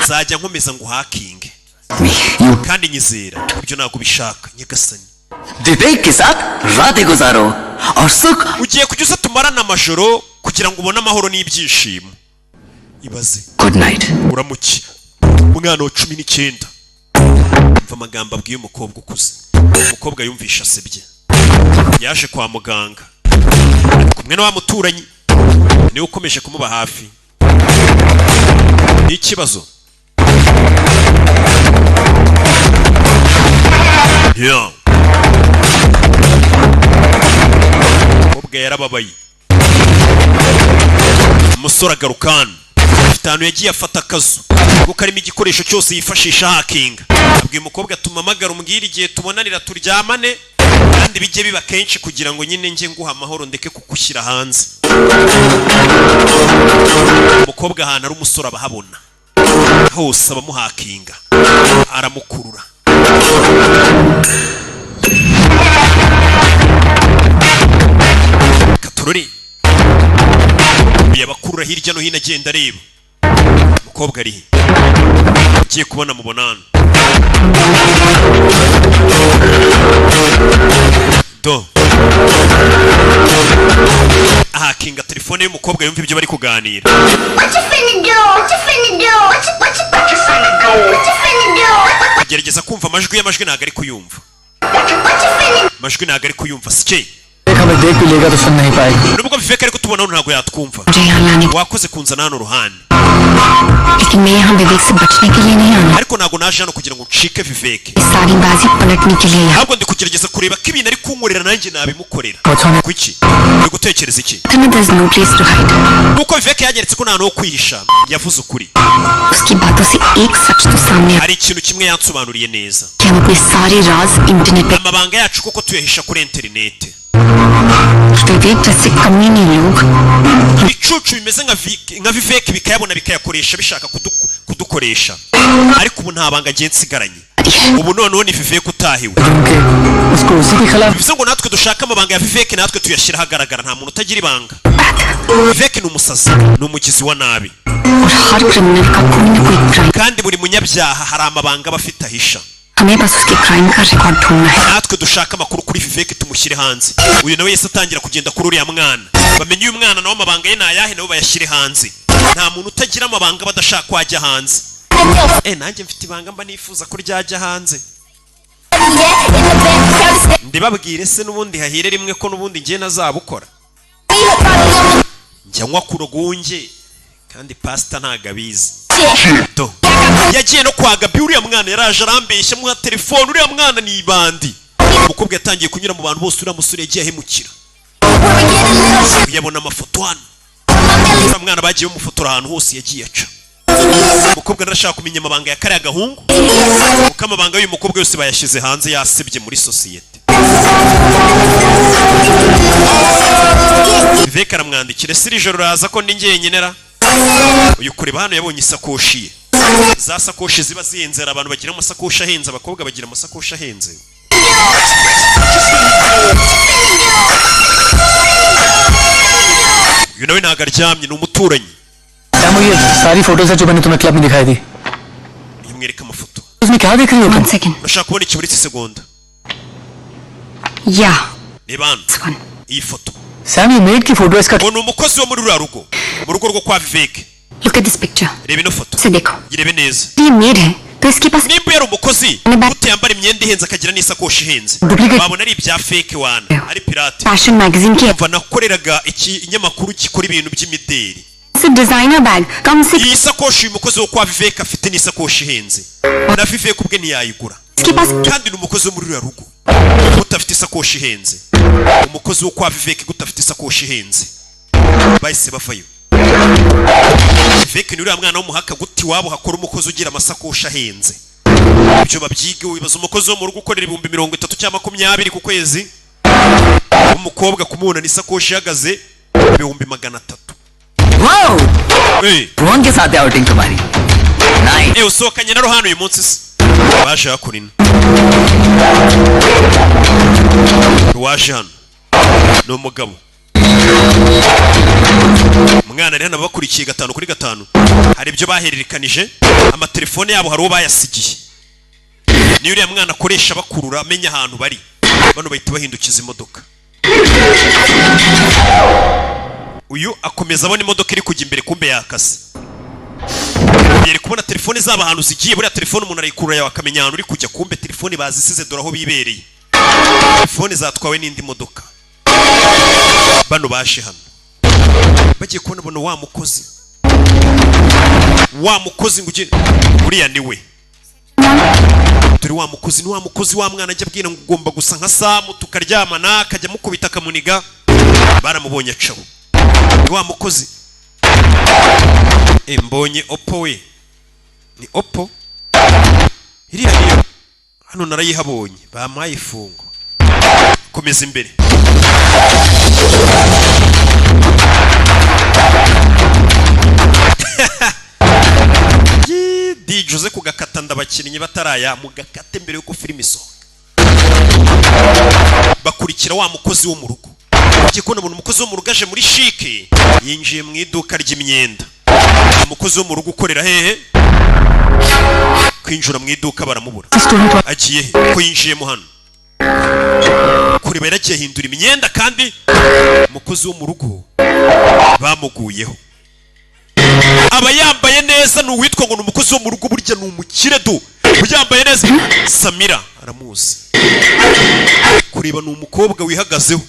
nzajya nkomeza ngo uhakinge kandi nyizera ibyo ntabwo ubishaka nyagasani विवेक के साथ रातें गुजारो और सुख ugiye kujya uza tumarana amajoro kugira ngo ubone amahoro n'ibyishimo ibaze good night uramuki umwana wa 19 umva amagambo abwiye umukobwa ukuze umukobwa yumvisha asebye yaje kwa muganga kumwe na wa muturanyi niwe ukomeje kumuba hafi n'ikibazo umukobwa yarababaye umusore agarukana itanu yagiye afata akazu kuko karimo igikoresho cyose yifashisha hakinga abwiye umukobwa tumamagara umbwira igihe tubonanira turyamane kandi bijye biba kenshi kugira ngo nyine njye nguha amahoro ndeke kugushyira hanze umukobwa ahantu ari umusore abahabona hose abamuhakinga aramukurura katorore yabakurura hirya no hino agenda areba umukobwa ari ugiye kubona mubonana do ahakinga telefone y'umukobwa yumva ibyo bari kuganira agerageza kumva amajwi y'amajwi ntabwo ari kuyumva amajwi ntabwo ari kuyumva sike हमें देख भी लेगा तो सुन नहीं पाएगा nubwo biveka ariko tubona ntabwo yatwumva wakoze kunzana hano ruhande लेकिन मैं यहाँ विवेक से बचने के लिए नहीं आना ariko ntabwo naje hano kugira ngo ncike viveke सारी बाजी पलटने के लिए ahubwo ndi kugerageza kureba ko ibintu ari kunkorera nanjye nabimukorera kuki uri gutekereza iki there's no place to hide nuko viveke yanyeretse ko nta no kwihisha yavuze ukuri उसकी बातों से एक सच तो सामने hari ikintu kimwe yansobanuriye neza कि हम अपने सारे राज इंटरनेट पे amabanga yacu koko tuyahisha kuri interinete विवेक जैसे कमीने लोग ibicucu bimeze nka viveke bikayabona bikayakoresha bishaka kudukoresha ariko ubu nta banga ngiye nsigaranye ubu noneho ni viveke utahiwe bivuze ngo natwe dushaka amabanga ya viveke natwe tuyashyira ahagaragara nta muntu utagira ibanga viveke ni umusazi ni umugizi wa nabi kandi buri munyabyaha hari amabanga aba afite ahisha हमें बस उसके क्राइम का रिकॉर्ड ढूंढना है natwe dushaka amakuru kuri viveke tumushyire hanze uyu nawe yese atangira kugenda kuri uriya mwana bamenye uyu mwana nawe amabanga ye nayahe nabo bayashyire hanze nta muntu utagira amabanga badashaka ko ajya hanze nanjye mfite ibanga mba nifuza ko ryajya hanze ndibabwire se n'ubundi hahire rimwe ko n'ubundi ngiye nazabukora njya nywa ku rugunge kandi pasita ntago abizi yagiye no kwa Gabi uriya mwana yaraje arambeshya muha telefone uriya mwana ni ibandi umukobwa yatangiye kunyura mu bantu bose uriya musore yagiye ahemukira yabona amafoto hano uriya mwana bagiye bamufotora ahantu hose yagiye aca umukobwa narashaka kumenya amabanga ya kariya gahungu kuko amabanga y'uyu mukobwa yose bayashyize hanze yasebye muri sosiyete Vivek aramwandikira ese iri joro uraza ko ndi njyenyine uyu kureba hano yabonye isakoshi ye za sakoshi ziba zihenze abantu bagira amasakoshi ahenze abakobwa bagira amasakoshi ahenze uyu nawe ntabwo aryamye ni umuturanyi ये सारी फोटोज है जो मैंने तुम्हें क्लब में दिखाई थी yamwereka amafoto उसमें क्या देख रही हो तुम urashaka kubona iki muri iki segonda या reba hano iyi foto Sam ये मेड की फोटो इसका ni umukozi wo muri ruriya rugo mu rugo rwo kwa Vivek Look at this picture. reba ino foto से देखो irebe neza ये मेड है तो इसके पास nimba yari umukozi gute yambara imyenda ihenze akagira n'isakoshi ihenze babona ari ibya fake wana ari pirate fashion magazine की mva nakoreraga iki inyamakuru gikora ibintu by'imideli से designer bag कम से iyi sakoshi uyu mukozi wo kwa Vivek afite ni sakoshi ihenze na Vivek ubwe ntiyayigura इसके पास kandi ni umukozi wo muri ruriya rugo utafite isakoshi ihenze umukozi wo kwa Vivek utafite isakoshi ihenze bahise bavayo Vivek ni uriya mwana w'umuhaka guti wabo hakora umukozi ugira amasakoshi ahenze ibyo babyige wibaza umukozi wo mu rugo ukorera 30 cyangwa 20 ku kwezi umukobwa kumubona ni sakoshi ihagaze 300. Wow Eh, Rohan के साथ है आउटिंग तुम्हारी nice usohokanye na Rohano uyu munsi se waje hakurina waje hano ni umugabo umwana rero nabakurikiye 5-5 hari ibyo bahererekanije amatelefone yabo hari uwo bayasigiye ni uriya mwana akoresha bakurura amenya ahantu bari bano bahita bahindukiza imodoka uyu akomeza abona imodoka iri kujya imbere kumbe yakase yari kubona telefone zaba ahantu zigiye buriya telefone umuntu arayikurura yawe akamenya ahantu uri kujya kumbe telefone bazisize dore aho bibereye telefone zatwawe n'indi modoka bano bashe hano bagiye kubona bona wa mukozi nguje uriya ni we turi wa mukozi ni wa mukozi wa mwana ajya abwira ngo ugomba gusa nka Samu tukaryamana akajya mukubita kamuniga baramubonye acabo ni wa mukozi mbonye Oppo we ni Oppo iriya niyo hano narayihabonye bampaye ifungo komeza imbere Jose kugakata ndabakinnyi bataraya mugakate mbere yuko filime isohoka bakurikira wa mukozi wo mu rugo ugiye kubona umukozi wo mu rugo aje muri shike yinjiye mu iduka ry'imyenda umukozi wo mu rugo ukorera hehe kwinjira mu iduka baramubura agiye he ko yinjiyemo hano kureba yaragiye hindura imyenda kandi umukozi wo mu rugo bamuguyeho aba yambaye neza n'uwitwa ngo n'umukozi wo mu rugo burya n'umukire du yambaye neza Samira aramuzi kureba n'umukobwa wihagazeho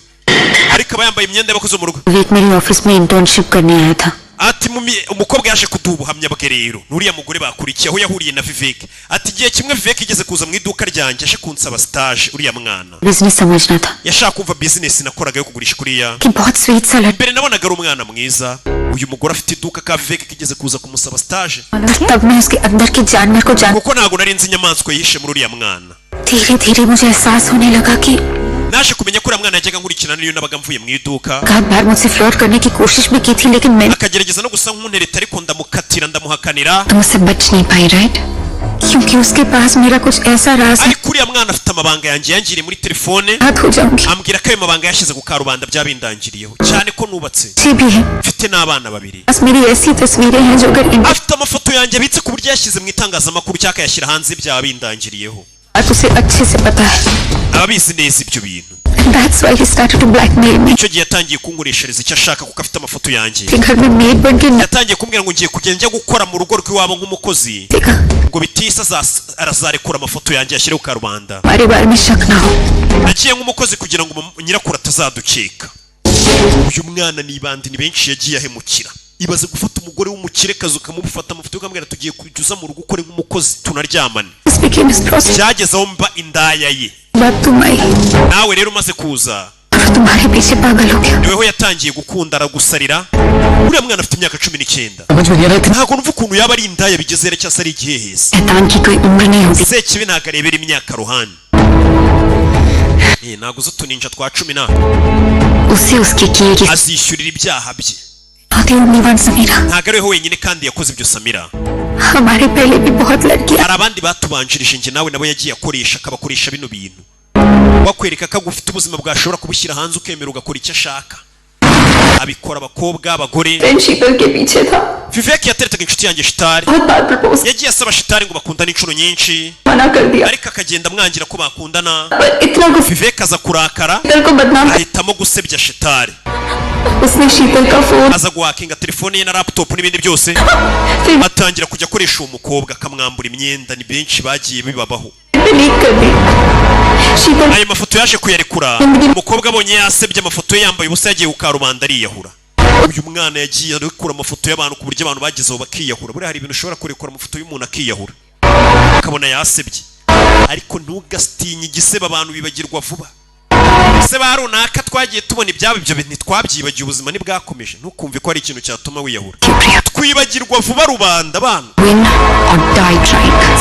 ariko aba yambaye imyenda y'abakozi mu rugo मेरी ऑफिस में इंटर्नशिप करने आया था ati umukobwa yaje kudubuhamya bwe rero nuriya mugore bakurikiye aho yahuriye na Vivek ati igihe kimwe Vivek igeze kuza mu iduka ryanjye ashe kunsaba stage uriya mwana business समझना था yashaka kumva business nakoraga yo kugurisha kuriya कि बहुत स्वीट सा लड़का mbere nabonaga ari umwana mwiza uyu mugore afite iduka ka Vivek kigeze kuza kumusaba stage तब मैं उसके अंदर की जानवर को जान kuko ntago nari nzi inyamaswa yishe muri uriya mwana धीरे धीरे मुझे एहसास होने लगा कि naje kumenya ko uriya mwana yajyaga nkurikirana niyo nabaga mvuye mu iduka कई बार मुझसे फ्लर्ट करने की कोशिश भी की थी लेकिन मैंने akagerageza no gusa nk'untereta ariko ndamukatira ndamuhakanira तुम उससे बच नहीं पाई राइट क्योंकि उसके पास मेरा कुछ ऐसा राज है ariko uriya mwana afite amabanga yanjye yangiriye muri telefone हाथ हो जाऊंगी ambwira ko ayo mabanga yashyize ku karubanda byabindangiriyeho cyane ko nubatse ये भी है mfite n'abana babiri बस मेरी ऐसी तस्वीरें हैं जो अगर इन afite amafoto yanjye abitse ku buryo yashyize mu itangazamakuru cyangwa akayashyira hanze byabindangiriyeho बात उसे अच्छे से पता है ababizi neza ibyo bintu That's why he started to blackmail me icyo gihe yatangiye kunkoreshereza icyo ashaka kuko afite amafoto yanjye कि घर में मेड बन के yatangiye kumbwira ngo ngiye kugenda njya gukora mu rugo rw'iwabo nk'umukozi देखा ngo bitisa arazarekura amafoto yanjye yashyire ku karubanda हमारे बारे में शक ना हो nagiye nk'umukozi kugira ngo nyirakuru atazadukeka uyu mwana ni bandi ni benshi yagiye ahemukira ibaze gufata umugore w'umukire kazi ukamufata amafoto ukamubwira tugiye kujuza mu rugo ukore nk'umukozi tunaryamane byageze aho mba indaya ye nawe rero umaze kuza तुम्हारे पीछे पागल हो गया niweho yatangiye gukunda aragusarira uriya mwana afite imyaka 19 ntabwo numva ukuntu yaba ari indaya bigeze rero cyase ari igihehese शैतान की कोई उम्र नहीं होती sekibi ntabwo arebera imyaka ruhani ntabwo uzi utuninja twa 10 उसे उसके किए की azishyurira ibyaha bye आती उम्मीद Samira ntabwo ariho wenyine kandi yakoze ibyo Samira हमारे पहले भी बहुत लड़कियां hari abandi batubanjirije nje nawe nabo yagiye akoresha akabakoresha bino bintu wakwereka ko agufite ubuzima bwashobora kubushyira hanze ukemera ugakora icyo ashaka abikora abakobwa abagore के पीछे था Vivek yateretaga inshuti yanjye Shitari बहुत बार propose yagiye asaba Shitari ngo bakundane inshuro nyinshi मना कर दिया ariko akagenda amwangira ko bakundana पर इतना गुस्सा Vivek aza kurakara शीतल को बदनाम ahitamo gusebya Shitari उसने शीतल का phone aza guhakinga telefone ye na laptop n'ibindi byose atangira kujya akoresha uwo mukobwa akamwambura imyenda ni benshi bagiye bibabaho delete कर दी शीतल ayo mafoto yaje kuyarekura umukobwa abonye yasebye amafoto ye yambaye ubusa yagiye ku karubanda ariyahura uyu mwana yagiye arekura amafoto y'abantu ku buryo abantu bagezeho bakiyahura. Buriya hari ibintu ushobora kurekura amafoto y'umuntu akiyahura akabona yasebye, ariko ntugatinye igisebe, abantu bibagirwa vuba. Se ba runaka twagiye tubona ibyabo, ibyo bintu twabyibagiye, ubuzima ntibwakomeje. Ntukumve ko ari ikintu cyatuma wiyahura. Twibagirwa vuba rubanda bana.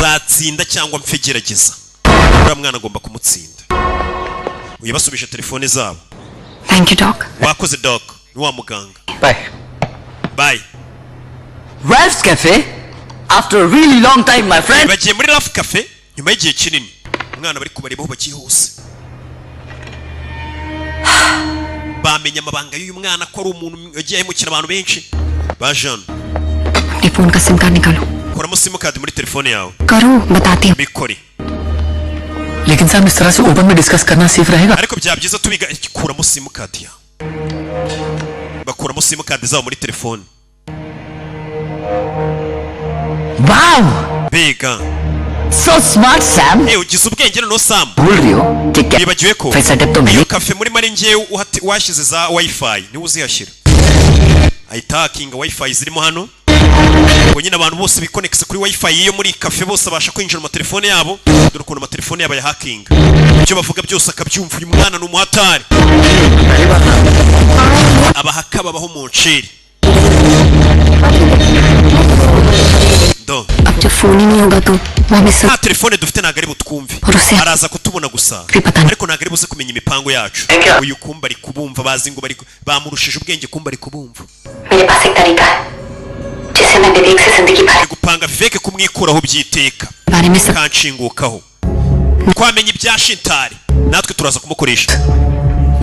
Zatsinda cyangwa mfegerageza. Uriya mwana agomba kumutsinda. Uyabasubije telefone zabo. Thank you, Doc. Wakoze Doc, ni wa muganga. Bye. Bye. Ralph's Cafe? After a really long time, my friend. Bagiye muri Ralph Cafe nyuma y'igihe kinini. Umwana bari kubarebaho bakihuse. Bamenya amabanga y'uyu mwana ko ari umuntu yagiye ahemukira abantu benshi. Ba Jean. अपने फोन का SIM card निकालो. Kuramo simukadi muri telefone yawe. करो, बताती हूँ. Bikore. लेकिन साहब इस तरह से ओपन में डिस्कस करना सेफ रहेगा? Ariko byabyiza tubiga kuramo simukadi yawe. Bakuramo simukadi zabo muri telefone. Wow! Bega. So smart, Sam. Ugize ubwenge no Sam. भूल रही हो कि क्या Bibagiwe ko setup तो iyo cafe muri mari ngiye washyize za wifi ni uzihashyira. Ahita hakinga wifi zirimo hano. Ngo nyine abantu bose bikonexe kuri wifi iyo muri cafe bose abasha kwinjira mu telefone yabo. Dore ukuntu ama telefone yabo ya hacking. Icyo bavuga byose akabyumva. Uyu mwana ni umuhatari. Abahaka babaho mu nceri. अब जब फोन ही नहीं होगा तो वो हमें सब telefone dufite ntago ari butwumve. Araza kutubona gusa. Ariko ntago ari buze kumenya imipango yacu. Uyu kumba ari kubumva, bazi ngo bari bamurushije ubwenge, kumba ari kubumva. मेरे पास एक तरीका है जिससे मैं विवेक से जिंदगी भर gupanga Vivek kumwikuraho byiteka बारे में सब kanshingukaho. Twamenye ibya Shintari natwe turaza kumukoresha.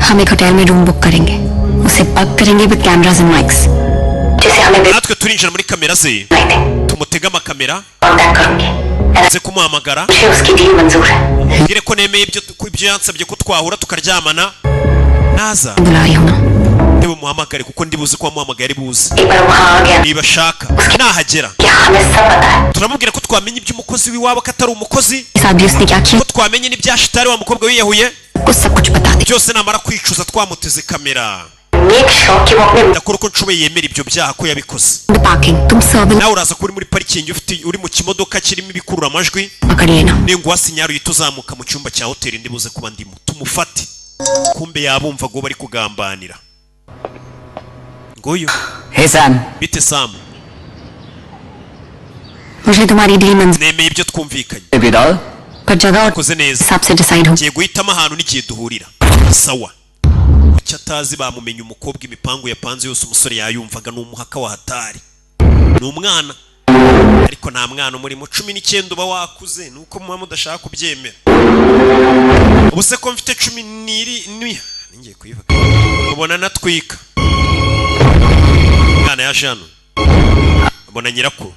हम एक होटल में रूम बुक करेंगे, उसे पक करेंगे विद कैमरास एंड माइक्स, जिसे हमें natwe turinjira muri kamera ze tumutega amakamera contact करूंगी. ze kumuhamagara मुझे उसकी डील मंजूर है. ngire ko nemeye ibyo yansabye ko twahura tukaryamana. Naza बुला रही हूँ ना. niba muhamagare kuko ndibuze ko wamuhamagaye ari buze. एक बार वहाँ आ गया Niba shaka nahagera क्या हमें सब पता है. turamubwira ko twamenye iby'umukozi w'iwabo ko atari umukozi, इस आदमी उसने क्या किया, ko twamenye n'ibya Shitari wa mukobwa wiyahuye. कुछ सब कुछ बता दे. Byose namara kwicuza twamuteze kamera. Make sure कि वो अपने Ndakora uko nshoboye yemera ibyo byaha ko yabikoze. The parking तुम service Nawe uraza kuri muri parikingi uri mu kimodoka kirimo ibikurura amajwi. पकड़ लेना. Ninguha sinyari uhita uzamuka mu cyumba cya hoteli ndibuze kuba ndimo. Tumufate. Kumbe yabumva ngo bari kugambanira. Ngoyo. Hey Sam. Bite Sam. मुझे तुम्हारी डील मंजूर Nemeye ibyo twumvikanye. Baby doll. पर जगह और Koze neza. हिसाब से डिसाइड हो. Ngiye guhitamo ahantu n'igihe duhurira. Sawa. Icyo atazi bamumenye umukobwa imipango yapanze yose umusore yayumvaga n'umuhaka wa hatari. Ni umwana. Ariko nta mwana muri mu 19 uba wakuze nuko muba mudashaka kubyemera. Ubuse ko mfite 12 ngiye kuyivuga. Ubona natwika. Mwana ya Jano. Ubona nyirakuru.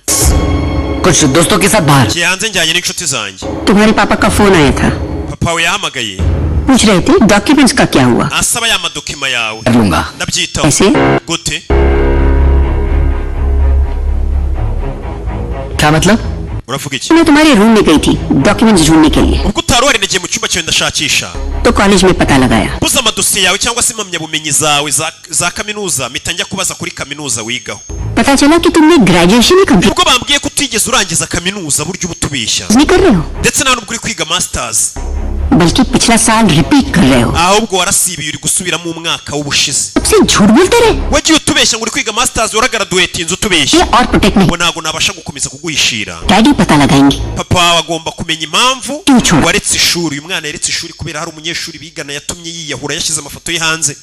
कुछ दोस्तों के साथ बाहर. Kiyanze njyanye n'inshuti zanjye. तुम्हारे पापा का फोन आया था, Papa we yahamagaye. पूछ रहे थे डॉक्यूमेंट्स का क्या हुआ. Asaba ya madokima yawe. कर लूंगा. Ndabyitaho. ऐसे Gute? क्या मतलब? Uravuga iki? मैं तुम्हारे रूम में गई थी डॉक्यूमेंट्स ढूंढने के लिए, Ubwo utari wari nagiye mu cyumba cyawe ndashakisha. तो कॉलेज में पता लगाया. Buza amadosiye yawe cyangwa se impamyabumenyi zawe za kaminuza mpita njya kubaza kuri kaminuza wigaho. पता चला कि तुमने ग्रेजुएशन ही complete Ubwo bambwiye ko utigeze urangiza kaminuza buryo ubutubeshya. नहीं कर रहे हो, Ndetse nta nubwo uri kwiga masters. बल्कि पिछला साल रिपीट कर रहे हो. Ahubwo warasibiye uri gusubiramo umwaka w'ubushize. सबसे झूठ बोलते रहे. Wagiye utubeshya ngo uri kwiga masters waragraduate inzu ये utubeshya. और प्रोटेक्ट नहीं. Ngo ntabwo nabasha gukomeza kuguhishira. Daddy पता लगाएंगे. Papa wawe agomba kumenya impamvu Tucura. waretse ishuri. Uyu mwana yaretse ishuri kubera hari umunyeshuri bigana yatumye yiyahura yashyize amafoto ye hanze.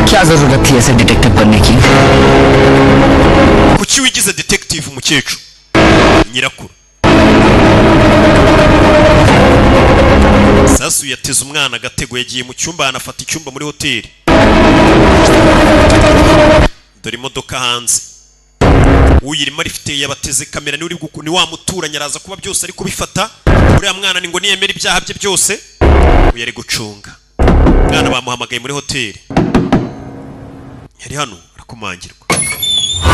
क्या जरूरत थी ऐसे डिटेक्टिव बनने की? Kuki wigize detective umukecuru? Nyirakuru. Sasu yateze umwana agatego yagiye mu cyumba anafata icyumba muri hoteli. Dore imodoka hanze. Uyirimo arifite yabateze kamera ni uri ni wa muturanye araza kuba byose ari kubifata. Uriya mwana ni ngo niyemera ibyaha bye byose. Uyari gucunga. Mwana bamuhamagaye muri hoteli. Yari hano arakumangirwa.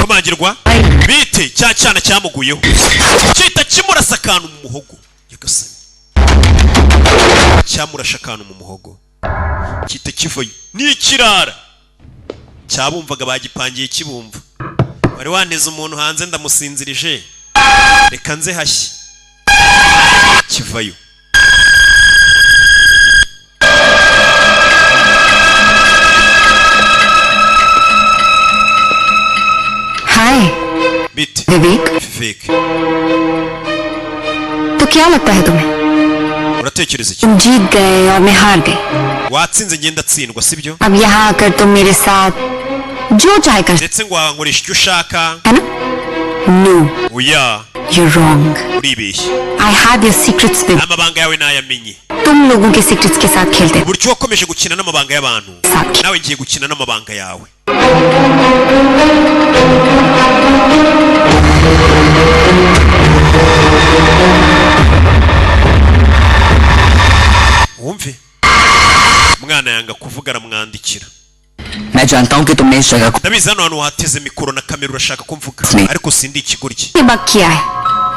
Kumangirwa bite cya cyana cyamuguyeho. Cyita kimurasa akantu mu muhogo. Yagasani. Cyamurasha akantu mu muhogo. Cyita kivayo. Ni ikirara. cyabumvaga bagipangiye kibumva. Wari waneze umuntu hanze ndamusinzirije, reka nze hashye kivayo. हाय Bit विवेक, Vivek, तो क्या लगता है तुम्हें uratekereza iki? तुम जीत गए और मैं हार गई. Watsinze ngenda tsindwa sibyo? अब यहाँ आकर तुम मेरे साथ जो चाहे कर Ndetse ngo wankoresha icyo ushaka. है ना? No, Oya, you're wrong. uribeshye. I had your secrets with. Amabanga yawe nayamenye. तुम लोगों के secrets के साथ खेलते Uburyo wakomeje gukina n'amabanga y'abantu, साथ. nawe ngiye gukina n'amabanga yawe. Wumve, umwana yanga kuvuga aramwandikira. मैं जानता हूँ कि तुमने इस जगह को Ndabizi hano hantu hateze mikoro na kamera urashaka ko mvuga, ariko sindi ikigoryi. ये बग किया है.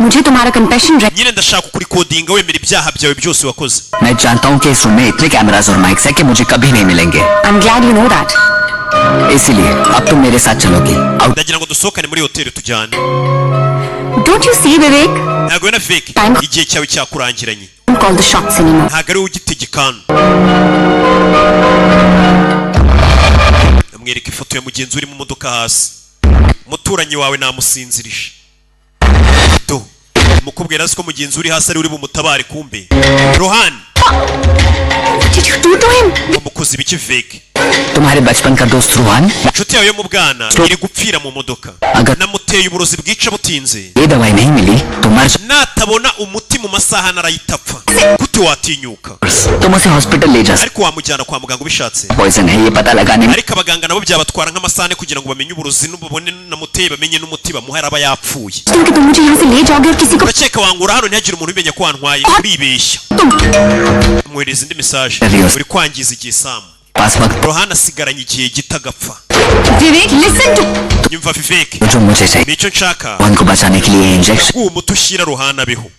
मुझे तुम्हारा confession Nyine ndashaka kurikodinga wemera ibyaha byawe byose wakoze. मैं जानता हूँ कि इस रूम में इतने कैमरास और माइक्स है कि मुझे कभी नहीं मिलेंगे. I'm glad you know that. इसीलिए अब तुम मेरे साथ चलोगी. Ndagira ngo dusohokane muri hoteli tujyane. Don't you see, Vivek? Ntabwo na fake. Time. Igihe cyawe cyakurangiranye. Don't call the shots anymore. Ntabwo ari ugitegekana. Ndamwereka ifoto ya mugenzi uri mu modoka hasi. Umuturanyi wawe namusinzirije. Do. Mukubwira ko mugenzi uri hasi ari uri bumutabare kumbe. Rohan. What did you do to him? Umukozi biki fake. तुम्हारे बचपन का दोस्त Ruhaan Inshuti yawe yo mu bwana iri gupfira mu modoka. Namuteye uburozi bwica butinze. ये दवाई नहीं मिली तो मर Natabona umuti mu masaha narayitapfa. Gute watinyuka? तुम उसे हॉस्पिटल ले जा सकते. Ariko wamujyana kwa muganga ubishatse. Poison है ये पता लगाने में. Ariko abaganga nabo byabatwara nk'amasahane kugira ngo bamenye uburozi n'ububone namuteye bamenye n'umuti bamuha araba yapfuye. कि तुम मुझे यहाँ से ले जाओगे और किसी को Urakeka wangura hano ntihagire umuntu ubimenya ko wantwaye uribeshya. Mwohereza indi message uri kwangiza igihe Sam. पास मत. Rohan asigaranye igihe gitagapfa. Vivek, listen to. Nyumva Vivek. जो मुझे चाहिए Nicyo nshaka. रोहन को बचाने के लिए injection. Uwo muti ushyira Rohan abeho.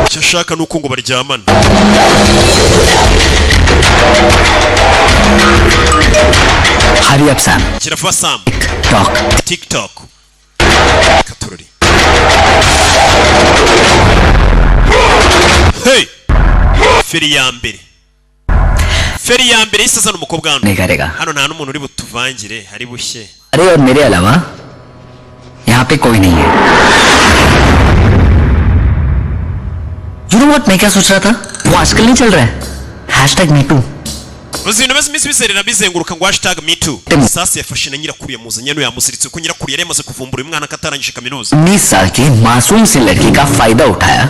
Icyo nshaka nuko ngo baryamana. Hurry up Sam. Kirava Sam. Talk. TikTok. Katurori. Hey! Feri ya mbere. Feri ya mbere isazana umukobwa hano. नहीं करेगा. Hano nta n'umuntu uri butuvangire, hari bushye. अरे और मेरे अलावा यहाँ पे कोई नहीं है. You know what मैं क्या सोच रहा था? वो आजकल नहीं चल रहा है. #MeToo. Uzi ibintu bimeze iminsi biserera bizenguruka ngo #MeToo. Sasa yafashe na nyirakuru yamuzenye no yamusiritse ko nyirakuru yari yamaze kuvumbura umwana katarangije kaminuza. 19 साल की मासूम सी लड़की का फायदा उठाया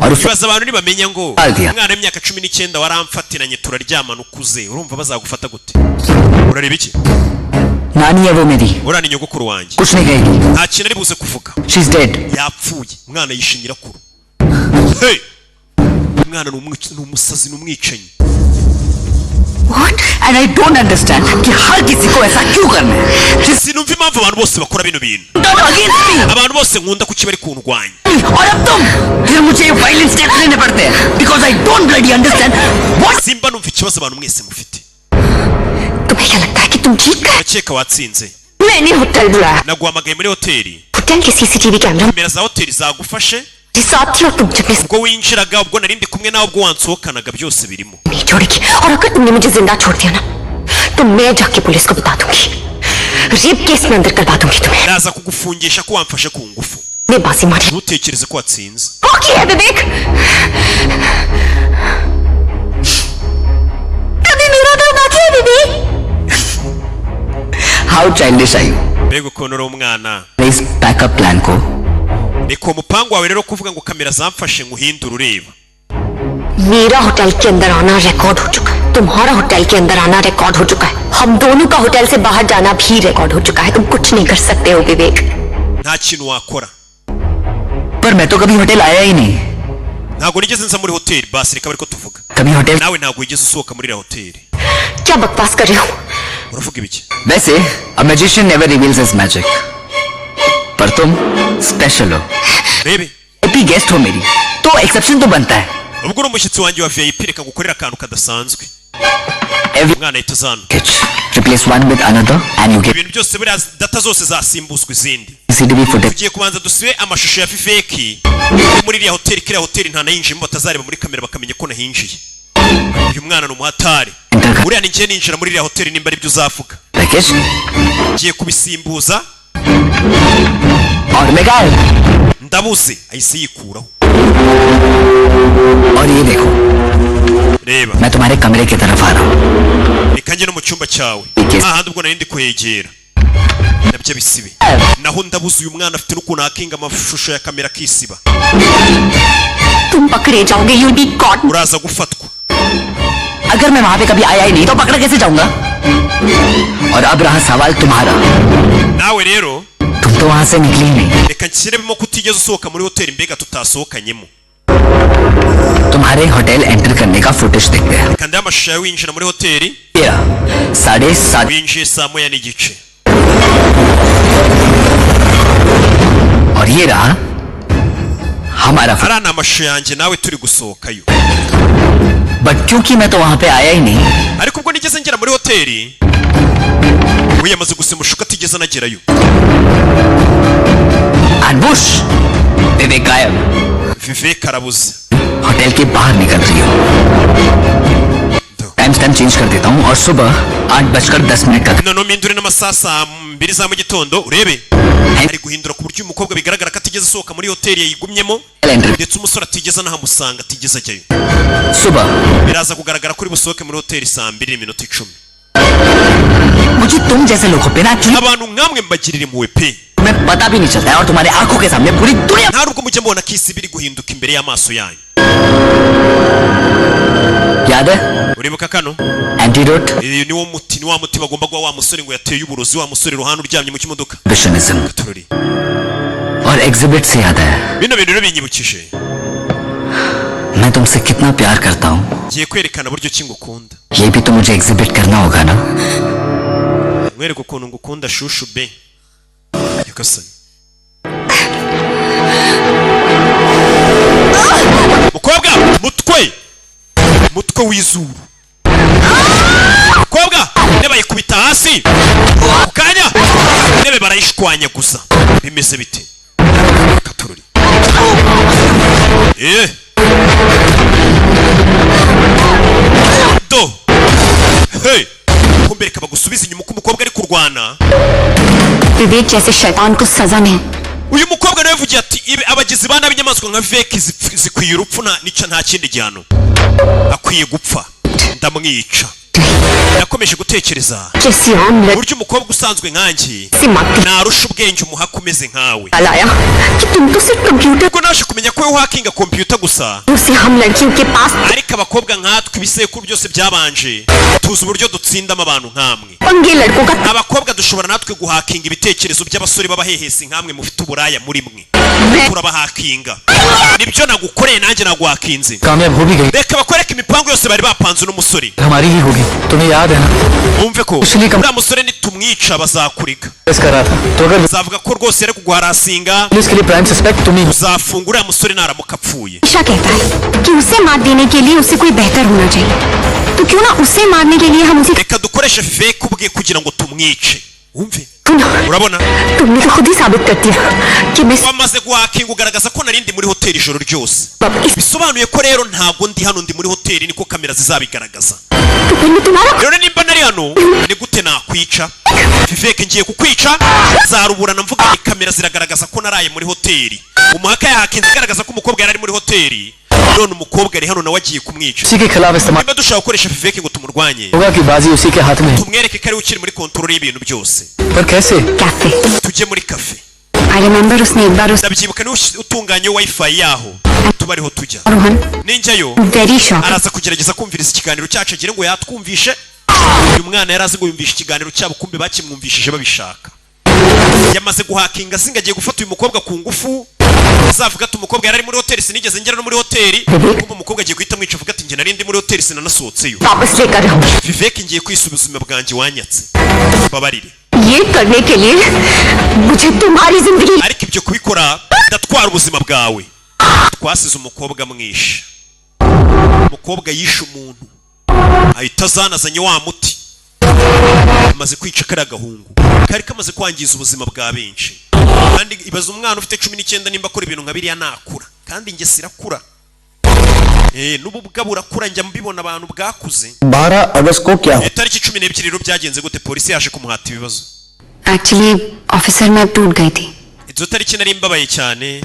और उसे Ibaza abantu nibamenya ngo Aldia. umwana w'imyaka 19 waramfatiranye turaryamana ukuze urumva bazagufata gute? Urareba iki? नानी है वो मेरी. Urani nyogokuru wanjye. कुछ नहीं कहेगी. Nta kintu ari buze kuvuga. She's dead. Yapfuye. Umwana yishe nyirakuru. Hey! Umwana ni umusazi n'umwicanyi. What? And I don't understand कि हर किसी को ऐसा क्यों करना है. Sinumva impamvu abantu bose bakora bino bintu. Turn against me. Abantu bose nkunda kuki bari kundwanya. और अब तुम फिर मुझे ये violent steps लेने पड़ते हैं because I don't bloody understand what. Simba numva ikibazo abantu mwese mufite. तुम्हें क्या लगता है कि तुम जीत गए? Urakeka watsinze. मैंने होटल बुलाया. Naguhamagaye muri hoteli. होटल के CCTV camera Kamera za hoteli zagufashe. के साथ थी और तुम जब इस Ubwo winjiraga ubwo narindi kumwe nawe ubwo wansohokanaga byose birimo. नहीं छोड़ेगी. और अगर तुमने मुझे जिंदा छोड़ दिया ना तो मैं जाके पुलिस को बता दूंगी. रेप केस में अंदर करवा दूंगी तुम्हें. Naza kugufungisha ko wamfashe ku ngufu. मैं बाजी मारी. Ntutekereze ko watsinze. ओके है विवेक. कभी मेरा दर्द ना किया विवेक. How childish are you? Mbega ukuntu uri umwana. Please back up plan को. Reka umupangu wawe rero kuvuga ngo kamera zamfashe nguhindura ureba. मेरा होटल के अंदर आना रिकॉर्ड हो चुका है. तुम्हारा होटल के अंदर आना रिकॉर्ड हो चुका है. हम दोनों का होटल से बाहर जाना भी रिकॉर्ड हो चुका है. तुम कुछ नहीं कर सकते हो विवेक. Nta kintu wakora. पर मैं तो कभी होटल आया ही नहीं. Ntabwo nigeze nza muri hoteli basi reka bariko tuvuga. कभी hotel. Nawe ntabwo wigeze usohoka muri iriya hoteli. क्या बकवास कर रहे हो? Uravuga ibiki? वैसे a magician never reveals his magic. पर तुम स्पेशल हो. Rebe. VIP गेस्ट हो मेरी तो एक्सेप्शन तो बनता है. Ubwo uri umushyitsi wanjye wa VIP reka ngukorera akantu kadasanzwe. umwana ahita azana replace one with another and you get ibintu byose buriya data zose zasimbuzwa izindi. CCTV footage. Tugiye kubanza dusibe amashusho ya Viveki muri iriya hoteli, kiriya hoteli nta nayinjiyemo batazareba muri kamera bakamenya ko nahinjiye. Uyu mwana ni umuhatari. Uriya ni njye ninjira muri iriya hoteli nimba ari byo uzavuga. Ngiye kubisimbuza और मैं गायब ndabuze ahise yikuraho. और ये देखो reba मैं तुम्हारे कमरे की तरफ आ रहा हूँ reka njye no mu cyumba cyawe ahandi ubwo nari ndi kuhegera nabyo bisibe naho ndabuze uyu mwana afite n'ukuntu hakinga amashusho ya kamera kisiba. तुम पकड़े जाओगे, you'll be caught. uraza gufatwa. अगर मैं वहां पे कभी आया ही नहीं तो पकड़ कैसे जाऊंगा? और अब रहा सवाल तुम्हारा nawe rero तुम तो वहां से निकली नहीं reka nshyiremo kutigeze usohoka muri hoteli mbega tutasohokanyemo. तुम्हारे होटल एंटर करने का फुटेज देखते हैं. reka ndaye amashusho yawe winjira muri hoteli 7:30 winjiye saa moya n'igice. और ये रहा हमारा hariya ni amashusho yanjye nawe turi gusohokayo. But क्योंकि मैं तो वहां पे आया ही नहीं ariko ubwo nigeze ngera muri hoteli we yamaze gusimushuka atigeze anagerayo. अनबुश विवेक गायब Vivek arabuze. होटल के बाहर निकल रही हो. टाइम स्टैम्प चेंज कर देता हूँ और सुबह 8:10 का noneho mpindure n'amasaha saa 2 za mu gitondo urebe ari guhindura ku buryo uyu mukobwa bigaragara ko atigeze asohoka muri hoteli yayigumyemo ndetse umusore atigeze anahamusanga atigeze ajyayo. सुबह biraza kugaragara kuri busohoke muri hoteli saa 2:10. मुझे तुम जैसे लोगों पे ना actually abantu nkamwe mbagirira impuhwe pe. मैं पता भी नहीं चलता है और तुम्हारे आंखों के सामने पूरी दुनिया nta nubwo mujya mubona ko isi biri guhinduka imbere y'amaso yanyu. याद है uribuka kano antidote ni wo muti ni wa muti bagomba guha wa musore ngo yateye uburozi wa musore iruhande uryamye mu kimodoka. विशनिज्म turori और एग्जिबिट से याद है bino bintu rero binyibukije मैं तुमसे कितना प्यार करता हूँ. ngiye kwerekana buryo ki ngukunda. ये भी तो मुझे एग्जिबिट करना होगा ना. mwereke ukuntu ngukunda shushu be yakasani. mukobwa mutwe w'izuru mukobwa intebe bayikubita hasi ku kanya intebe barayishwanyaguza bimeze bite katururi do hey kumbereka bagusubiza inyuma uko umukobwa ari kurwana. विवेक जैसे शैतान को सजा नहीं. uyu mukobwa nawe yavugiye ati abagizi ba nabi inyamaswa nka Vivek zikwiye urupfu nta kindi gihano akwiye gupfa ndamwica. nakomeje gutekereza buryo umukobwa usanzwe nkanjye narusha ubwenge umuhaka umeze nkawe. ubwo naje kumenya ko wowe hakinga kompiyuta gusa ariko abakobwa nkatwe ibisekuru byose byabanje tuzi uburyo dutsindamo abantu nkamwe. abakobwa dushobora natwe guhakinga ibitekerezo by'abasore b'abahehesi nkamwe mufite uburaya muri mwe turabahakinga. nibyo nagukoreye nanjye naguhakinze. reka bakwereke imipango yose bari bapanze n'umusore. हमारी ही होगी तुम्हें याद है ना. umve ko uriya musore nitumwica bazakuriga bazavuga ko rwose yari kuguharasinga uzafunga uriya musore naramuka apfuye. Isha कहता है कि उसे मार देने के लिए उसे कोई बेहतर होना चाहिए, तो क्यों ना उसे मारने के लिए हम उसे reka dukoreshe Vivek ubwe kugira ngo tumwice. umve urabona तुमने तो खुद ही साबित कर दिया कि मैं wamaze guhakinga ugaragaza ko narindi muri hoteli ijoro ryose. bisobanuye ko rero ntabwo ndi hano ndi muri hoteli niko kamera zizabigaragaza. rero nimba nari hano ni gute nakwica Vivek ngiye kukwica zaruburana mvuga ni kamera ziragaragaza ko naraye muri hoteli. umuhaka yahakinze igaragaza ko umukobwa yari ari muri hoteli none umukobwa ari hano nawe agiye kumwica. niba dushaka gukoresha Vivek ngo tumurwanye tumwereke ko ari ukiri muri kontrol y'ibintu byose. tujye muri cafe. ndabyibuka ni utunganye wifi yaho tuba ariho tujya. ninjyayo araza kugerageza kumviriza ikiganiro cyacu agira ngo yatwumvishe. uyu mwana yari azi ngo yumvishe ikiganiro cyabo kumbe bakimwumvishije babishaka. yamaze guhakinga singa agiye gufata uyu mukobwa ku ngufu azavuga ati umukobwa yari ari muri hoteli sinigeze ngera no muri hoteli kumbe umukobwa agiye guhita mwica avuga ati njye nari ndi muri hoteli sinanasohotseyo. Vivek ngiye kwisubiza ubuzima bwanjye wanyatse babarire. ariko ibyo kubikora ndatwara ubuzima bwawe. twasize umukobwa mwishe. umukobwa yishe umuntu ahita zanazanye wa muti amaze kwica kariya gahungu kari kamaze kwangiza ubuzima bwa benshi. Kandi ibaza umwana ufite 19 nimba akora ibintu nka biriya nakura, kandi nge sirakura. N'ububwa burakura, njya mbibona abantu bwakuze. 12 अगस्त को क्या tariki 12 rero byagenze gute? Polisi yaje kumuhata ibibazo. Actually officer मैं टूट गई थी. Izo tariki nari mbabaye cyane.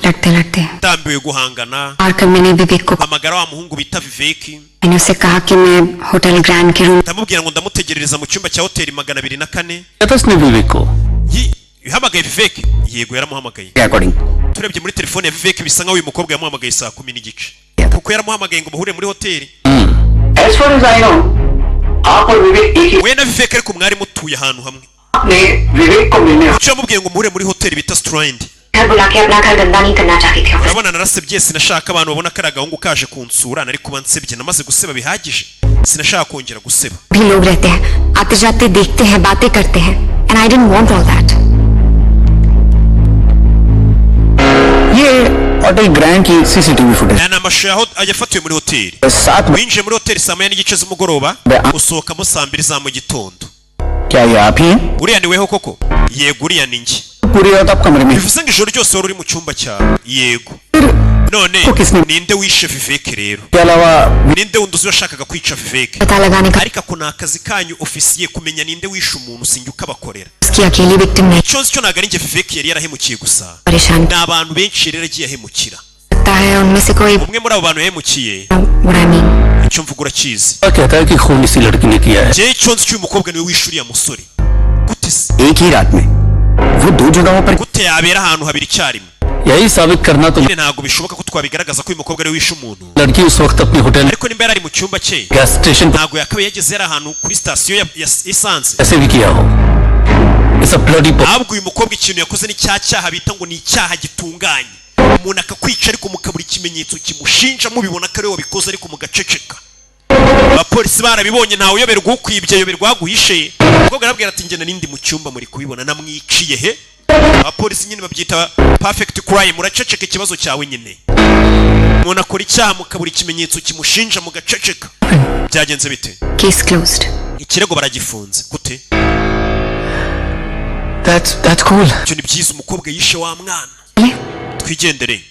लड़ते लड़ते Ndambiwe guhangana. और कर मैंने विवेक को Hamagara wa muhungu bita Vivek. मैंने उसे कहा कि मैं होटल ग्रैंड के room ndamubwira ngo ndamutegerereza mu cyumba cya hoteli 204. उसने विवेक को Yahamagaye Vivek? Yego yaramuhamagaye. According Turebye muri telefone ya Vivek bisa nkaho uyu mukobwa yamuhamagaye saa 10 n'igice. Kuko yaramuhamagaye ngo bahure muri hoteli. As far as I know, आप और विवेक एक ही We na Vivek ariko mwari mutuye ahantu hamwe. आपने विवेक को मिलने Icyo yamubwiye ngo muhure muri hoteli bita Strand. घर बुला के अपना घर गंदा नहीं करना चाहती थी. Urabona narasebye, sinashaka abantu babona kari agahungu kaje kunsura, nari kuba nsebye, namaze guseba bihagije. Sinashaka kongera guseba. भी लोग रहते हैं, आते जाते देखते हैं, बातें करते हैं, and I didn't want all that. ये होटल ग्रैंड की CCTV footage Aya ni amashusho yaho yafatiwe muri hoteli. 7 Winjiye muri hoteli saa 9 n'igice z'umugoroba, usohokamo saa 2 za mu gitondo. क्या ये आप ही हैं? Uriya ni weho koko? Yego uriya ni njye. पूरी रात आप कमरे में Bivuze ngo ijoro ryose wari uri mu cyumba cyawe. Yego. None ninde wishe Vivek rero? के अलावा Ninde wundi uzi washakaga kwica Vivek? पता लगाने का Ariko ako ni akazi kanyu ofisiye kumenya ninde wishe umuntu sinjye ukabakorera. उसकी अकेली विक्टिम नहीं Icyo nzi cyo ntabwo ari njye Vivek yari yarahemukiye gusa. परेशान Ni abantu benshi rero agiye ahemukira. सकता है उनमें से कोई. Umwe muri abo bantu yahemukiye, What I mean. icyo mvuga urakizi. कहता है कि खून इसी लड़की ने किया है Njye icyo nzi cy'uyu mukobwa niwe wishe uriya musore. Gute se? एक ही रात में वो 2 जगहों पर Gute yabera ahantu habiri icyarimwe? यही साबित करना तो Nyine ntabwo bishoboka ko twabigaragaza ko uyu mukobwa ariwe wishe umuntu. लड़की उस वक्त अपने hotel Ariko nimba yari ari mu cyumba cye, gas station पर ntabwo yakabaye yageze yari ahantu kuri sitasiyo ya esanse. ऐसे भी किया हो it's a bloody Ahubwo uyu mukobwa ikintu yakoze ni cya cyaha bita ngo ni icyaha gitunganye. Umuntu akakwica ariko mukabura ikimenyetso kimushinja, mubibona ko ariwe wabikoze ariko mugaceceka. Abapolisi barabibonye, ntawe uyoberwa ukwibye, yoberwa guhishe. Umukobwa arabwira ati njye narindi mu cyumba muri kubibona namwiciye he. Abapolisi nyine babyita perfect crime, uraceceka ikibazo cyawe nyine. Umuntu akora icyaha mukabura ikimenyetso kimushinja mugaceceka. Byagenze bite? Case closed. Ikirego baragifunze. Gute? that's cool Icyo ni byiza, umukobwa yishe wa mwana. Twigendere.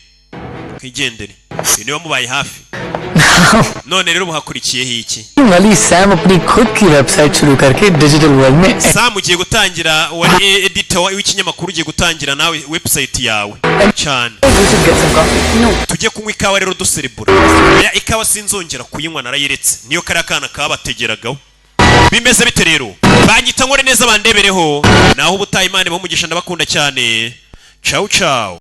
Twigendere. Niwe wamubaye hafi. None rero muhakurikiyeho iki? वाली सैम अपनी खुद की वेबसाइट शुरू करके digital world में Sam ugiye gutangira, wari editor w'ikinyamakuru ugiye gutangira nawe website yawe cyane. Tujye kunywa ikawa rero duserebura. Ya ikawa sinzongera kuyinywa narayiretse. Niyo kari akana kabategeragaho. Bimeze bite rero? Banyita nkore neza bandebereho. Naho ubutaha Imana ibahe umugisha, ndabakunda cyane. Ciao ciao.